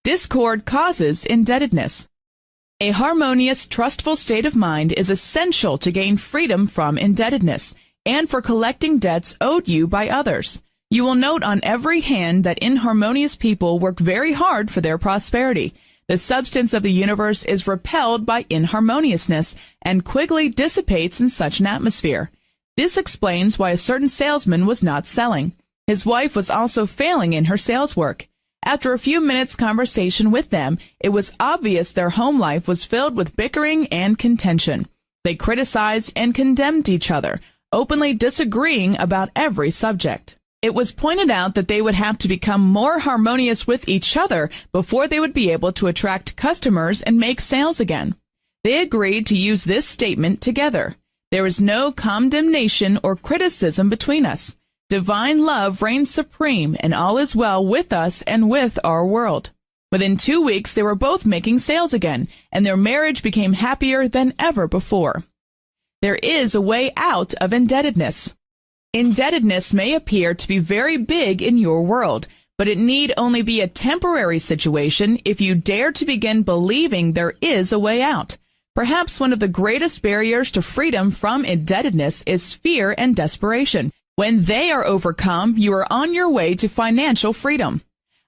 Discord causes indebtedness. A harmonious, trustful state of mind is essential to gain freedom from indebtedness and for collecting debts owed you by others. You will note on every hand that inharmonious people work very hard for their prosperity. The substance of the universe is repelled by inharmoniousness and quickly dissipates in such an atmosphere. This explains why a certain salesman was not selling. His wife was also failing in her sales work. After a few minutes' conversation with them, it was obvious their home life was filled with bickering and contention. They criticized and condemned each other, openly disagreeing about every subject. It was pointed out that they would have to become more harmonious with each other before they would be able to attract customers and make sales again. They agreed to use this statement together. There is no condemnation or criticism between us. Divine love reigns supreme, and all is well with us and with our world. Within 2 weeks, they were both making sales again, and their marriage became happier than ever before. There is a way out of indebtedness. Indebtedness may appear to be very big in your world, but it need only be a temporary situation if you dare to begin believing there is a way out. Perhaps one of the greatest barriers to freedom from indebtedness is fear and desperation. When they are overcome, you are on your way to financial freedom.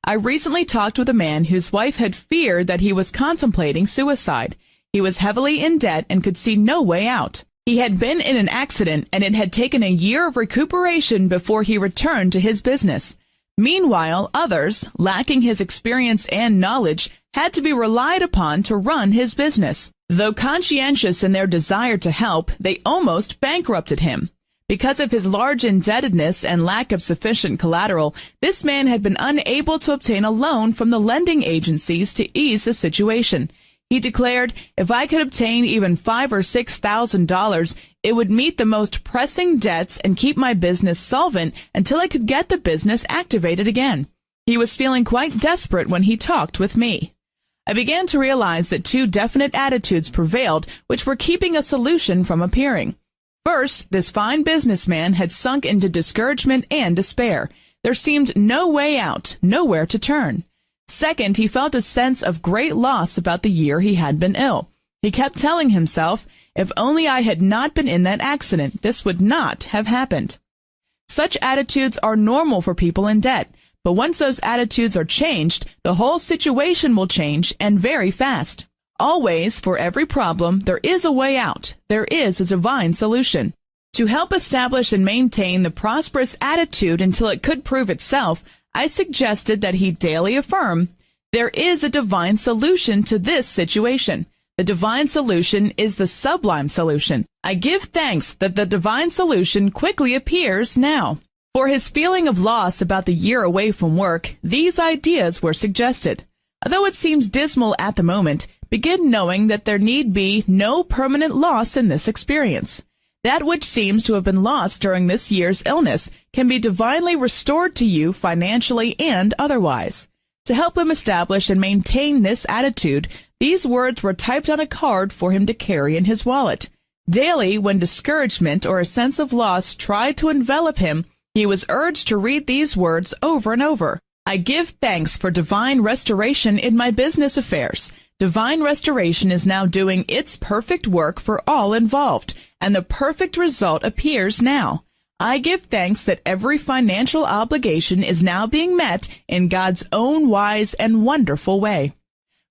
I recently talked with a man whose wife had feared that he was contemplating suicide. He was heavily in debt and could see no way out. He had been in an accident, and it had taken a year of recuperation before he returned to his business. Meanwhile, others, lacking his experience and knowledge, had to be relied upon to run his business. Though conscientious in their desire to help, they almost bankrupted him. Because of his large indebtedness and lack of sufficient collateral, this man had been unable to obtain a loan from the lending agencies to ease the situation. He declared, "If I could obtain even $5,000 or $6,000, it would meet the most pressing debts and keep my business solvent until I could get the business activated again." He was feeling quite desperate when he talked with me. I began to realize that two definite attitudes prevailed which were keeping a solution from appearing. First, this fine businessman had sunk into discouragement and despair. There seemed no way out, nowhere to turn. Second, he felt a sense of great loss about the year he had been ill. He kept telling himself, "If only I had not been in that accident, this would not have happened." Such attitudes are normal for people in debt, but once those attitudes are changed, the whole situation will change, and very fast. Always, for every problem, there is a way out. There is a divine solution. To help establish and maintain the prosperous attitude until it could prove itself, I suggested that he daily affirm, "There is a divine solution to this situation. The divine solution is the sublime solution. I give thanks that the divine solution quickly appears now." For his feeling of loss about the year away from work, these ideas were suggested. Although it seems dismal at the moment, begin knowing that there need be no permanent loss in this experience. That which seems to have been lost during this year's illness can be divinely restored to you financially and otherwise. To help him establish and maintain this attitude, these words were typed on a card for him to carry in his wallet. Daily, when discouragement or a sense of loss tried to envelop him, he was urged to read these words over and over. "I give thanks for divine restoration in my business affairs. Divine restoration is now doing its perfect work for all involved, and the perfect result appears now. I give thanks that every financial obligation is now being met in God's own wise and wonderful way."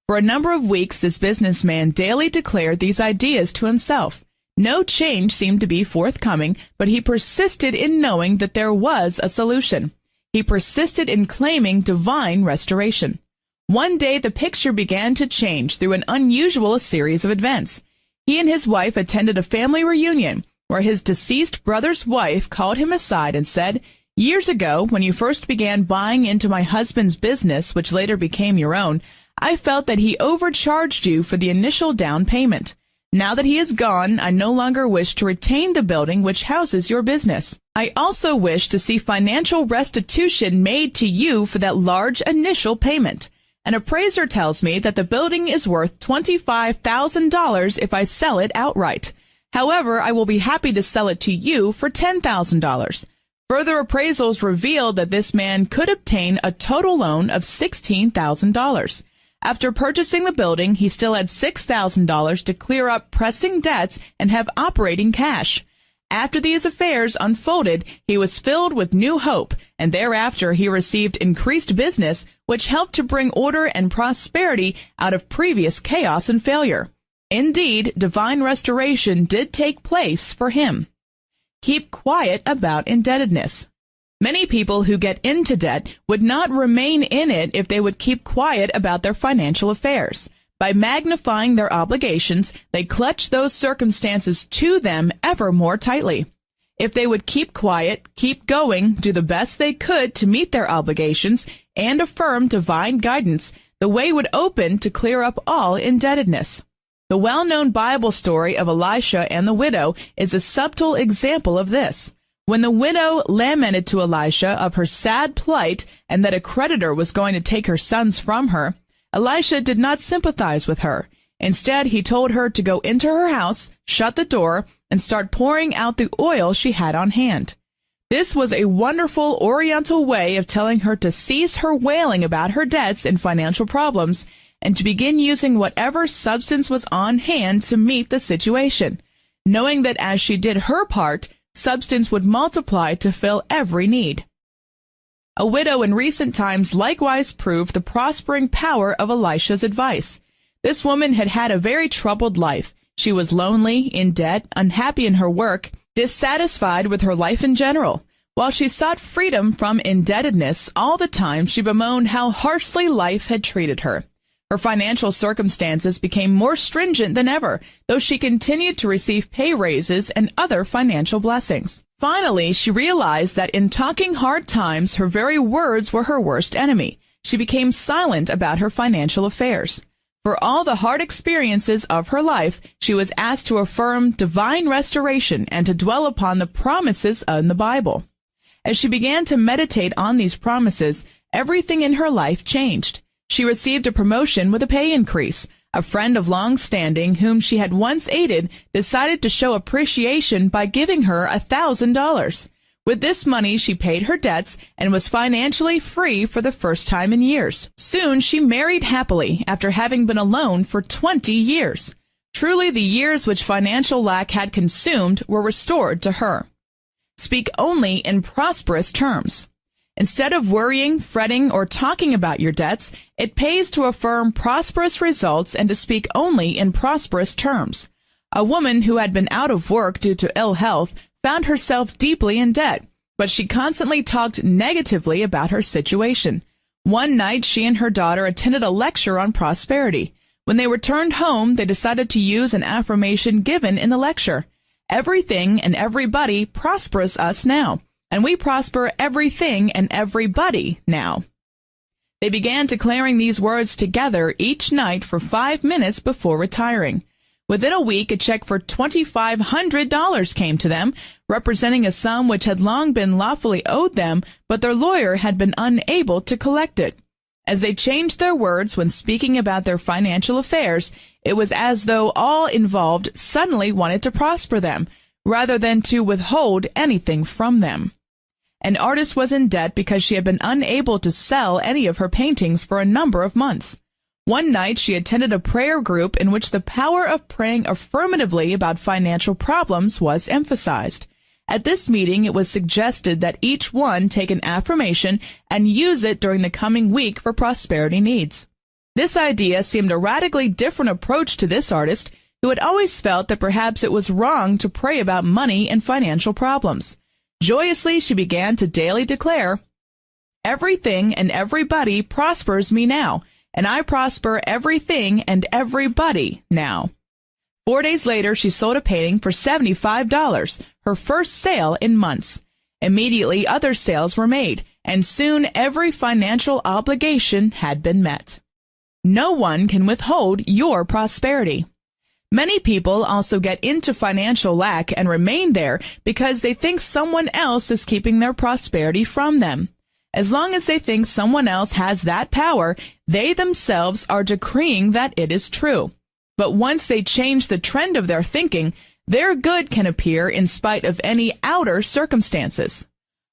For a number of weeks, this businessman daily declared these ideas to himself. No change seemed to be forthcoming, but he persisted in knowing that there was a solution. He persisted in claiming divine restoration. One day, the picture began to change through an unusual series of events. He and his wife attended a family reunion where his deceased brother's wife called him aside and said, "Years ago, when you first began buying into my husband's business, which later became your own, I felt that he overcharged you for the initial down payment. Now that he is gone, I no longer wish to retain the building which houses your business. I also wish to see financial restitution made to you for that large initial payment. An appraiser tells me that the building is worth $25,000 if I sell it outright. However, I will be happy to sell it to you for $10,000. Further appraisals revealed that this man could obtain a total loan of $16,000. After purchasing the building, he still had $6,000 to clear up pressing debts and have operating cash. After these affairs unfolded, he was filled with new hope, and thereafter he received increased business, which helped to bring order and prosperity out of previous chaos and failure. Indeed, divine restoration did take place for him. Keep quiet about indebtedness. Many people who get into debt would not remain in it if they would keep quiet about their financial affairs. By magnifying their obligations, they clutch those circumstances to them ever more tightly. If they would keep quiet, keep going, do the best they could to meet their obligations, and affirm divine guidance, the way would open to clear up all indebtedness. The well-known Bible story of Elisha and the widow is a subtle example of this. When the widow lamented to Elisha of her sad plight and that a creditor was going to take her sons from her, Elisha did not sympathize with her. Instead, he told her to go into her house, shut the door, and start pouring out the oil she had on hand. This was a wonderful Oriental way of telling her to cease her wailing about her debts and financial problems, and to begin using whatever substance was on hand to meet the situation, knowing that as she did her part, substance would multiply to fill every need. A widow in recent times likewise proved the prospering power of Elisha's advice. This woman had had a very troubled life. She was lonely, in debt, unhappy in her work, dissatisfied with her life in general. While she sought freedom from indebtedness, all the time she bemoaned how harshly life had treated her. Her financial circumstances became more stringent than ever, though she continued to receive pay raises and other financial blessings. Finally, she realized that in talking hard times, her very words were her worst enemy. She became silent about her financial affairs. For all the hard experiences of her life, she was asked to affirm divine restoration and to dwell upon the promises in the Bible. As she began to meditate on these promises, everything in her life changed. She received a promotion with a pay increase. A friend of long standing whom she had once aided decided to show appreciation by giving her $1,000. With this money, she paid her debts and was financially free for the first time in years. Soon, she married happily after having been alone for 20 years. Truly, the years which financial lack had consumed were restored to her. Speak only in prosperous terms. Instead of worrying, fretting, or talking about your debts, it pays to affirm prosperous results and to speak only in prosperous terms. A woman who had been out of work due to ill health found herself deeply in debt, but she constantly talked negatively about her situation. One night, she and her daughter attended a lecture on prosperity. When they returned home, they decided to use an affirmation given in the lecture. Everything and everybody prospers us now, and we prosper everything and everybody now. They began declaring these words together each night for 5 minutes before retiring. Within a week, a check for $2,500 came to them, representing a sum which had long been lawfully owed them, but their lawyer had been unable to collect it. As they changed their words when speaking about their financial affairs, it was as though all involved suddenly wanted to prosper them, rather than to withhold anything from them. An artist was in debt because she had been unable to sell any of her paintings for a number of months. One night, she attended a prayer group in which the power of praying affirmatively about financial problems was emphasized. At this meeting, it was suggested that each one take an affirmation and use it during the coming week for prosperity needs. This idea seemed a radically different approach to this artist, who had always felt that perhaps it was wrong to pray about money and financial problems. Joyously, she began to daily declare, "Everything and everybody prospers me now, and I prosper everything and everybody now." 4 days later, she sold a painting for $75, her first sale in months. Immediately, other sales were made, and soon every financial obligation had been met. No one can withhold your prosperity. Many people also get into financial lack and remain there because they think someone else is keeping their prosperity from them. As long as they think someone else has that power, they themselves are decreeing that it is true. But once they change the trend of their thinking, their good can appear in spite of any outer circumstances.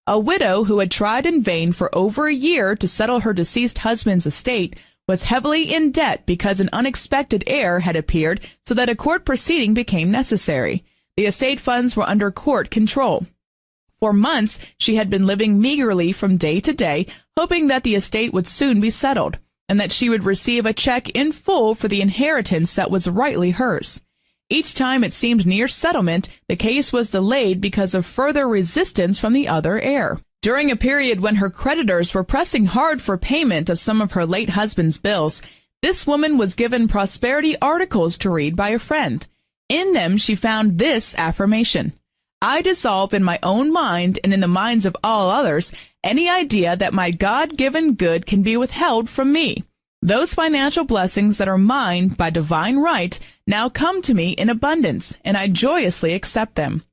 A widow who had tried in vain for over a year to settle her deceased husband's estate was heavily in debt because an unexpected heir had appeared, so that a court proceeding became necessary. The estate funds were under court control. For months, she had been living meagerly from day to day, hoping that the estate would soon be settled, and that she would receive a check in full for the inheritance that was rightly hers. Each time it seemed near settlement, the case was delayed because of further resistance from the other heir. During a period when her creditors were pressing hard for payment of some of her late husband's bills, this woman was given prosperity articles to read by a friend. In them she found this affirmation: I dissolve in my own mind and in the minds of all others any idea that my God-given good can be withheld from me. Those financial blessings that are mine by divine right now come to me in abundance, and I joyously accept them.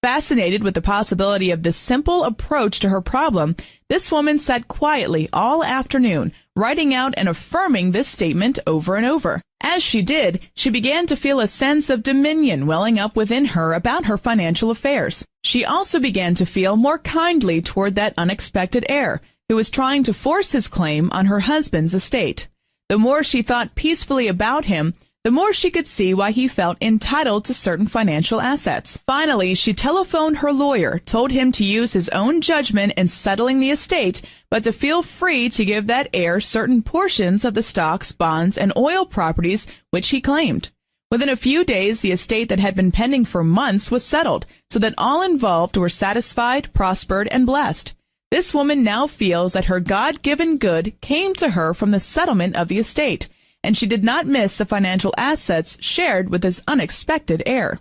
Fascinated with the possibility of this simple approach to her problem, this woman sat quietly all afternoon, writing out and affirming this statement over and over. As she did, she began to feel a sense of dominion welling up within her about her financial affairs. She also began to feel more kindly toward that unexpected heir, who was trying to force his claim on her husband's estate. The more she thought peacefully about him, the more she could see why he felt entitled to certain financial assets. Finally, she telephoned her lawyer, told him to use his own judgment in settling the estate, but to feel free to give that heir certain portions of the stocks, bonds, and oil properties which he claimed. Within a few days, the estate that had been pending for months was settled, so that all involved were satisfied, prospered, and blessed. This woman now feels that her God-given good came to her from the settlement of the estate, and she did not miss the financial assets shared with this unexpected heir.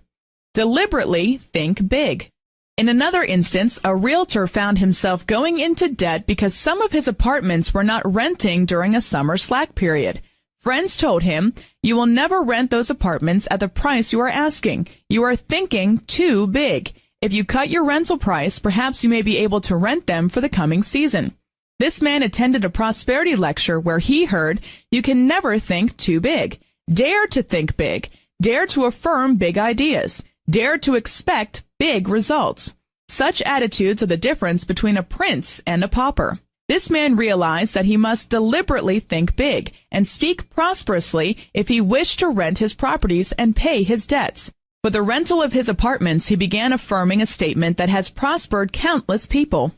Deliberately think big. In another instance, a realtor found himself going into debt because some of his apartments were not renting during a summer slack period. Friends told him, "You will never rent those apartments at the price you are asking. You are thinking too big. If you cut your rental price, perhaps you may be able to rent them for the coming season." This man attended a prosperity lecture where he heard, "You can never think too big. Dare to think big. Dare to affirm big ideas. Dare to expect big results." Such attitudes are the difference between a prince and a pauper. This man realized that he must deliberately think big and speak prosperously if he wished to rent his properties and pay his debts. For the rental of his apartments, he began affirming a statement that has prospered countless people.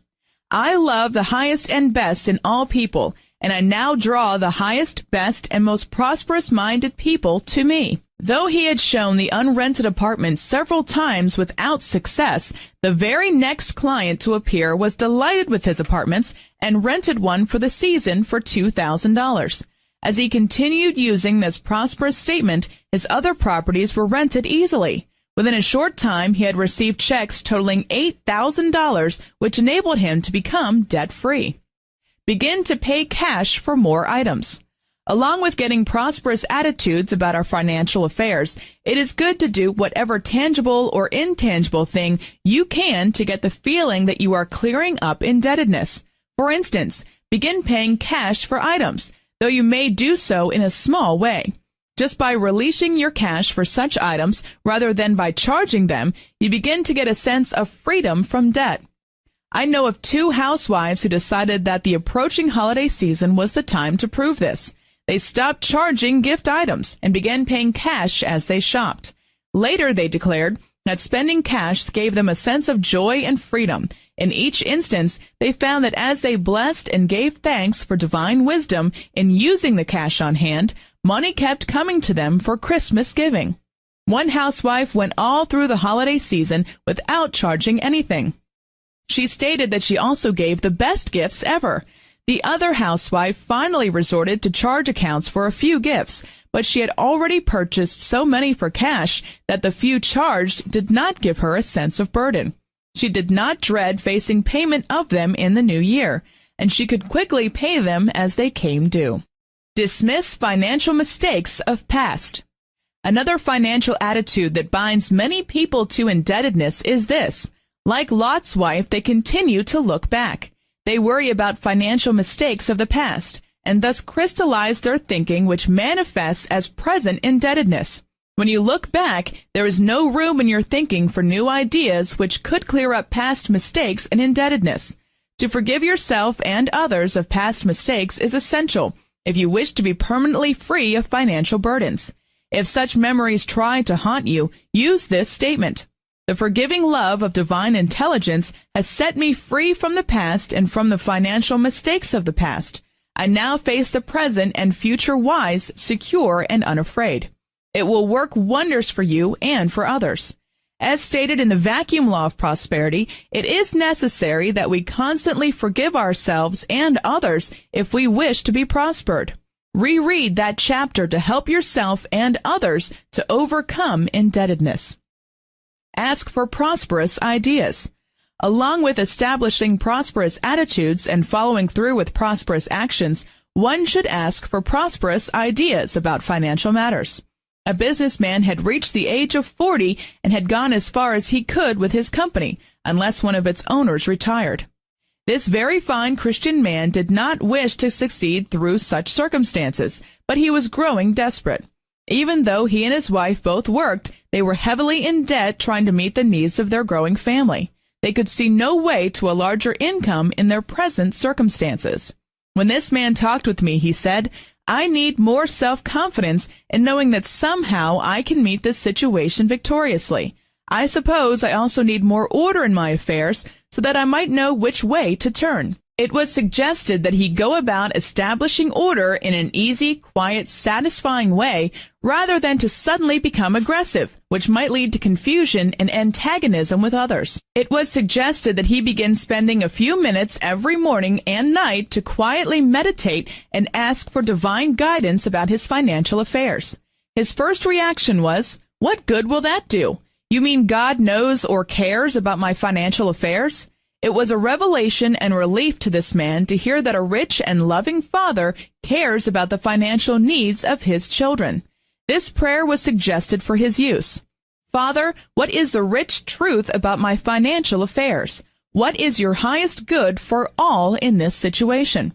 "I love the highest and best in all people, and I now draw the highest, best, and most prosperous-minded people to me." Though he had shown the unrented apartment several times without success, the very next client to appear was delighted with his apartments and rented one for the season for $2,000. As he continued using this prosperous statement, his other properties were rented easily. Within a short time, he had received checks totaling $8,000, which enabled him to become debt-free. Begin to pay cash for more items. Along with getting prosperous attitudes about our financial affairs, it is good to do whatever tangible or intangible thing you can to get the feeling that you are clearing up indebtedness. For instance, begin paying cash for items, though you may do so in a small way. Just by releasing your cash for such items rather than by charging them, you begin to get a sense of freedom from debt. I know of 2 housewives who decided that the approaching holiday season was the time to prove this. They stopped charging gift items and began paying cash as they shopped. Later, they declared that spending cash gave them a sense of joy and freedom. In each instance, they found that as they blessed and gave thanks for divine wisdom in using the cash on hand, money kept coming to them for Christmas giving. One housewife went all through the holiday season without charging anything. She stated that she also gave the best gifts ever. The other housewife finally resorted to charge accounts for a few gifts, but she had already purchased so many for cash that the few charged did not give her a sense of burden. She did not dread facing payment of them in the new year, and she could quickly pay them as they came due. Dismiss financial mistakes of past. Another financial attitude that binds many people to indebtedness is this. Like Lot's wife, they continue to look back. They worry about financial mistakes of the past, and thus crystallize their thinking, which manifests as present indebtedness. When you look back, there is no room in your thinking for new ideas which could clear up past mistakes and indebtedness. To forgive yourself and others of past mistakes is essential if you wish to be permanently free of financial burdens. If such memories try to haunt you, use this statement. The forgiving love of divine intelligence has set me free from the past and from the financial mistakes of the past. I now face the present and future wise, secure, and unafraid. It will work wonders for you and for others. As stated in the vacuum law of prosperity, it is necessary that we constantly forgive ourselves and others if we wish to be prospered. Reread that chapter to help yourself and others to overcome indebtedness. ask for prosperous ideas. Along with establishing prosperous attitudes and following through with prosperous actions, one should ask for prosperous ideas about financial matters. A businessman had reached the age of 40 and had gone as far as he could with his company, unless one of its owners retired. This very fine Christian man did not wish to succeed through such circumstances, but he was growing desperate. Even though he and his wife both worked, they were heavily in debt trying to meet the needs of their growing family. They could see no way to a larger income in their present circumstances. When this man talked with me, he said, "I need more self-confidence in knowing that somehow I can meet this situation victoriously. I suppose I also need more order in my affairs so that I might know which way to turn." It was suggested that he go about establishing order in an easy, quiet, satisfying way rather than to suddenly become aggressive, which might lead to confusion and antagonism with others. It was suggested that he begin spending a few minutes every morning and night to quietly meditate and ask for divine guidance about his financial affairs. His first reaction was, "What good will that do? You mean God knows or cares about my financial affairs?" It was a revelation and relief to this man to hear that a rich and loving father cares about the financial needs of his children. This prayer was suggested for his use. "Father, what is the rich truth about my financial affairs? What is your highest good for all in this situation?"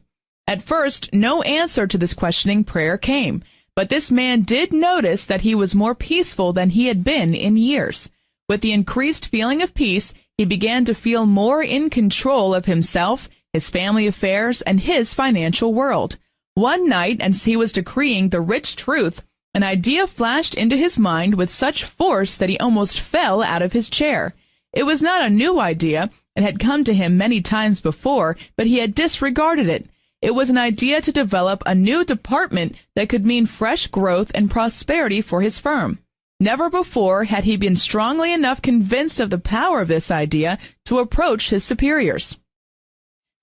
At first, no answer to this questioning prayer came, but this man did notice that he was more peaceful than he had been in years. With the increased feeling of peace, he began to feel more in control of himself, his family affairs, and his financial world. One night, as he was decreeing the rich truth, an idea flashed into his mind with such force that he almost fell out of his chair. It was not a new idea. It had come to him many times before, but he had disregarded it. It was an idea to develop a new department that could mean fresh growth and prosperity for his firm. Never before had he been strongly enough convinced of the power of this idea to approach his superiors.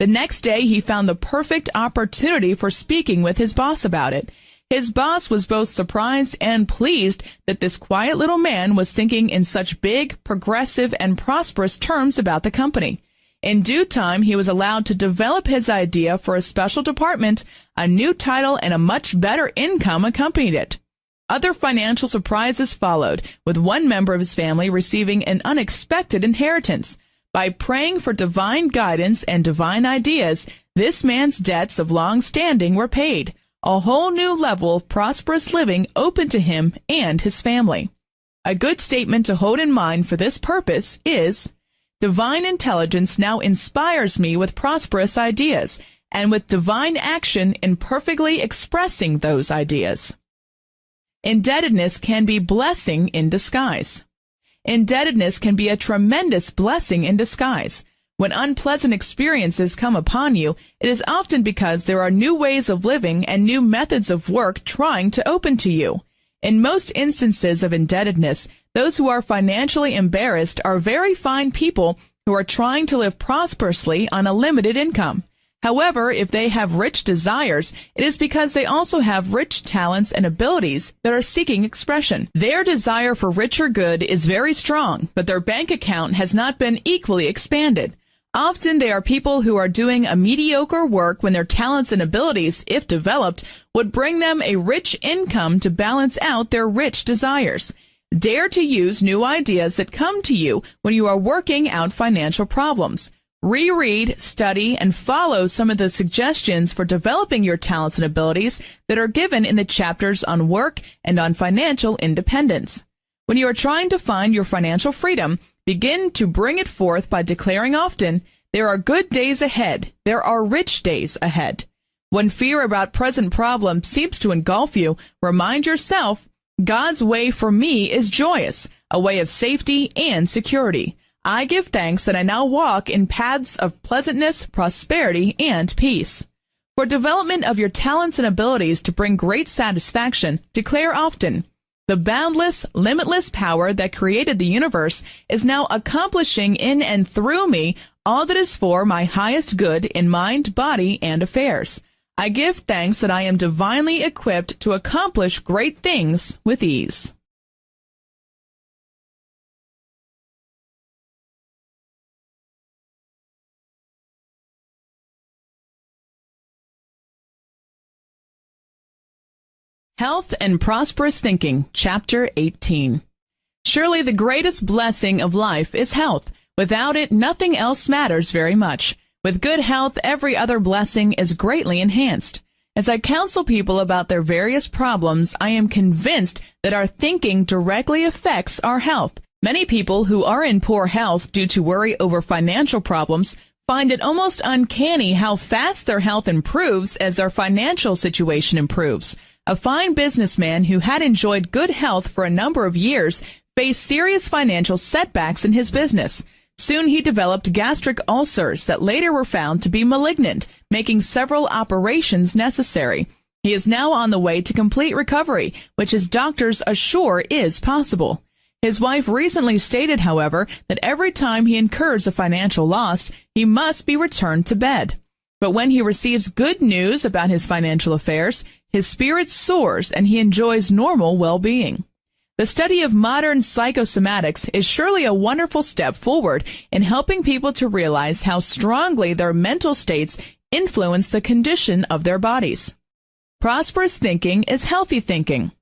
The next day he found the perfect opportunity for speaking with his boss about it. His boss was both surprised and pleased that this quiet little man was thinking in such big, progressive, and prosperous terms about the company. In due time, he was allowed to develop his idea for a special department, a new title, and a much better income accompanied it. Other financial surprises followed, with one member of his family receiving an unexpected inheritance. By praying for divine guidance and divine ideas, this man's debts of long standing were paid. A whole new level of prosperous living opened to him and his family. A good statement to hold in mind for this purpose is, "Divine intelligence now inspires me with prosperous ideas, and with divine action in perfectly expressing those ideas." Indebtedness can be blessing in disguise. Indebtedness can be a tremendous blessing in disguise. When unpleasant experiences come upon you, it is often because there are new ways of living and new methods of work trying to open to you. In most instances of indebtedness, those who are financially embarrassed are very fine people who are trying to live prosperously on a limited income. However, if they have rich desires, it is because they also have rich talents and abilities that are seeking expression. Their desire for richer good is very strong, but their bank account has not been equally expanded. Often they are people who are doing a mediocre work when their talents and abilities, if developed, would bring them a rich income to balance out their rich desires. Dare to use new ideas that come to you when you are working out financial problems. Reread, study, and follow some of the suggestions for developing your talents and abilities that are given in the chapters on work and on financial independence. When you are trying to find your financial freedom, begin to bring it forth by declaring often, "There are good days ahead. There are rich days ahead." When fear about present problems seems to engulf you, remind yourself, "God's way for me is joyous, a way of safety and security. I give thanks that I now walk in paths of pleasantness, prosperity, and peace." For development of your talents and abilities to bring great satisfaction, declare often, "The boundless, limitless power that created the universe is now accomplishing in and through me all that is for my highest good in mind, body, and affairs. I give thanks that I am divinely equipped to accomplish great things with ease." Health and Prosperous Thinking, Chapter 18. Surely the greatest blessing of life is health. Without it, nothing else matters very much. With good health, every other blessing is greatly enhanced. As I counsel people about their various problems, I am convinced that our thinking directly affects our health. Many people who are in poor health due to worry over financial problems find it almost uncanny how fast their health improves as their financial situation improves. A fine businessman who had enjoyed good health for a number of years faced serious financial setbacks in his business. Soon he developed gastric ulcers that later were found to be malignant, making several operations necessary. He is now on the way to complete recovery, which his doctors assure is possible. His wife recently stated, however, that every time he incurs a financial loss, he must be returned to bed. But when he receives good news about his financial affairs, his spirit soars and he enjoys normal well-being. The study of modern psychosomatics is surely a wonderful step forward in helping people to realize how strongly their mental states influence the condition of their bodies. Prosperous thinking is healthy thinking.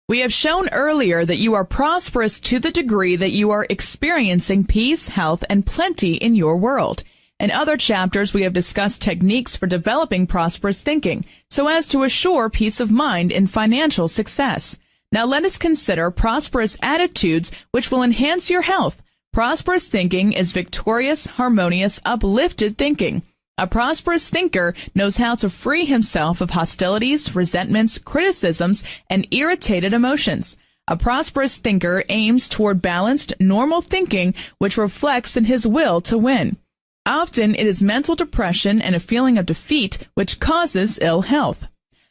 We have shown earlier that you are prosperous to the degree that you are experiencing peace, health, and plenty in your world. In other chapters, we have discussed techniques for developing prosperous thinking so as to assure peace of mind in financial success. Now let us consider prosperous attitudes which will enhance your health. Prosperous thinking is victorious, harmonious, uplifted thinking. A prosperous thinker knows how to free himself of hostilities, resentments, criticisms, and irritated emotions. A prosperous thinker aims toward balanced, normal thinking which reflects in his will to win. Often it is mental depression and a feeling of defeat which causes ill health.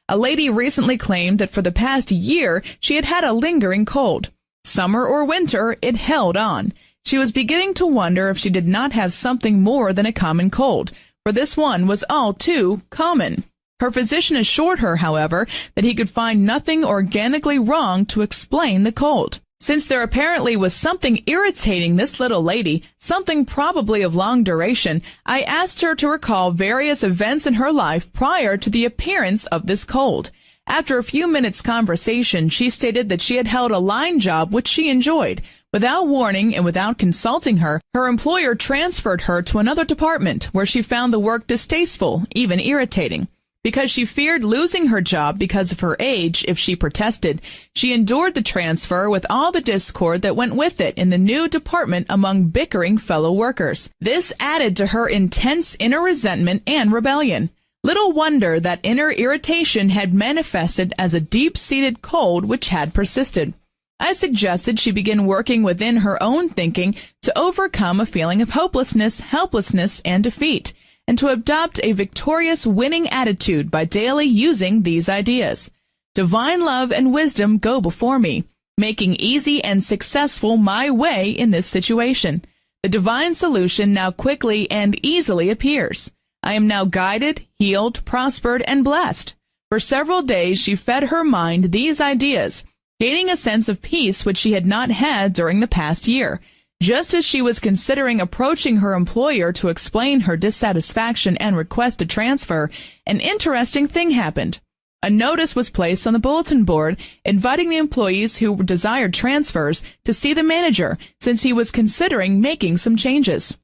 A lady recently claimed that for the past year she had had a lingering cold. Summer or winter, it held on. She was beginning to wonder if she did not have something more than a common cold, for this one was all too common. Her physician assured her, however, that he could find nothing organically wrong to explain the cold. Since there apparently was something irritating this little lady, something probably of long duration, I asked her to recall various events in her life prior to the appearance of this cold. After a few minutes' conversation, she stated that she had held a line job which she enjoyed. Without warning and without consulting her, her employer transferred her to another department where she found the work distasteful, even irritating. Because she feared losing her job because of her age if she protested, she endured the transfer with all the discord that went with it in the new department among bickering fellow workers. This added to her intense inner resentment and rebellion. Little wonder that inner irritation had manifested as a deep-seated cold which had persisted. I suggested she begin working within her own thinking to overcome a feeling of hopelessness, helplessness, and defeat, and to adopt a victorious winning attitude by daily using these ideas. Divine love and wisdom go before me, making easy and successful my way in this situation. The divine solution now quickly and easily appears. I am now guided, healed, prospered, and blessed. For several days she fed her mind these ideas, gaining a sense of peace which she had not had during the past year. Just as she was considering approaching her employer to explain her dissatisfaction and request a transfer, an interesting thing happened. A notice was placed on the bulletin board inviting the employees who desired transfers to see the manager, since he was considering making some changes.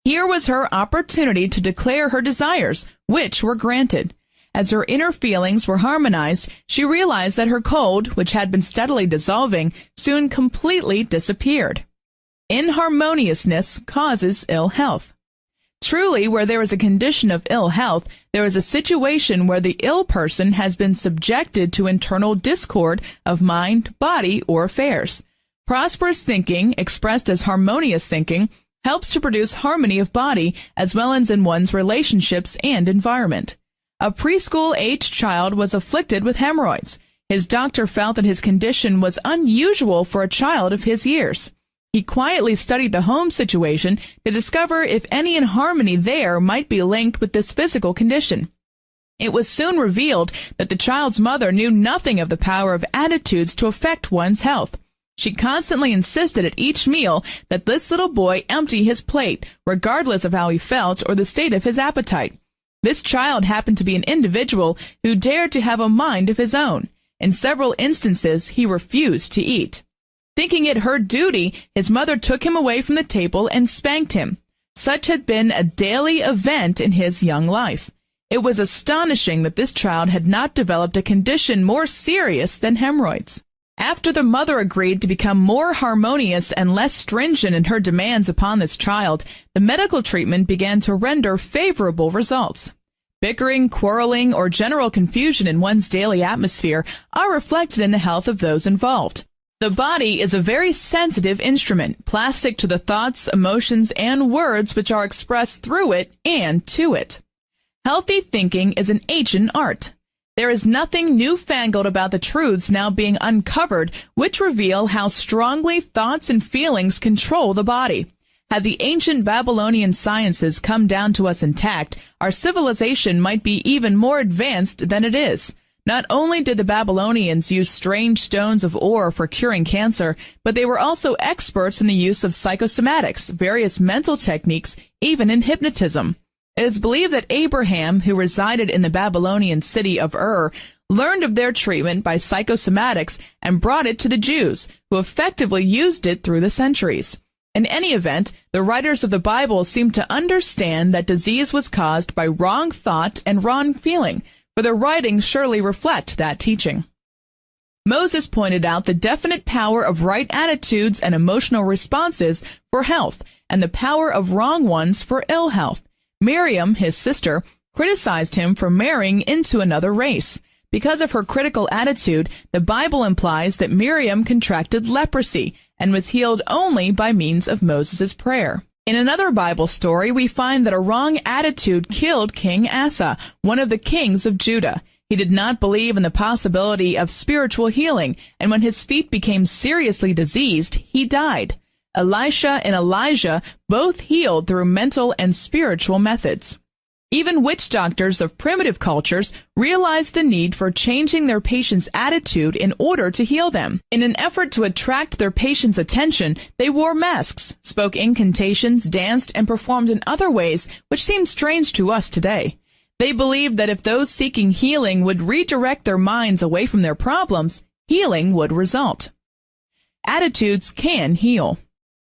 Here was her opportunity to declare her desires, which were granted. As her inner feelings were harmonized, she realized that her cold, which had been steadily dissolving, soon completely disappeared. Inharmoniousness causes ill health. Truly, where there is a condition of ill health, there is a situation where the ill person has been subjected to internal discord of mind, body, or affairs. Prosperous thinking, expressed as harmonious thinking, helps to produce harmony of body as well as in one's relationships and environment. A preschool-aged child was afflicted with hemorrhoids. His doctor felt that his condition was unusual for a child of his years. He quietly studied the home situation to discover if any inharmony there might be linked with this physical condition. It was soon revealed that the child's mother knew nothing of the power of attitudes to affect one's health. She constantly insisted at each meal that this little boy empty his plate, regardless of how he felt or the state of his appetite. This child happened to be an individual who dared to have a mind of his own. In several instances, he refused to eat. Thinking it her duty, his mother took him away from the table and spanked him. Such had been a daily event in his young life. It was astonishing that this child had not developed a condition more serious than hemorrhoids. After the mother agreed to become more harmonious and less stringent in her demands upon this child, the medical treatment began to render favorable results. Bickering, quarreling, or general confusion in one's daily atmosphere are reflected in the health of those involved. The body is a very sensitive instrument, plastic to the thoughts, emotions, and words which are expressed through it and to it. Healthy thinking is an ancient art. There is nothing newfangled about the truths now being uncovered which reveal how strongly thoughts and feelings control the body. Had the ancient Babylonian sciences come down to us intact, our civilization might be even more advanced than it is. Not only did the Babylonians use strange stones of ore for curing cancer, but they were also experts in the use of psychosomatics, various mental techniques, even in hypnotism. It is believed that Abraham, who resided in the Babylonian city of Ur, learned of their treatment by psychosomatics and brought it to the Jews, who effectively used it through the centuries. In any event, the writers of the Bible seem to understand that disease was caused by wrong thought and wrong feeling, for their writings surely reflect that teaching. Moses pointed out the definite power of right attitudes and emotional responses for health, and the power of wrong ones for ill health. Miriam, his sister, criticized him for marrying into another race. Because of her critical attitude, the Bible implies that Miriam contracted leprosy and was healed only by means of Moses' prayer. In another Bible story, we find that a wrong attitude killed King Asa, one of the kings of Judah. He did not believe in the possibility of spiritual healing, and when his feet became seriously diseased, he died. Elisha and Elijah both healed through mental and spiritual methods. Even witch doctors of primitive cultures realized the need for changing their patients' attitude in order to heal them. In an effort to attract their patients' attention, they wore masks, spoke incantations, danced, and performed in other ways which seem strange to us today. They believed that if those seeking healing would redirect their minds away from their problems, healing would result. Attitudes can heal.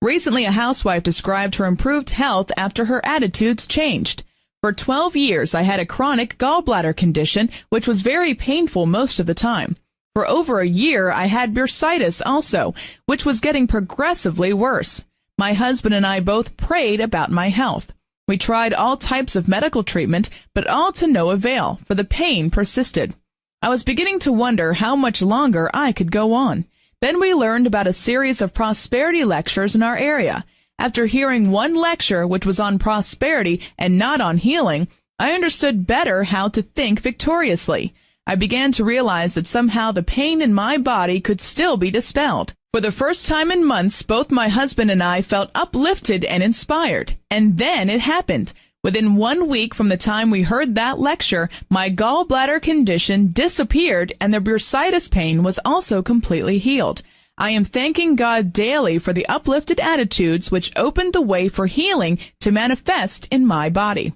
Recently, a housewife described her improved health after her attitudes changed. For 12 years, I had a chronic gallbladder condition, which was very painful most of the time. For over a year, I had bursitis also, which was getting progressively worse. My husband and I both prayed about my health. We tried all types of medical treatment, but all to no avail, for the pain persisted. I was beginning to wonder how much longer I could go on. Then we learned about a series of prosperity lectures in our area. After hearing one lecture, which was on prosperity and not on healing, I understood better how to think victoriously. I began to realize that somehow the pain in my body could still be dispelled. For the first time in months, both my husband and I felt uplifted and inspired. And then it happened. Within 1 week from the time we heard that lecture, my gallbladder condition disappeared and the bursitis pain was also completely healed. I am thanking God daily for the uplifted attitudes which opened the way for healing to manifest in my body.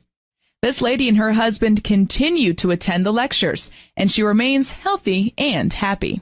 This lady and her husband continue to attend the lectures, and she remains healthy and happy.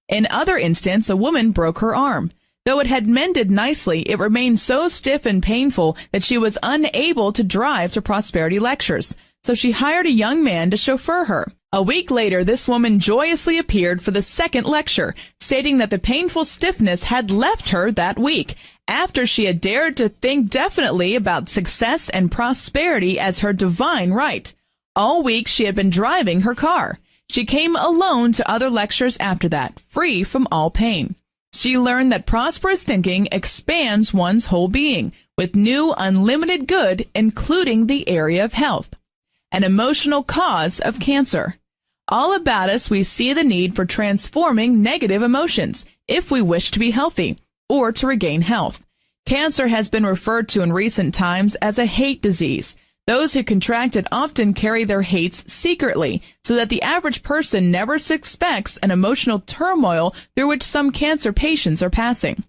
In other instance, a woman broke her arm. Though it had mended nicely, it remained so stiff and painful that she was unable to drive to prosperity lectures, so she hired a young man to chauffeur her. A week later, this woman joyously appeared for the second lecture, stating that the painful stiffness had left her that week, after she had dared to think definitely about success and prosperity as her divine right. All week she had been driving her car. She came alone to other lectures after that, free from all pain. She learned that prosperous thinking expands one's whole being, with new unlimited good, including the area of health. An emotional cause of cancer. All about us we see the need for transforming negative emotions if we wish to be healthy or to regain health. Cancer has been referred to in recent times as a hate disease. Those who contract it often carry their hates secretly, so that the average person never suspects an emotional turmoil through which some cancer patients are passing.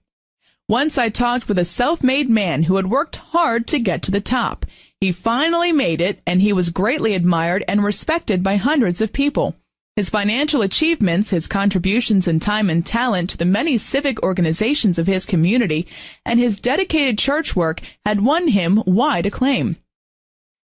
Once I talked with a self-made man who had worked hard to get to the top. He finally made it, and he was greatly admired and respected by hundreds of people. His financial achievements, his contributions in time and talent to the many civic organizations of his community, and his dedicated church work had won him wide acclaim.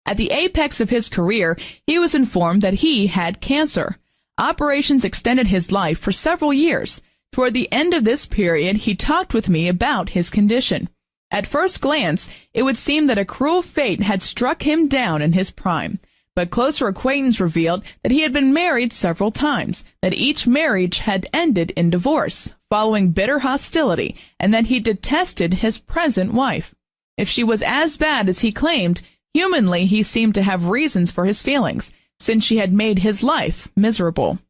At the apex of his career, he was informed that he had cancer. Operations extended his life for several years. Toward the end of this period, he talked with me about his condition. At first glance, it would seem that a cruel fate had struck him down in his prime. But closer acquaintance revealed that he had been married several times, that each marriage had ended in divorce, following bitter hostility, and that he detested his present wife. If she was as bad as he claimed, humanly he seemed to have reasons for his feelings, since she had made his life miserable.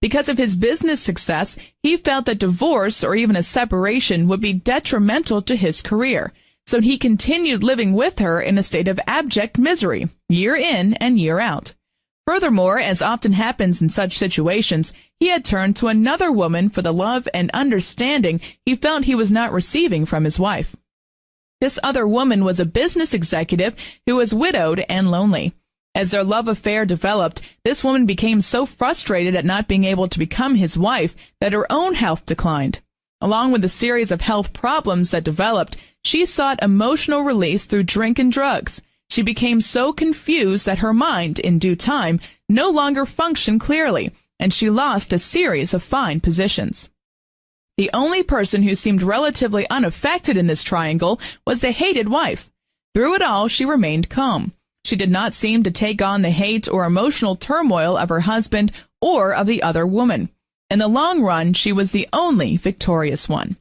Because of his business success, he felt that divorce or even a separation would be detrimental to his career. So he continued living with her in a state of abject misery, year in and year out. Furthermore, as often happens in such situations, he had turned to another woman for the love and understanding he felt he was not receiving from his wife. This other woman was a business executive who was widowed and lonely. As their love affair developed, this woman became so frustrated at not being able to become his wife that her own health declined. Along with a series of health problems that developed, she sought emotional release through drink and drugs. She became so confused that her mind, in due time, no longer functioned clearly, and she lost a series of fine positions. The only person who seemed relatively unaffected in this triangle was the hated wife. Through it all, she remained calm. She did not seem to take on the hate or emotional turmoil of her husband or of the other woman. In the long run, she was the only victorious one.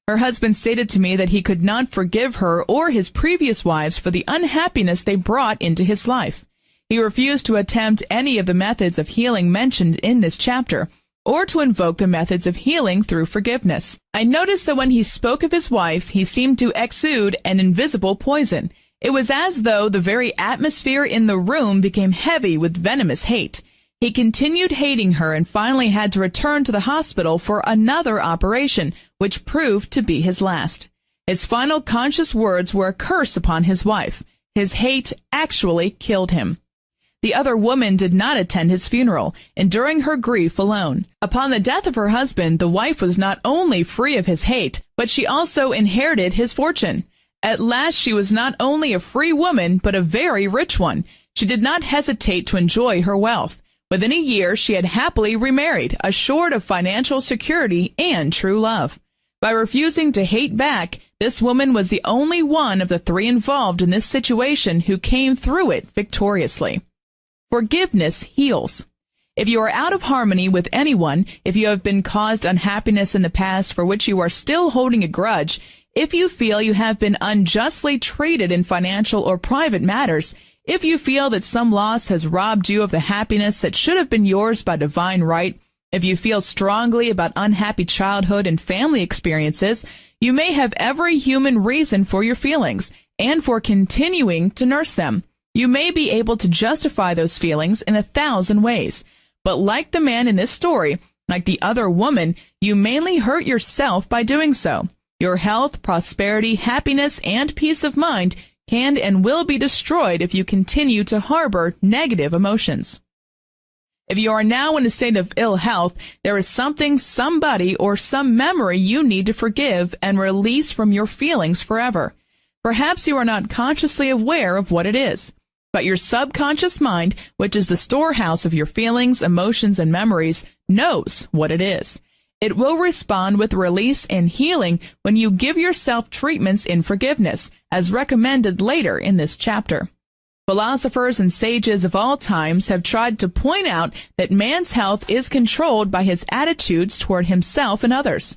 Her husband stated to me that he could not forgive her or his previous wives for the unhappiness they brought into his life. He refused to attempt any of the methods of healing mentioned in this chapter, or to invoke the methods of healing through forgiveness. I noticed that when he spoke of his wife, he seemed to exude an invisible poison. It was as though the very atmosphere in the room became heavy with venomous hate. He continued hating her and finally had to return to the hospital for another operation, which proved to be his last. His final conscious words were a curse upon his wife. His hate actually killed him. The other woman did not attend his funeral, enduring her grief alone. Upon the death of her husband, the wife was not only free of his hate, but she also inherited his fortune. At last she was not only a free woman, but a very rich one. She did not hesitate to enjoy her wealth. Within a year, she had happily remarried, assured of financial security and true love. By refusing to hate back, this woman was the only one of the three involved in this situation who came through it victoriously. Forgiveness heals. If you are out of harmony with anyone, if you have been caused unhappiness in the past for which you are still holding a grudge, if you feel you have been unjustly treated in financial or private matters, if you feel that some loss has robbed you of the happiness that should have been yours by divine right, if you feel strongly about unhappy childhood and family experiences, you may have every human reason for your feelings and for continuing to nurse them. You may be able to justify those feelings in 1,000 ways. But like the man in this story, like the other woman, you mainly hurt yourself by doing so. Your health, prosperity, happiness, and peace of mind can and will be destroyed if you continue to harbor negative emotions. If you are now in a state of ill health, there is something, somebody, or some memory you need to forgive and release from your feelings forever. Perhaps you are not consciously aware of what it is, but your subconscious mind, which is the storehouse of your feelings, emotions, and memories, knows what it is. It will respond with release and healing when you give yourself treatments in forgiveness, as recommended later in this chapter. Philosophers and sages of all times have tried to point out that man's health is controlled by his attitudes toward himself and others.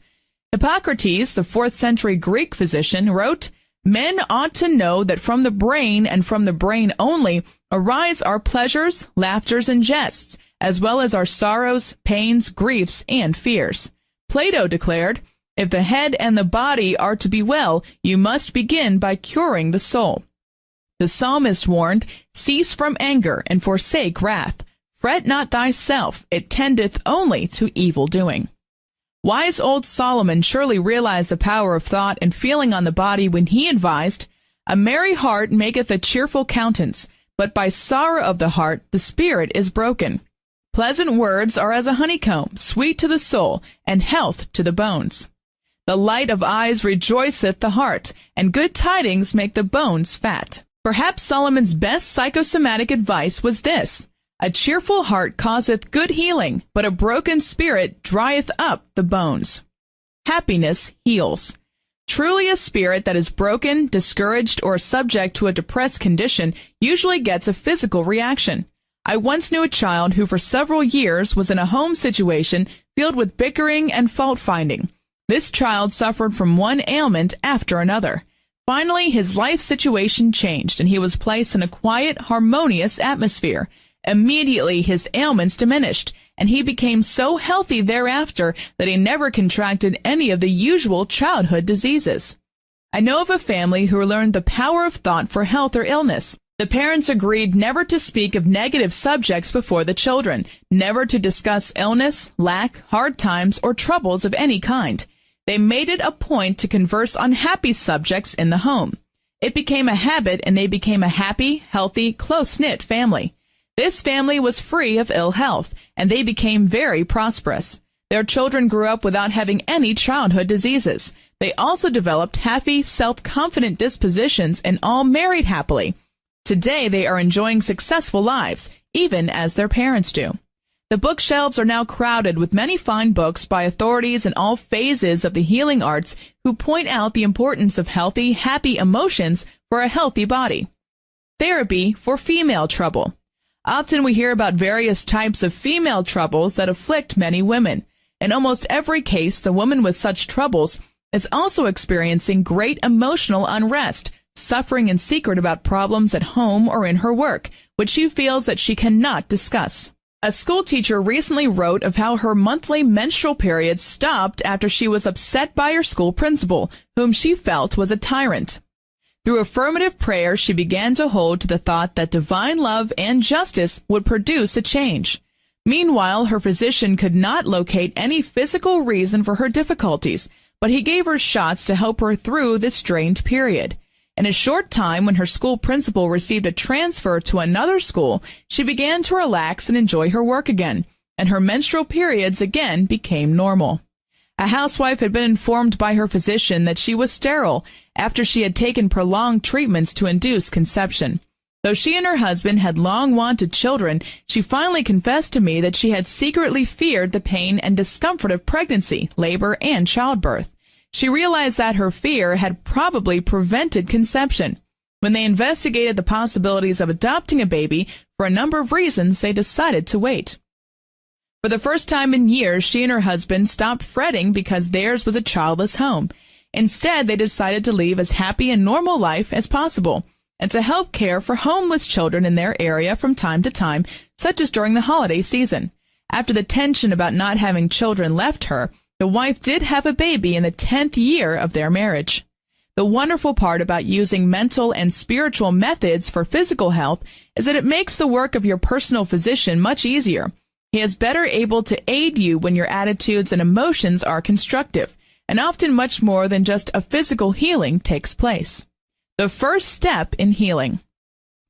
Hippocrates, the 4th century Greek physician, wrote, "Men ought to know that from the brain and from the brain only arise our pleasures, laughters, and jests, as well as our sorrows, pains, griefs, and fears." Plato declared, "If the head and the body are to be well, you must begin by curing the soul." The psalmist warned, "Cease from anger and forsake wrath. Fret not thyself, it tendeth only to evil doing." Wise old Solomon surely realized the power of thought and feeling on the body when he advised, "A merry heart maketh a cheerful countenance, but by sorrow of the heart the spirit is broken." Pleasant words are as a honeycomb, sweet to the soul, and health to the bones. The light of eyes rejoiceth the heart, and good tidings make the bones fat. Perhaps Solomon's best psychosomatic advice was this: a cheerful heart causeth good healing, but a broken spirit drieth up the bones. Happiness heals. Truly, a spirit that is broken, discouraged, or subject to a depressed condition usually gets a physical reaction. I once knew a child who for several years was in a home situation filled with bickering and fault-finding. This child suffered from one ailment after another. Finally, his life situation changed, and he was placed in a quiet, harmonious atmosphere. Immediately, his ailments diminished, and he became so healthy thereafter that he never contracted any of the usual childhood diseases. I know of a family who learned the power of thought for health or illness. The parents agreed never to speak of negative subjects before the children, never to discuss illness, lack, hard times, or troubles of any kind. They made it a point to converse on happy subjects in the home. It became a habit, and they became a happy, healthy, close-knit family. This family was free of ill health, and they became very prosperous. Their children grew up without having any childhood diseases. They also developed happy, self-confident dispositions and all married happily. Today, they are enjoying successful lives, even as their parents do. The bookshelves are now crowded with many fine books by authorities in all phases of the healing arts who point out the importance of healthy, happy emotions for a healthy body. Therapy for female trouble. Often we hear about various types of female troubles that afflict many women. In almost every case, the woman with such troubles is also experiencing great emotional unrest, suffering in secret about problems at home or in her work, which she feels that she cannot discuss. A school teacher recently wrote of how her monthly menstrual period stopped after she was upset by her school principal, whom she felt was a tyrant. Through affirmative prayer, she began to hold to the thought that divine love and justice would produce a change. Meanwhile, her physician could not locate any physical reason for her difficulties, but he gave her shots to help her through this strained period. In a short time, when her school principal received a transfer to another school, she began to relax and enjoy her work again, and her menstrual periods again became normal. A housewife had been informed by her physician that she was sterile after she had taken prolonged treatments to induce conception. Though she and her husband had long wanted children, she finally confessed to me that she had secretly feared the pain and discomfort of pregnancy, labor, and childbirth. She realized that her fear had probably prevented conception. When they investigated the possibilities of adopting a baby, for a number of reasons, they decided to wait. For the first time in years, she and her husband stopped fretting because theirs was a childless home. Instead, they decided to live as happy and normal life as possible, and to help care for homeless children in their area from time to time, such as during the holiday season. After the tension about not having children left her, the wife did have a baby in the 10th year of their marriage. The wonderful part about using mental and spiritual methods for physical health is that it makes the work of your personal physician much easier. He is better able to aid you when your attitudes and emotions are constructive, and often much more than just a physical healing takes place. The first step in healing.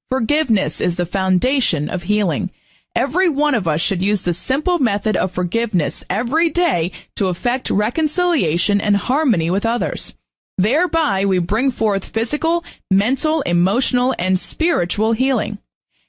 Forgiveness is the foundation of healing. Every one of us should use the simple method of forgiveness every day to effect reconciliation and harmony with others. Thereby, we bring forth physical, mental, emotional, and spiritual healing.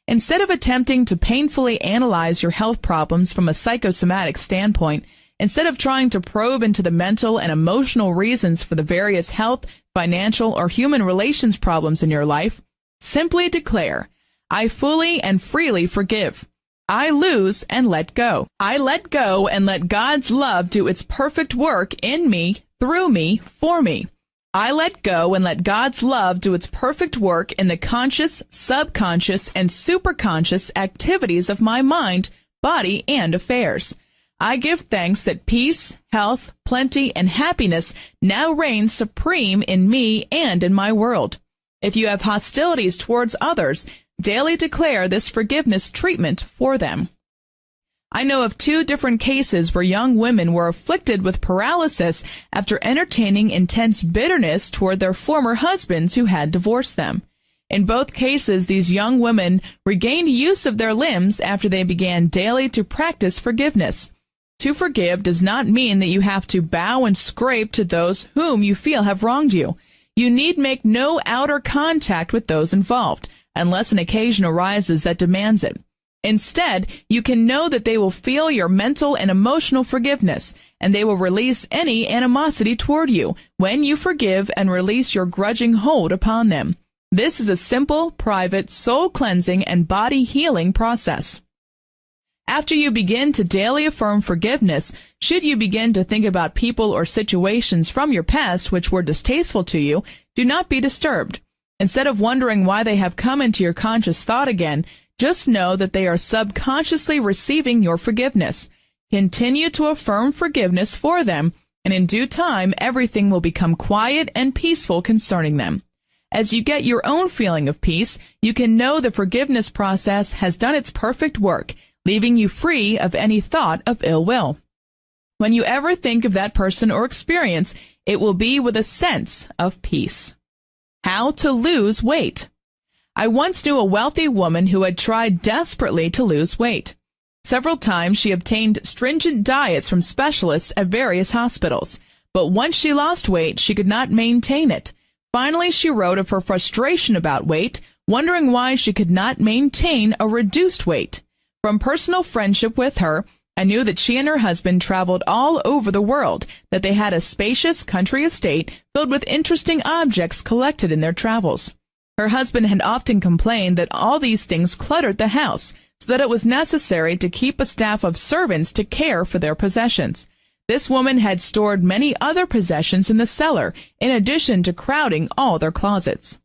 Instead of attempting to painfully analyze your health problems from a psychosomatic standpoint, instead of trying to probe into the mental and emotional reasons for the various health, financial, or human relations problems in your life, simply declare, I fully and freely forgive. I lose and let go. I let go and let God's love do its perfect work in me, through me, for me. I let go and let God's love do its perfect work in the conscious, subconscious, and superconscious activities of my mind, body, and affairs. I give thanks that peace, health, plenty, and happiness now reign supreme in me and in my world. If you have hostilities towards others, daily declare this forgiveness treatment for them. I know of 2 different cases where young women were afflicted with paralysis after entertaining intense bitterness toward their former husbands who had divorced them. In both cases, these young women regained use of their limbs after they began daily to practice forgiveness. To forgive does not mean that you have to bow and scrape to those whom you feel have wronged you. You need make no outer contact with those involved, unless an occasion arises that demands it. Instead, you can know that they will feel your mental and emotional forgiveness, and they will release any animosity toward you when you forgive and release your grudging hold upon them. This is a simple, private, soul-cleansing and body-healing process. After you begin to daily affirm forgiveness, should you begin to think about people or situations from your past which were distasteful to you, do not be disturbed. Instead of wondering why they have come into your conscious thought again, just know that they are subconsciously receiving your forgiveness. Continue to affirm forgiveness for them, and in due time, everything will become quiet and peaceful concerning them. As you get your own feeling of peace, you can know the forgiveness process has done its perfect work, leaving you free of any thought of ill will. When you ever think of that person or experience, it will be with a sense of peace. How to lose weight. I once knew a wealthy woman who had tried desperately to lose weight. Several times she obtained stringent diets from specialists at various hospitals, but once she lost weight, she could not maintain it. Finally, she wrote of her frustration about weight, wondering why she could not maintain a reduced weight. From personal friendship with her, I knew that she and her husband traveled all over the world, that they had a spacious country estate filled with interesting objects collected in their travels. Her husband had often complained that all these things cluttered the house, so that it was necessary to keep a staff of servants to care for their possessions. This woman had stored many other possessions in the cellar, in addition to crowding all their closets.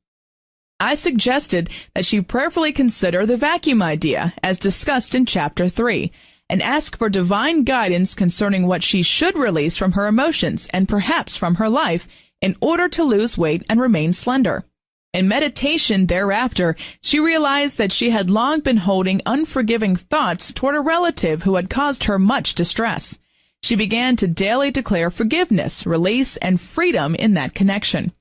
I suggested that she prayerfully consider the vacuum idea, as discussed in Chapter 3, and ask for divine guidance concerning what she should release from her emotions and perhaps from her life in order to lose weight and remain slender. In meditation thereafter, she realized that she had long been holding unforgiving thoughts toward a relative who had caused her much distress. She began to daily declare forgiveness, release, and freedom in that connection.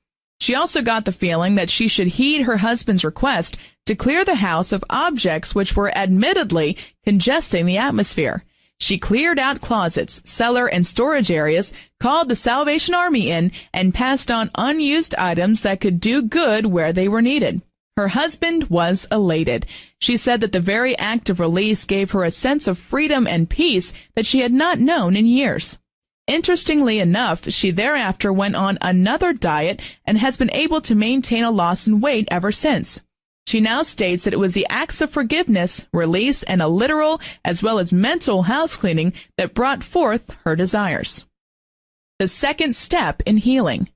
She also got the feeling that she should heed her husband's request to clear the house of objects which were admittedly congesting the atmosphere. She cleared out closets, cellar, and storage areas, called the Salvation Army in, and passed on unused items that could do good where they were needed. Her husband was elated. She said that the very act of release gave her a sense of freedom and peace that she had not known in years. Interestingly enough, she thereafter went on another diet and has been able to maintain a loss in weight ever since. She now states that it was the acts of forgiveness, release, and a literal as well as mental house cleaning that brought forth her desires. The second step in healing.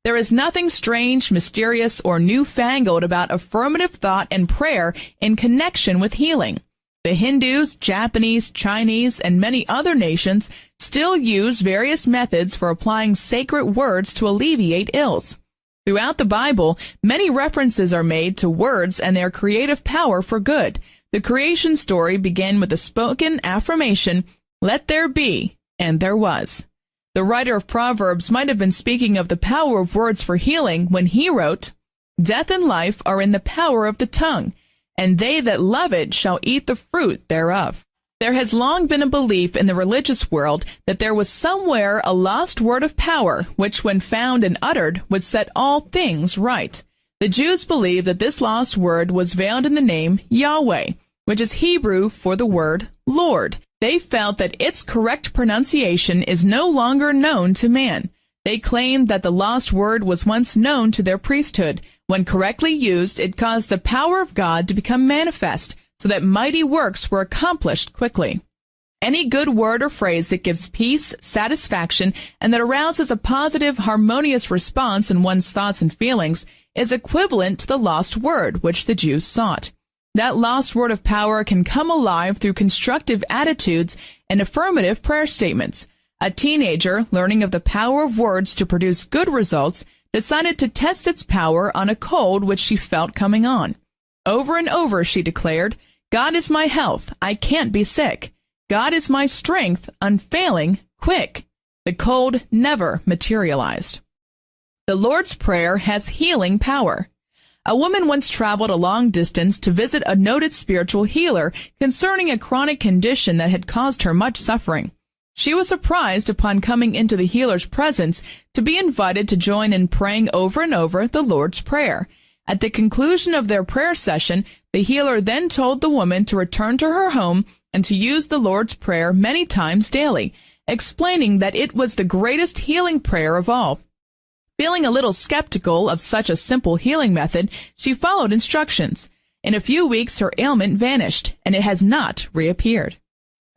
There is nothing strange, mysterious, or newfangled about affirmative thought and prayer in connection with healing. The Hindus, Japanese, Chinese, and many other nations still use various methods for applying sacred words to alleviate ills. Throughout the Bible, many references are made to words and their creative power for good. The creation story began with the spoken affirmation, "Let there be," and there was. The writer of Proverbs might have been speaking of the power of words for healing when he wrote, "Death and life are in the power of the tongue, and they that love it shall eat the fruit thereof." There has long been a belief in the religious world that there was somewhere a lost word of power, which when found and uttered would set all things right. The Jews believed that this lost word was veiled in the name Yahweh, which is Hebrew for the word Lord. They felt that its correct pronunciation is no longer known to man. They claimed that the lost word was once known to their priesthood. When correctly used, it caused the power of God to become manifest, so that mighty works were accomplished quickly. Any good word or phrase that gives peace, satisfaction, and that arouses a positive, harmonious response in one's thoughts and feelings is equivalent to the lost word which the Jews sought. That lost word of power can come alive through constructive attitudes and affirmative prayer statements. A teenager, learning of the power of words to produce good results, decided to test its power on a cold which she felt coming on. Over and over she declared, "God is my health, I can't be sick. God is my strength, unfailing, quick." The cold never materialized. The Lord's Prayer has healing power. A woman once traveled a long distance to visit a noted spiritual healer concerning a chronic condition that had caused her much suffering. She was surprised upon coming into the healer's presence to be invited to join in praying over and over the Lord's Prayer. At the conclusion of their prayer session, the healer then told the woman to return to her home and to use the Lord's Prayer many times daily, explaining that it was the greatest healing prayer of all. Feeling a little skeptical of such a simple healing method, she followed instructions. In a few weeks, her ailment vanished, and it has not reappeared.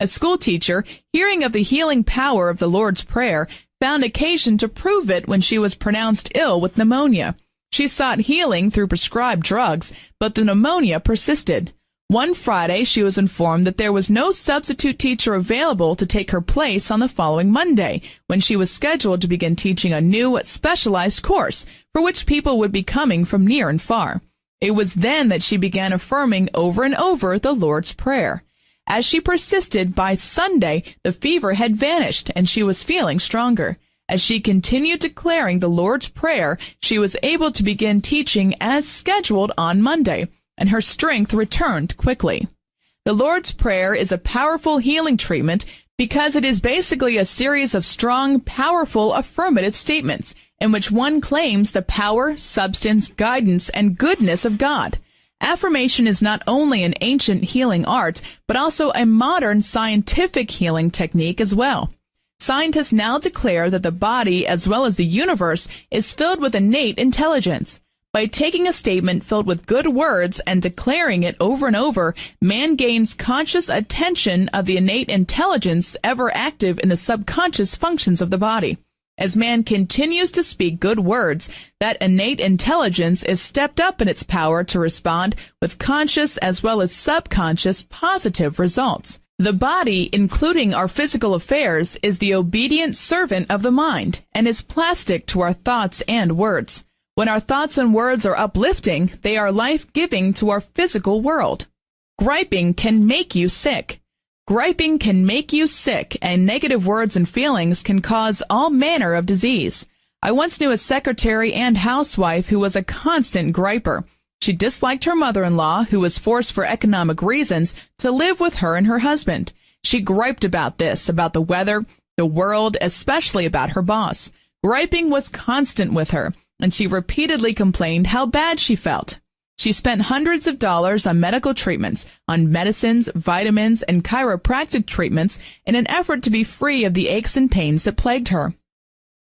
A school teacher, hearing of the healing power of the Lord's Prayer, found occasion to prove it when she was pronounced ill with pneumonia. She sought healing through prescribed drugs, but the pneumonia persisted. One Friday, she was informed that there was no substitute teacher available to take her place on the following Monday, when she was scheduled to begin teaching a new, specialized course, for which people would be coming from near and far. It was then that she began affirming over and over the Lord's Prayer. As she persisted, by Sunday, the fever had vanished, and she was feeling stronger. As she continued declaring the Lord's Prayer, she was able to begin teaching as scheduled on Monday, and her strength returned quickly. The Lord's Prayer is a powerful healing treatment because it is basically a series of strong, powerful affirmative statements in which one claims the power, substance, guidance, and goodness of God. Affirmation is not only an ancient healing art, but also a modern scientific healing technique as well. Scientists now declare that the body, as well as the universe, is filled with innate intelligence. By taking a statement filled with good words and declaring it over and over, man gains conscious attention of the innate intelligence ever active in the subconscious functions of the body. As man continues to speak good words, that innate intelligence is stepped up in its power to respond with conscious as well as subconscious positive results. The body, including our physical affairs, is the obedient servant of the mind and is plastic to our thoughts and words. When our thoughts and words are uplifting, they are life-giving to our physical world. Griping can make you sick. Griping can make you sick, and negative words and feelings can cause all manner of disease. I once knew a secretary and housewife who was a constant griper. She disliked her mother-in-law, who was forced for economic reasons to live with her and her husband. She griped about this, about the weather, the world, especially about her boss. Griping was constant with her, and she repeatedly complained how bad she felt. She spent hundreds of dollars on medical treatments, on medicines, vitamins, and chiropractic treatments in an effort to be free of the aches and pains that plagued her.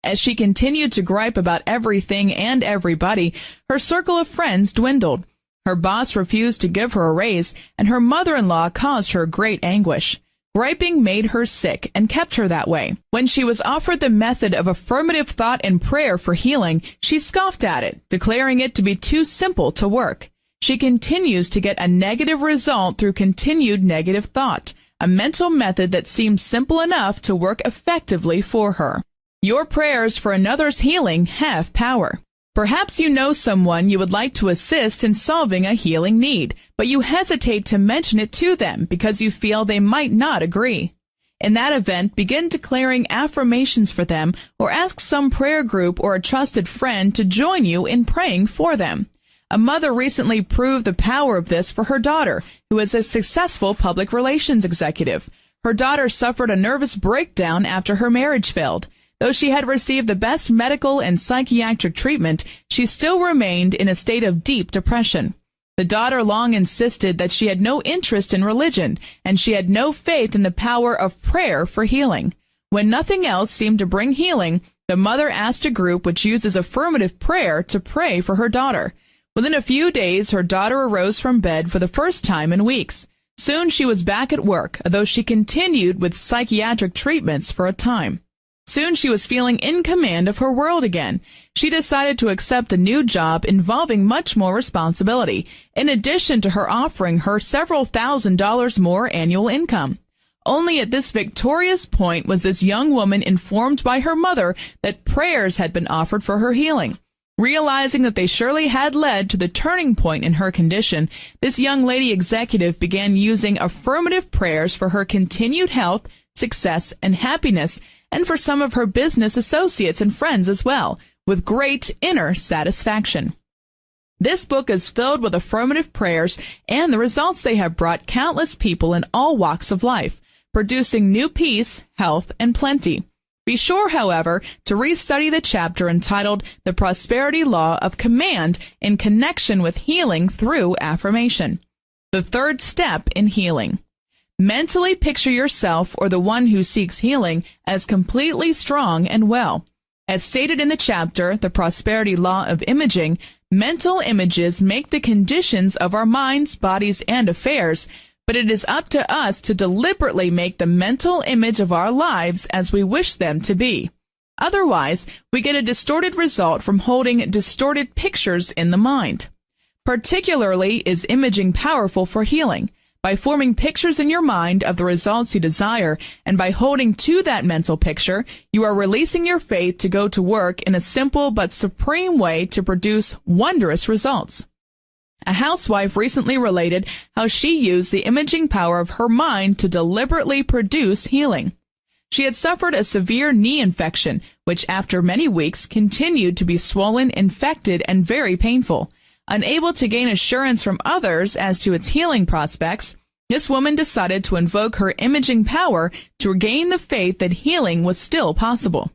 As she continued to gripe about everything and everybody, her circle of friends dwindled. Her boss refused to give her a raise, and her mother-in-law caused her great anguish. Griping made her sick and kept her that way. When she was offered the method of affirmative thought and prayer for healing, she scoffed at it, declaring it to be too simple to work. She continues to get a negative result through continued negative thought, a mental method that seems simple enough to work effectively for her. Your prayers for another's healing have power. Perhaps you know someone you would like to assist in solving a healing need, but you hesitate to mention it to them because you feel they might not agree. In that event, begin declaring affirmations for them or ask some prayer group or a trusted friend to join you in praying for them. A mother recently proved the power of this for her daughter, who is a successful public relations executive. Her daughter suffered a nervous breakdown after her marriage failed. Though she had received the best medical and psychiatric treatment, she still remained in a state of deep depression. The daughter long insisted that she had no interest in religion, and she had no faith in the power of prayer for healing. When nothing else seemed to bring healing, the mother asked a group which uses affirmative prayer to pray for her daughter. Within a few days, her daughter arose from bed for the first time in weeks. Soon she was back at work, though she continued with psychiatric treatments for a time. Soon she was feeling in command of her world again. She decided to accept a new job involving much more responsibility, in addition to her offering her several $1,000s more annual income. Only at this victorious point was this young woman informed by her mother that prayers had been offered for her healing. Realizing that they surely had led to the turning point in her condition, this young lady executive began using affirmative prayers for her continued health, success, and happiness, and for some of her business associates and friends as well, with great inner satisfaction. This book is filled with affirmative prayers and the results they have brought countless people in all walks of life, producing new peace, health, and plenty. Be sure, however, to restudy the chapter entitled The Prosperity Law of Command in connection with healing through affirmation. The third step in healing. Mentally picture yourself or the one who seeks healing as completely strong and well. As stated in the chapter, The Prosperity Law of Imaging, mental images make the conditions of our minds, bodies, and affairs, but it is up to us to deliberately make the mental image of our lives as we wish them to be. Otherwise, we get a distorted result from holding distorted pictures in the mind. Particularly is imaging powerful for healing. By forming pictures in your mind of the results you desire, and by holding to that mental picture, you are releasing your faith to go to work in a simple but supreme way to produce wondrous results. A housewife recently related how she used the imaging power of her mind to deliberately produce healing. She had suffered a severe knee infection, which after many weeks continued to be swollen, infected, and very painful. Unable to gain assurance from others as to its healing prospects, this woman decided to invoke her imaging power to regain the faith that healing was still possible.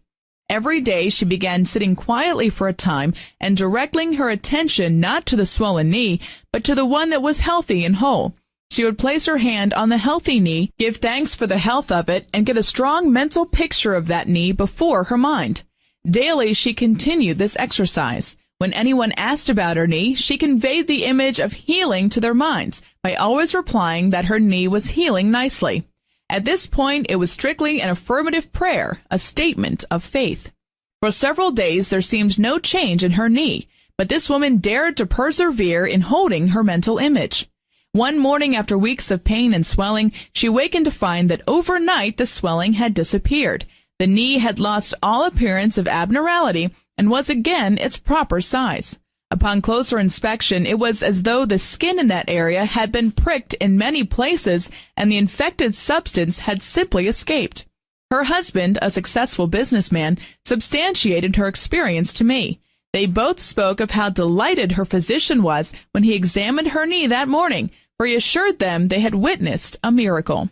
Every day she began sitting quietly for a time and directing her attention not to the swollen knee, but to the one that was healthy and whole. She would place her hand on the healthy knee, give thanks for the health of it, and get a strong mental picture of that knee before her mind. Daily she continued this exercise. When anyone asked about her knee, she conveyed the image of healing to their minds by always replying that her knee was healing nicely. At this point, it was strictly an affirmative prayer, a statement of faith. For several days, there seemed no change in her knee, but this woman dared to persevere in holding her mental image. One morning, after weeks of pain and swelling, she wakened to find that overnight the swelling had disappeared. The knee had lost all appearance of abnormality and was again its proper size. Upon closer inspection, it was as though the skin in that area had been pricked in many places and the infected substance had simply escaped. Her husband, a successful businessman, substantiated her experience to me. They both spoke of how delighted her physician was when he examined her knee that morning, for he assured them they had witnessed a miracle.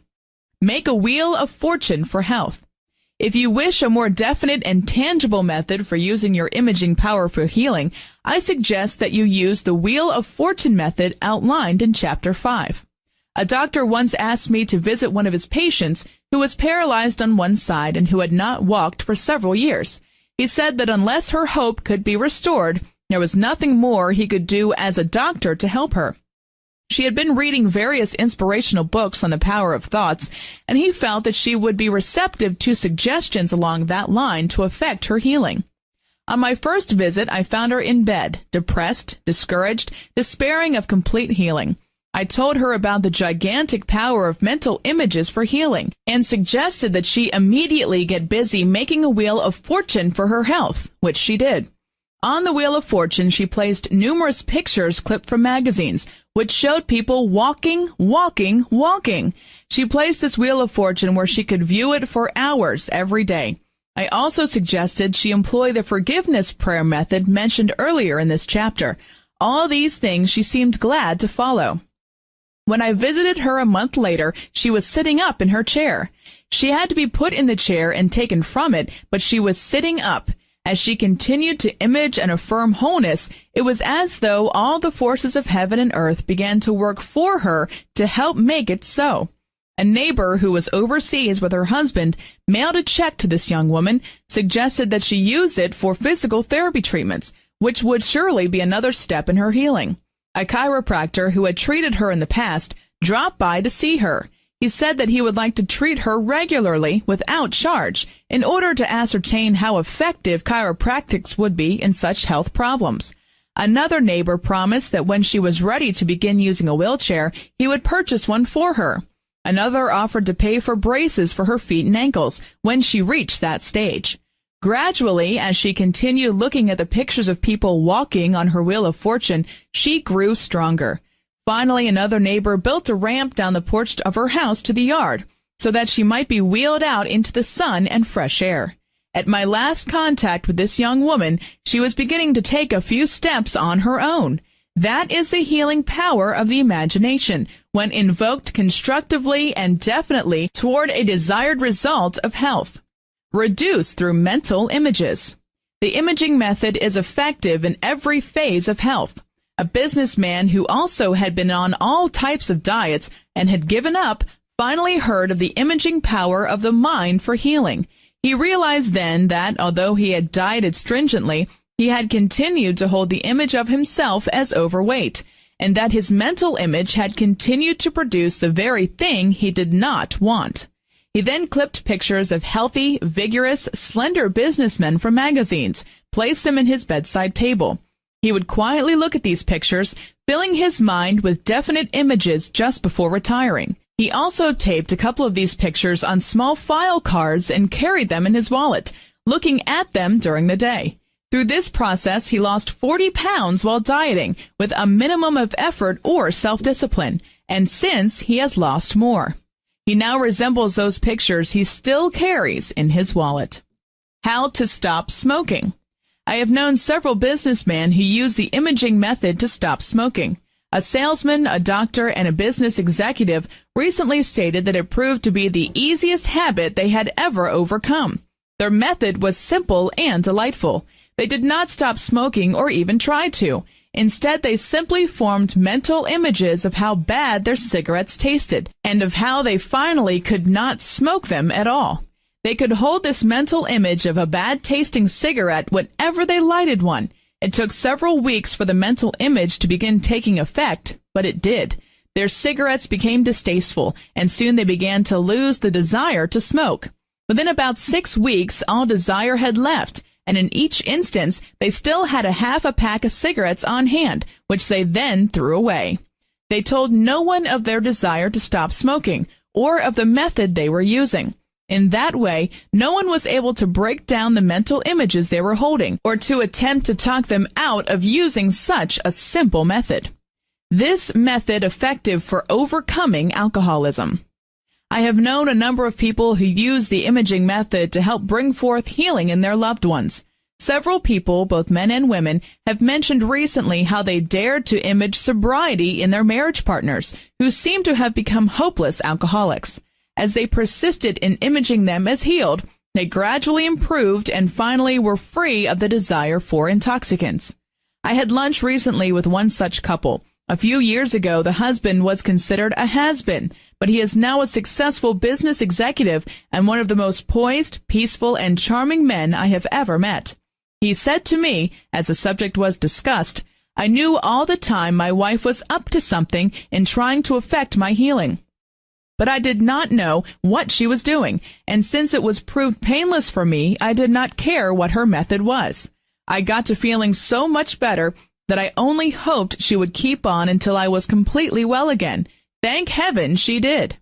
Make a wheel of fortune for health. If you wish a more definite and tangible method for using your imaging power for healing, I suggest that you use the Wheel of Fortune method outlined in Chapter 5. A doctor once asked me to visit one of his patients who was paralyzed on one side and who had not walked for several years. He said that unless her hope could be restored, there was nothing more he could do as a doctor to help her. She had been reading various inspirational books on the power of thoughts, and he felt that she would be receptive to suggestions along that line to affect her healing. On my first visit, I found her in bed, depressed, discouraged, despairing of complete healing. I told her about the gigantic power of mental images for healing, and suggested that she immediately get busy making a wheel of fortune for her health, which she did. On the Wheel of Fortune, she placed numerous pictures clipped from magazines, which showed people walking. She placed this Wheel of Fortune where she could view it for hours every day. I also suggested she employ the forgiveness prayer method mentioned earlier in this chapter. All these things she seemed glad to follow. When I visited her a month later, she was sitting up in her chair. She had to be put in the chair and taken from it, but she was sitting up. As she continued to image and affirm wholeness, it was as though all the forces of heaven and earth began to work for her to help make it so. A neighbor who was overseas with her husband mailed a check to this young woman, suggested that she use it for physical therapy treatments, which would surely be another step in her healing. A chiropractor who had treated her in the past dropped by to see her. He said that he would like to treat her regularly without charge in order to ascertain how effective chiropractics would be in such health problems. Another neighbor promised that when she was ready to begin using a wheelchair, he would purchase one for her. Another offered to pay for braces for her feet and ankles when she reached that stage. Gradually, as she continued looking at the pictures of people walking on her Wheel of Fortune, she grew stronger. Finally, another neighbor built a ramp down the porch of her house to the yard so that she might be wheeled out into the sun and fresh air. At my last contact with this young woman, she was beginning to take a few steps on her own. That is the healing power of the imagination when invoked constructively and definitely toward a desired result of health. Reduce through mental images. The imaging method is effective in every phase of health. A businessman who also had been on all types of diets and had given up finally heard of the imaging power of the mind for healing. He realized then that, although he had dieted stringently, he had continued to hold the image of himself as overweight, and that his mental image had continued to produce the very thing he did not want. He then clipped pictures of healthy, vigorous, slender businessmen from magazines, placed them in his bedside table. He would quietly look at these pictures, filling his mind with definite images just before retiring. He also taped a couple of these pictures on small file cards and carried them in his wallet, looking at them during the day. Through this process, he lost 40 pounds while dieting with a minimum of effort or self-discipline, and since he has lost more. He now resembles those pictures he still carries in his wallet. How to stop smoking. I have known several businessmen who use the imaging method to stop smoking. A salesman, a doctor, and a business executive recently stated that it proved to be the easiest habit they had ever overcome. Their method was simple and delightful. They did not stop smoking or even try to. Instead, they simply formed mental images of how bad their cigarettes tasted and of how they finally could not smoke them at all. They could hold this mental image of a bad-tasting cigarette whenever they lighted one. It took several weeks for the mental image to begin taking effect, but it did. Their cigarettes became distasteful, and soon they began to lose the desire to smoke. Within about 6 weeks, all desire had left, and in each instance, they still had a half a pack of cigarettes on hand, which they then threw away. They told no one of their desire to stop smoking, or of the method they were using. In that way, no one was able to break down the mental images they were holding, or to attempt to talk them out of using such a simple method. This method effective for overcoming alcoholism. I have known a number of people who use the imaging method to help bring forth healing in their loved ones. Several people, both men and women, have mentioned recently how they dared to image sobriety in their marriage partners, who seem to have become hopeless alcoholics. As they persisted in imaging them as healed, they gradually improved and finally were free of the desire for intoxicants. I had lunch recently with one such couple. A few years ago, the husband was considered a has-been, but he is now a successful business executive and one of the most poised, peaceful, and charming men I have ever met. He said to me, as the subject was discussed, "I knew all the time my wife was up to something in trying to effect my healing. But I did not know what she was doing, and since it was proved painless for me, I did not care what her method was. I got to feeling so much better that I only hoped she would keep on until I was completely well again. Thank heaven she did."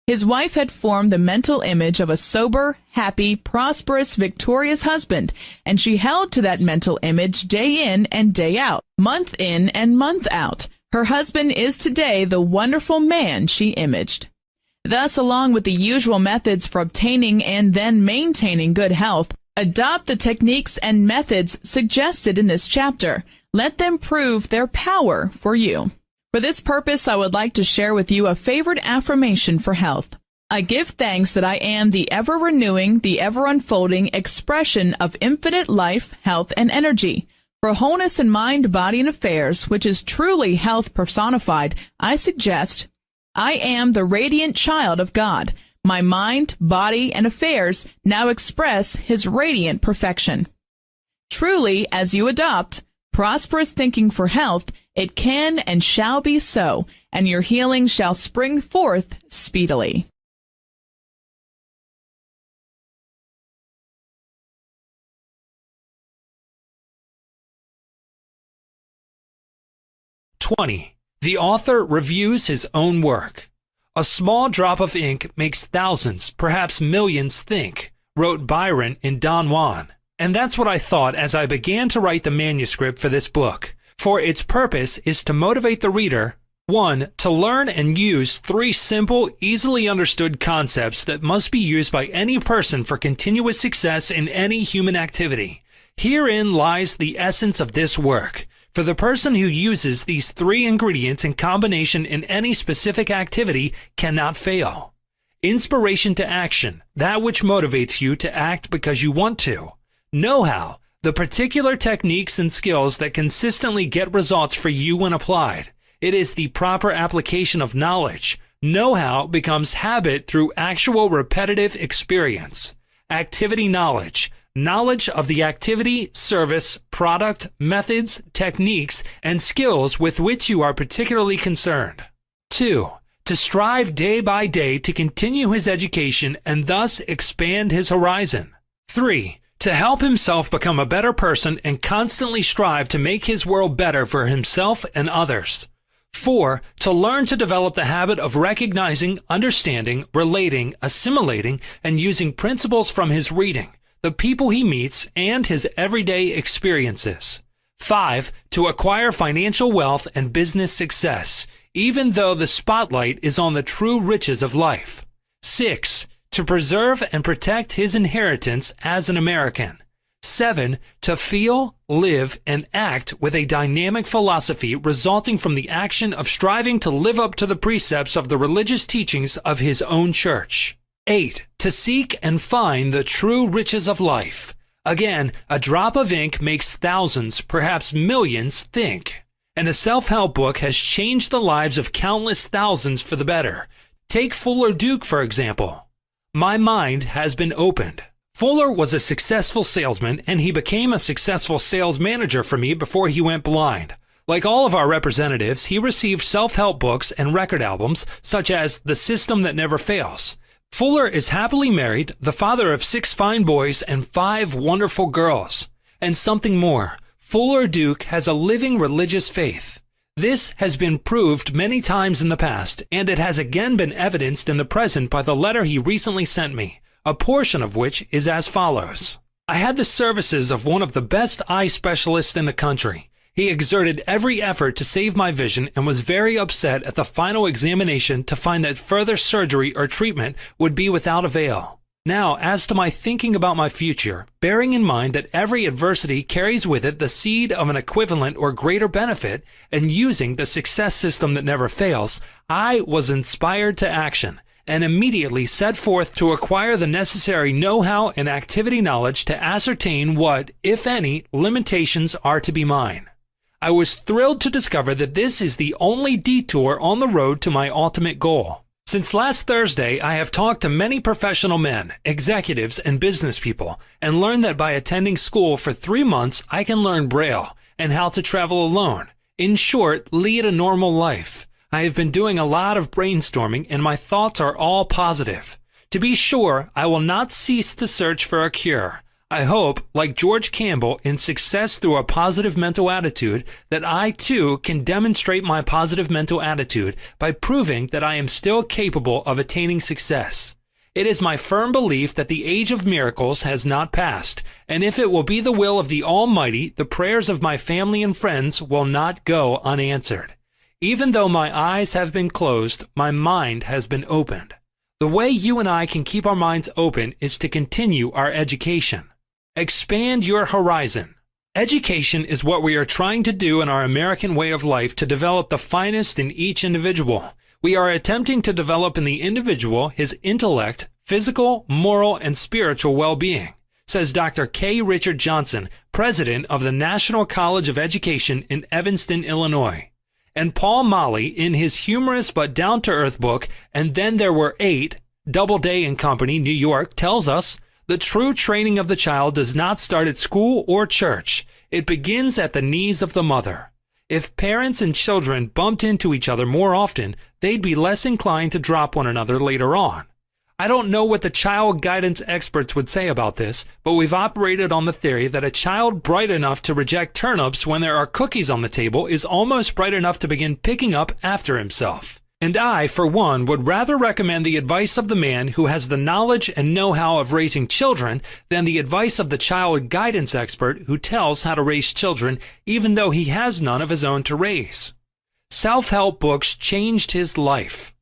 His wife had formed the mental image of a sober, happy, prosperous, victorious husband, and she held to that mental image day in and day out, month in and month out. Her husband is today the wonderful man she imaged. Thus, along with the usual methods for obtaining and then maintaining good health, adopt the techniques and methods suggested in this chapter. Let them prove their power for you. For this purpose, I would like to share with you a favorite affirmation for health. I give thanks that I am the ever-renewing, the ever-unfolding expression of infinite life, health, and energy. For wholeness in mind, body, and affairs, which is truly health personified, I suggest, I am the radiant child of God. My mind, body, and affairs now express His radiant perfection. Truly, as you adopt prosperous thinking for health, it can and shall be so, and your healing shall spring forth speedily. The author reviews his own work. A small drop of ink makes thousands, perhaps millions think, wrote Byron in Don Juan. And that's what I thought as I began to write the manuscript for this book. For its purpose is to motivate the reader, 1. To learn and use 3 simple, easily understood concepts that must be used by any person for continuous success in any human activity. Herein lies the essence of this work. For the person who uses these three ingredients in combination in any specific activity cannot fail. Inspiration to action, that which motivates you to act because you want to. Know-how, the particular techniques and skills that consistently get results for you when applied. It is the proper application of knowledge. Know-how becomes habit through actual repetitive experience. Activity knowledge. Knowledge of the activity, service, product, methods, techniques, and skills with which you are particularly concerned. 2. To strive day by day to continue his education and thus expand his horizon. 3. To help himself become a better person and constantly strive to make his world better for himself and others. 4. To learn to develop the habit of recognizing, understanding, relating, assimilating, and using principles from his reading, the people he meets, and his everyday experiences. 5. To acquire financial wealth and business success, even though the spotlight is on the true riches of life. 6. To preserve and protect his inheritance as an American. 7. To feel, live, and act with a dynamic philosophy resulting from the action of striving to live up to the precepts of the religious teachings of his own church. 8. To seek and find the true riches of life. Again, a drop of ink makes thousands, perhaps millions, think. And a self-help book has changed the lives of countless thousands for the better. Take Fuller Duke, for example. My mind has been opened. Fuller was a successful salesman, and he became a successful sales manager for me before he went blind. Like all of our representatives, he received self-help books and record albums, such as The System That Never Fails. Fuller is happily married, the father of 6 fine boys and 5 wonderful girls. And something more, Fuller Duke has a living religious faith. This has been proved many times in the past, and it has again been evidenced in the present by the letter he recently sent me, a portion of which is as follows. I had the services of one of the best eye specialists in the country. He exerted every effort to save my vision and was very upset at the final examination to find that further surgery or treatment would be without avail. Now, as to my thinking about my future, bearing in mind that every adversity carries with it the seed of an equivalent or greater benefit, and using the success system that never fails, I was inspired to action, and immediately set forth to acquire the necessary know-how and activity knowledge to ascertain what, if any, limitations are to be mine. I was thrilled to discover that this is the only detour on the road to my ultimate goal. Since last Thursday, I have talked to many professional men, executives, and business people, and learned that by attending school for 3 months, I can learn Braille and how to travel alone. In short, lead a normal life. I have been doing a lot of brainstorming, and my thoughts are all positive. To be sure, I will not cease to search for a cure. I hope, like George Campbell in Success Through a Positive Mental Attitude, that I too can demonstrate my positive mental attitude by proving that I am still capable of attaining success. It is my firm belief that the age of miracles has not passed, and if it will be the will of the Almighty, the prayers of my family and friends will not go unanswered. Even though my eyes have been closed, my mind has been opened. The way you and I can keep our minds open is to continue our education. Expand your horizon. Education is what we are trying to do in our American way of life to develop the finest in each individual. We are attempting to develop in the individual his intellect, physical, moral, and spiritual well-being, says Dr. K. Richard Johnson, president of the National College of Education in Evanston, Illinois. And Paul Molley, in his humorous but down-to-earth book, And Then There Were 8, Doubleday and Company, New York, tells us, the true training of the child does not start at school or church. It begins at the knees of the mother. If parents and children bumped into each other more often, they'd be less inclined to drop one another later on. I don't know what the child guidance experts would say about this, but we've operated on the theory that a child bright enough to reject turnips when there are cookies on the table is almost bright enough to begin picking up after himself. And I, for one, would rather recommend the advice of the man who has the knowledge and know-how of raising children than the advice of the child guidance expert who tells how to raise children even though he has none of his own to raise. Self-help books changed his life.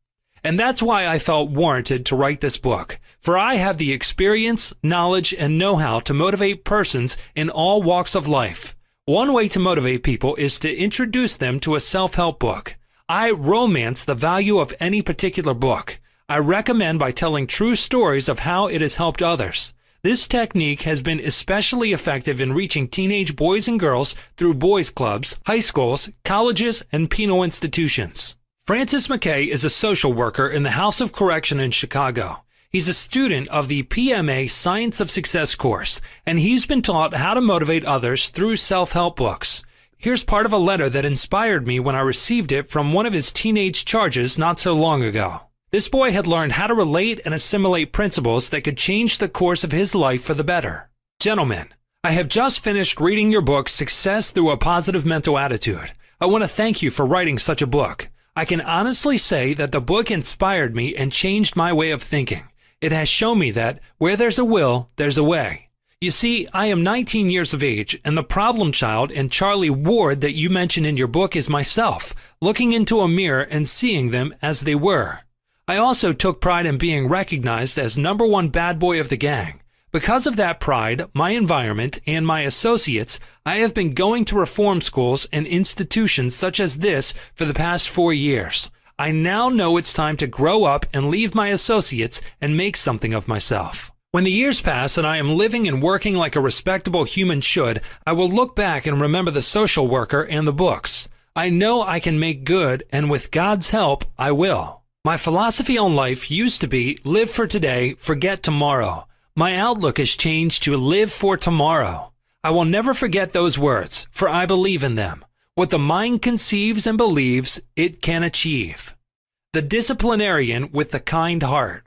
And that's why I felt warranted to write this book, for I have the experience, knowledge, and know-how to motivate persons in all walks of life. One way to motivate people is to introduce them to a self-help book. I romance the value of any particular book. I recommend by telling true stories of how it has helped others. This technique has been especially effective in reaching teenage boys and girls through boys' clubs, high schools, colleges, and penal institutions. Francis McKay is a social worker in the House of Correction in Chicago. He's a student of the PMA Science of Success course, and he's been taught how to motivate others through self-help books. Here's part of a letter that inspired me when I received it from one of his teenage charges not so long ago. This boy had learned how to relate and assimilate principles that could change the course of his life for the better. Gentlemen, I have just finished reading your book, Success Through a Positive Mental Attitude. I want to thank you for writing such a book. I can honestly say that the book inspired me and changed my way of thinking. It has shown me that where there's a will, there's a way. You see, I am 19 years of age, and the problem child and Charlie Ward that you mention in your book is myself, looking into a mirror and seeing them as they were. I also took pride in being recognized as #1 bad boy of the gang. Because of that pride, my environment, and my associates, I have been going to reform schools and institutions such as this for the past 4 years. I now know it's time to grow up and leave my associates and make something of myself. When the years pass and I am living and working like a respectable human should, I will look back and remember the social worker and the books. I know I can make good, and with God's help, I will. My philosophy on life used to be live for today, forget tomorrow. My outlook has changed to live for tomorrow. I will never forget those words, for I believe in them. What the mind conceives and believes, it can achieve. The disciplinarian with the kind heart.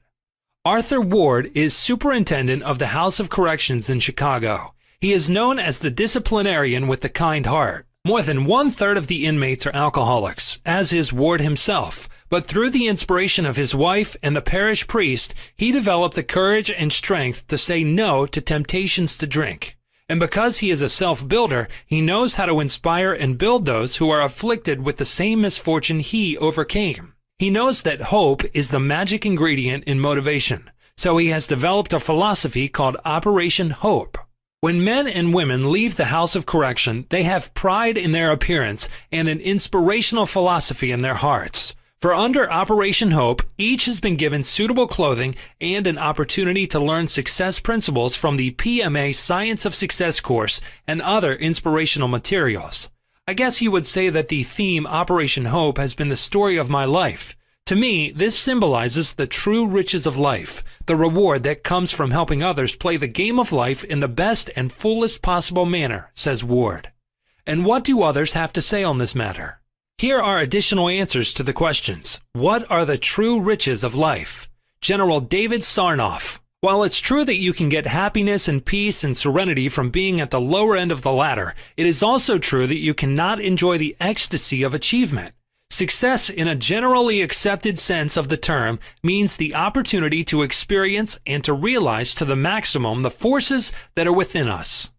Arthur Ward is superintendent of the House of Corrections in Chicago. He is known as the disciplinarian with the kind heart. More than 1/3 of the inmates are alcoholics, as is Ward himself. But through the inspiration of his wife and the parish priest, he developed the courage and strength to say no to temptations to drink. And because he is a self-builder, he knows how to inspire and build those who are afflicted with the same misfortune he overcame. He knows that hope is the magic ingredient in motivation, so he has developed a philosophy called Operation Hope. When men and women leave the House of Correction, they have pride in their appearance and an inspirational philosophy in their hearts. For under Operation Hope, each has been given suitable clothing and an opportunity to learn success principles from the PMA Science of Success course and other inspirational materials. I guess you would say that the theme Operation Hope has been the story of my life. To me, this symbolizes the true riches of life, the reward that comes from helping others play the game of life in the best and fullest possible manner, says Ward. And what do others have to say on this matter? Here are additional answers to the questions. What are the true riches of life? General David Sarnoff. While it's true that you can get happiness and peace and serenity from being at the lower end of the ladder, it is also true that you cannot enjoy the ecstasy of achievement. Success in a generally accepted sense of the term means the opportunity to experience and to realize to the maximum the forces that are within us.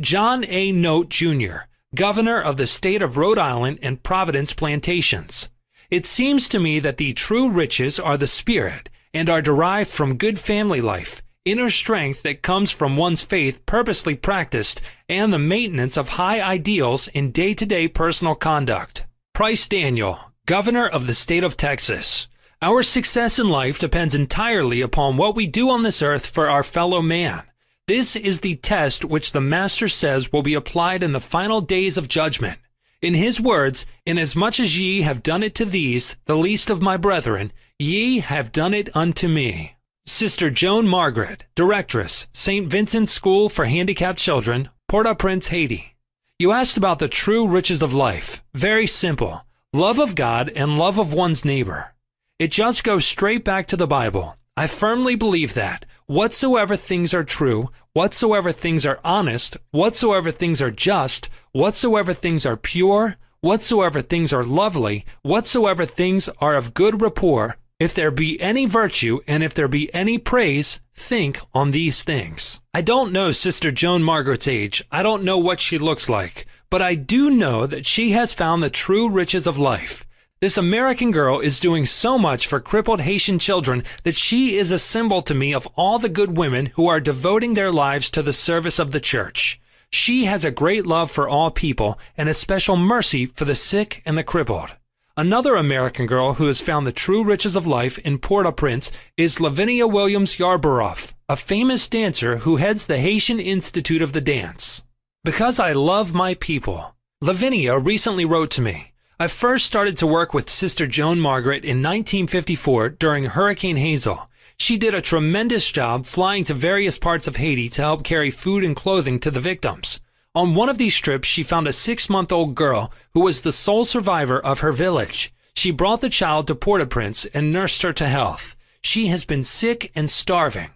John A. Note, Jr., Governor of the state of Rhode Island and Providence Plantations. It seems to me that the true riches are the spirit and are derived from good family life, inner strength that comes from one's faith purposely practiced, and the maintenance of high ideals in day-to-day personal conduct. Price Daniel, Governor of the state of Texas. Our success in life depends entirely upon what we do on this earth for our fellow man. This is the test which the Master says will be applied in the final days of judgment. In his words, inasmuch as ye have done it to these, the least of my brethren, ye have done it unto me. Sister Joan Margaret, Directress, St. Vincent's School for Handicapped Children, Port-au-Prince, Haiti. You asked about the true riches of life. Very simple. Love of God and love of one's neighbor. It just goes straight back to the Bible. I firmly believe that whatsoever things are true, whatsoever things are honest, whatsoever things are just, whatsoever things are pure, whatsoever things are lovely, whatsoever things are of good rapport, if there be any virtue and if there be any praise, think on these things. I don't know Sister Joan Margaret's age. I don't know what she looks like, but I do know that she has found the true riches of life. This American girl is doing so much for crippled Haitian children that she is a symbol to me of all the good women who are devoting their lives to the service of the church. She has a great love for all people and a special mercy for the sick and the crippled. Another American girl who has found the true riches of life in Port-au-Prince is Lavinia Williams Yarborough, a famous dancer who heads the Haitian Institute of the Dance. Because I love my people. Lavinia recently wrote to me. I first started to work with Sister Joan Margaret in 1954 during Hurricane Hazel. She did a tremendous job flying to various parts of Haiti to help carry food and clothing to the victims. On one of these trips, she found a 6-month-old girl who was the sole survivor of her village. She brought the child to Port-au-Prince and nursed her to health. She has been sick and starving.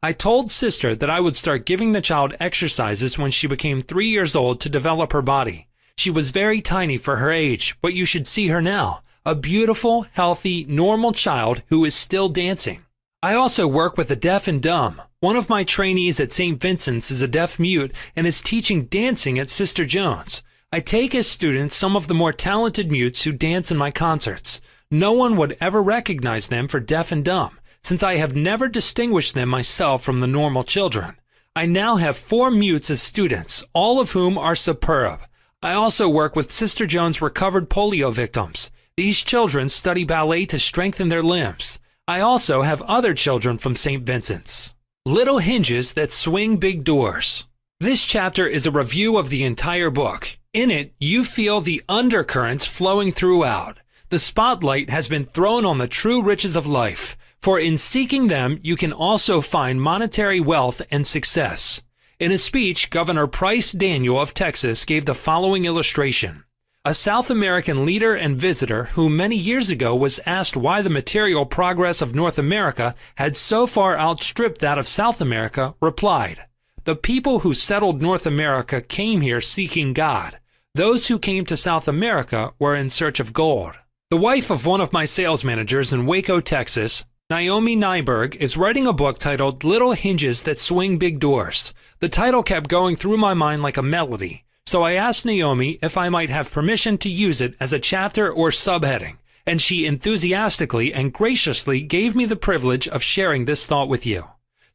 I told Sister that I would start giving the child exercises when she became 3 years old to develop her body. She was very tiny for her age, but you should see her now. A beautiful, healthy, normal child who is still dancing. I also work with the deaf and dumb. One of my trainees at St. Vincent's is a deaf mute and is teaching dancing at Sister Joan's. I take as students some of the more talented mutes who dance in my concerts. No one would ever recognize them for deaf and dumb, since I have never distinguished them myself from the normal children. I now have 4 mutes as students, all of whom are superb. I also work with Sister Joan's recovered polio victims. These children study ballet to strengthen their limbs. I also have other children from St. Vincent's. Little Hinges That Swing Big Doors. This chapter is a review of the entire book. In it, you feel the undercurrents flowing throughout. The spotlight has been thrown on the true riches of life, for in seeking them, you can also find monetary wealth and success. In a speech, Governor Price Daniel of Texas gave the following illustration. A South American leader and visitor who many years ago was asked why the material progress of North America had so far outstripped that of South America replied, "The people who settled North America came here seeking God. Those who came to South America were in search of gold." The wife of one of my sales managers in Waco, Texas, Naomi Nyberg, is writing a book titled Little Hinges That Swing Big Doors. The title kept going through my mind like a melody. So I asked Naomi if I might have permission to use it as a chapter or subheading, and she enthusiastically and graciously gave me the privilege of sharing this thought with you.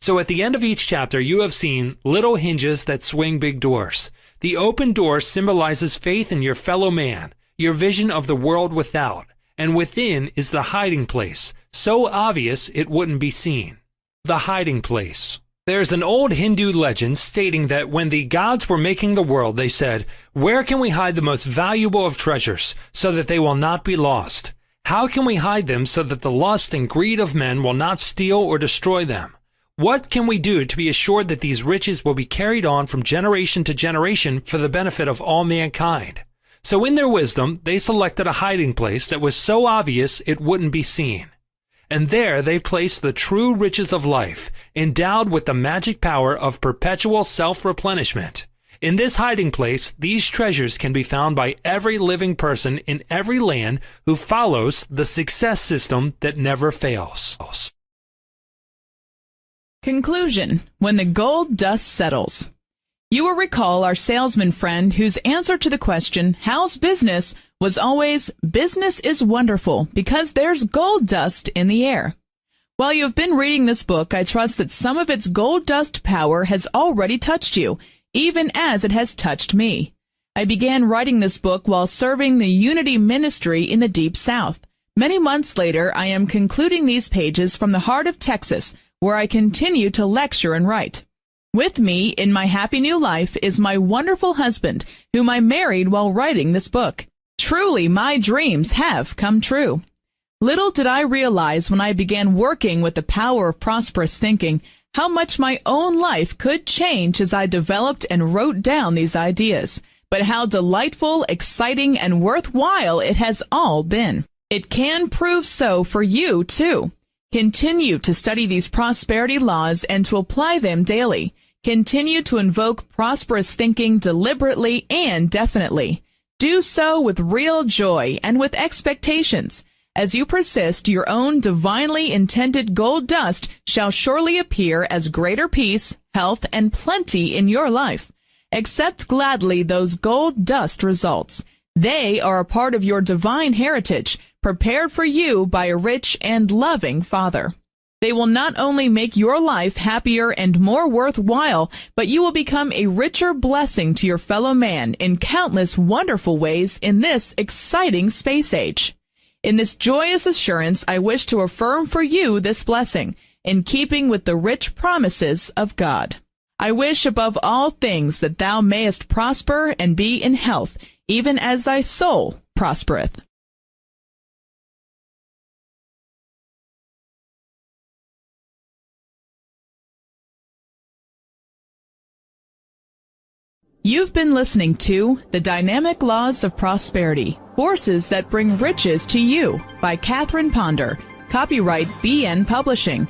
So at the end of each chapter, you have seen little hinges that swing big doors. The open door symbolizes faith in your fellow man, your vision of the world without, and within is the hiding place, so obvious it wouldn't be seen. The hiding place. There's an old Hindu legend stating that when the gods were making the world, they said, "Where can we hide the most valuable of treasures so that they will not be lost? How can we hide them so that the lust and greed of men will not steal or destroy them? What can we do to be assured that these riches will be carried on from generation to generation for the benefit of all mankind?" So in their wisdom, they selected a hiding place that was so obvious it wouldn't be seen. And there they placed the true riches of life, endowed with the magic power of perpetual self-replenishment. In this hiding place, these treasures can be found by every living person in every land who follows the success system that never fails. Conclusion: When the gold dust settles. You will recall our salesman friend whose answer to the question, "How's business?" was always, "Business is wonderful because there's gold dust in the air." While you have been reading this book, I trust that some of its gold dust power has already touched you, even as it has touched me. I began writing this book while serving the Unity Ministry in the Deep South. Many months later, I am concluding these pages from the heart of Texas, where I continue to lecture and write. With me in my happy new life is my wonderful husband, whom I married while writing this book. Truly, my dreams have come true. Little did I realize when I began working with the power of prosperous thinking how much my own life could change as I developed and wrote down these ideas, but how delightful, exciting, and worthwhile it has all been. It can prove so for you, too. Continue to study these prosperity laws and to apply them daily. Continue to invoke prosperous thinking deliberately and definitely. Do so with real joy and with expectations. As you persist, your own divinely intended gold dust shall surely appear as greater peace, health, and plenty in your life. Accept gladly those gold dust results. They are a part of your divine heritage, prepared for you by a rich and loving Father. They will not only make your life happier and more worthwhile, but you will become a richer blessing to your fellow man in countless wonderful ways in this exciting space age. In this joyous assurance, I wish to affirm for you this blessing, in keeping with the rich promises of God. I wish above all things that thou mayest prosper and be in health, even as thy soul prospereth. You've been listening to The Dynamic Laws of Prosperity, Forces That Bring Riches to You by Catherine Ponder. Copyright BN Publishing.